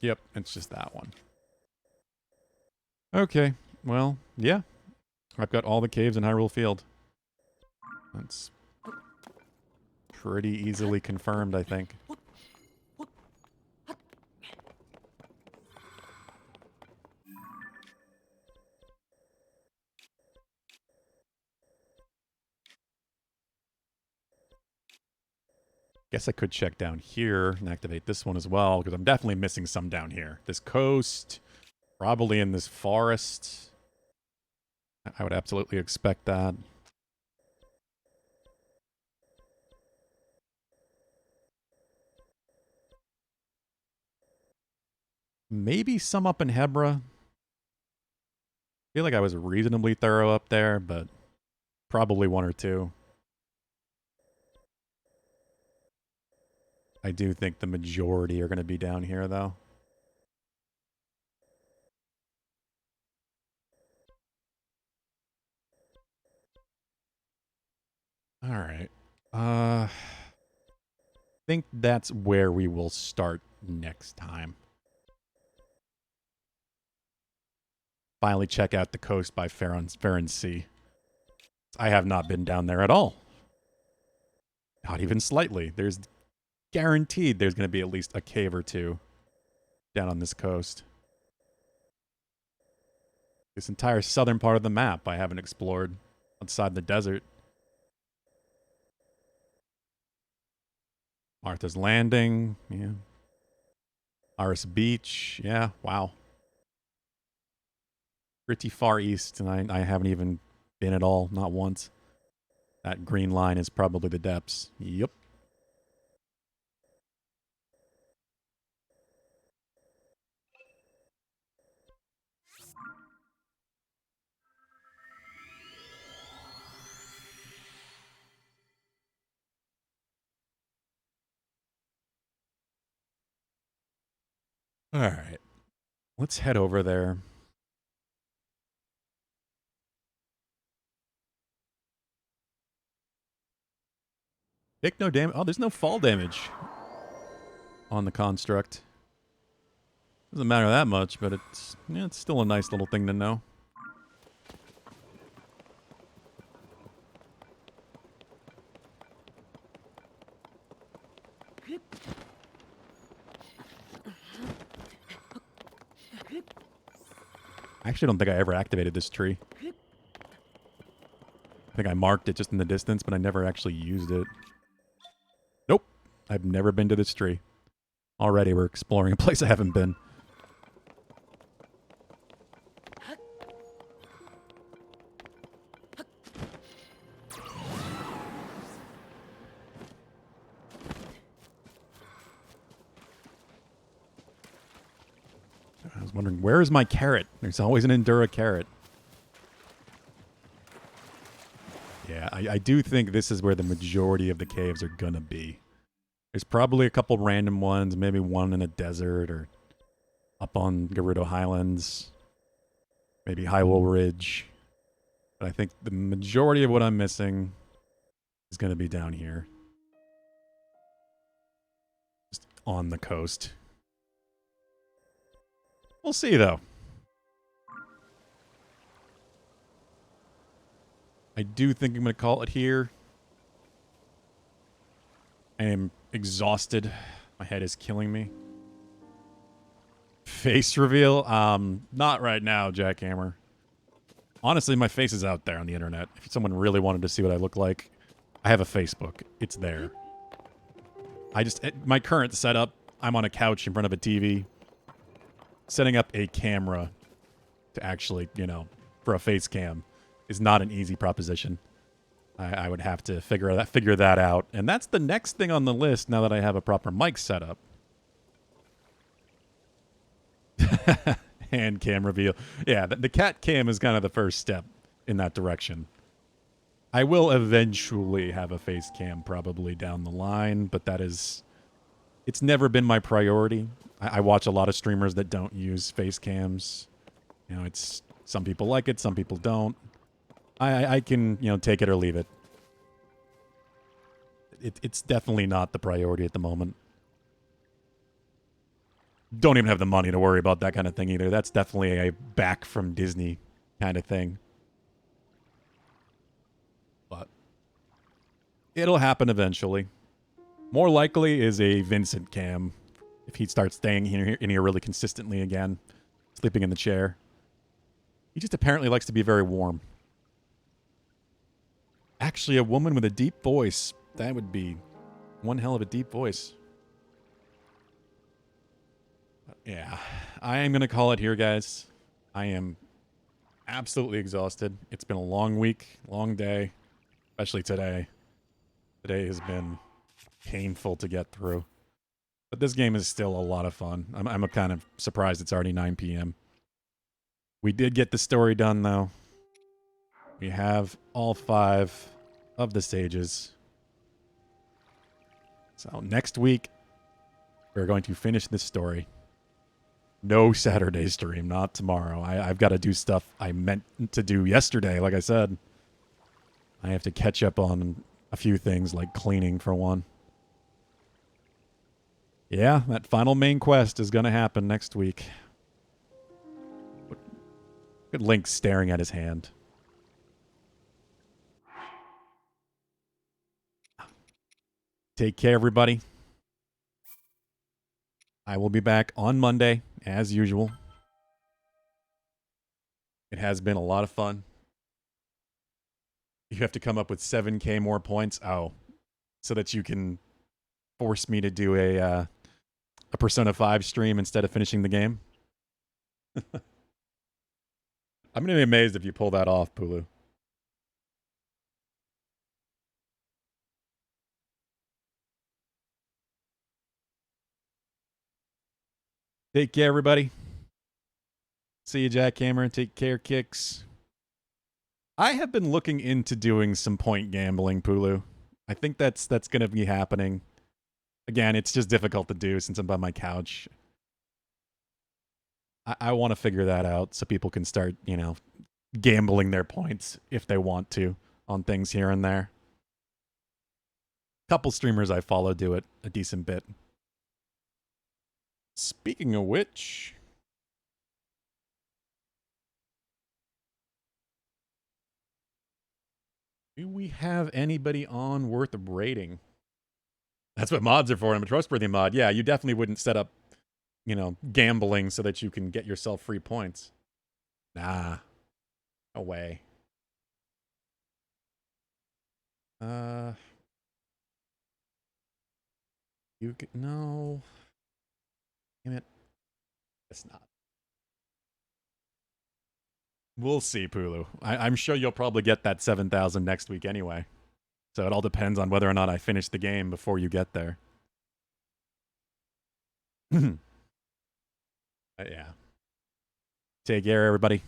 Yep, it's just that one. Okay, well, yeah. I've got all the caves in Hyrule Field. That's pretty easily confirmed, I think. Guess I could check down here and activate this one as well, because I'm definitely missing some down here. This coast, probably in this forest. I would absolutely expect that. Maybe some up in Hebra. I feel like I was reasonably thorough up there, but probably one or two. I do think the majority are going to be down here, though. All right. I think that's where we will start next time. Finally check out the coast by Farron Sea. I have not been down there at all. Not even slightly. There's guaranteed there's going to be at least a cave or two down on this coast. This entire southern part of the map I haven't explored outside the desert. Martha's Landing, yeah. Aris Beach, yeah, wow. Pretty far east, and I haven't even been at all, not once. That green line is probably the depths. Yep. All right. Let's head over there. Take no damage. Oh, there's no fall damage on the construct. Doesn't matter that much, but it's still a nice little thing to know. I actually don't think I ever activated this tree. I think I marked it just in the distance, but I never actually used it. Nope. I've never been to this tree. Already we're exploring a place I haven't been. I was wondering, where is my carrot? There's always an Endura carrot. Yeah, I do think this is where the majority of the caves are gonna be. There's probably a couple random ones, maybe one in a desert or up on Gerudo Highlands, maybe Hyrule Ridge. But I think the majority of what I'm missing is gonna be down here. Just on the coast. We'll see, though. I do think I'm going to call it here. I am exhausted. My head is killing me. Face reveal? Not right now, Jackhammer. Honestly, my face is out there on the internet. If someone really wanted to see what I look like, I have a Facebook. It's there. My current setup, I'm on a couch in front of a TV. Setting up a camera to actually, for a face cam is not an easy proposition. I would have to figure that out. And that's the next thing on the list now that I have a proper mic setup. Hand cam reveal. Yeah, the cat cam is kind of the first step in that direction. I will eventually have a face cam probably down the line, but it's never been my priority. I watch a lot of streamers that don't use face cams. It's some people like it, some people don't. I can, take it or leave it. It's definitely not the priority at the moment. Don't even have the money to worry about that kind of thing either. That's definitely a back from Disney kind of thing. But it'll happen eventually. More likely is a Vincent cam if he starts staying in here really consistently again, sleeping in the chair. He just apparently likes to be very warm. Actually, a woman with a deep voice. That would be one hell of a deep voice. But yeah, I am going to call it here, guys. I am absolutely exhausted. It's been a long week, long day, especially today. Today has been painful to get through. But this game is still a lot of fun. I'm kind of surprised it's already 9 p.m. We did get the story done, though. We have all 5 of the stages. So next week, we're going to finish this story. No Saturday stream, not tomorrow. I've got to do stuff I meant to do yesterday, like I said. I have to catch up on a few things, like cleaning for one. Yeah, that final main quest is going to happen next week. Good Link staring at his hand. Take care, everybody. I will be back on Monday, as usual. It has been a lot of fun. You have to come up with 7K more points. Oh, so that you can force me to do a Persona 5 stream instead of finishing the game. I'm going to be amazed if you pull that off, Pulu. Take care, everybody. See you, Jackhammer. Take care, Kicks. I have been looking into doing some point gambling, Pulu. I think that's going to be happening. Again, it's just difficult to do since I'm by my couch. I want to figure that out so people can start, gambling their points if they want to on things here and there. Couple streamers I follow do it a decent bit. Speaking of which, do we have anybody on worth rating? That's what mods are for. I'm a trustworthy mod. Yeah, you definitely wouldn't set up, gambling so that you can get yourself free points. Nah. No way. You could, no. Damn it. It's not. We'll see, Pulu. I'm sure you'll probably get that 7,000 next week anyway. So it all depends on whether or not I finish the game before you get there. Yeah. Take care, everybody.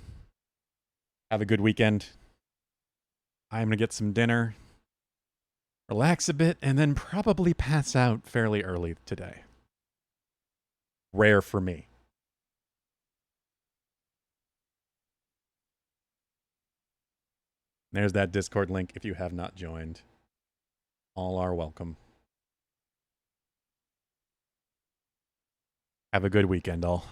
Have a good weekend. I'm going to get some dinner, relax a bit, and then probably pass out fairly early today. Rare for me. There's that Discord link if you have not joined. All are welcome. Have a good weekend, all.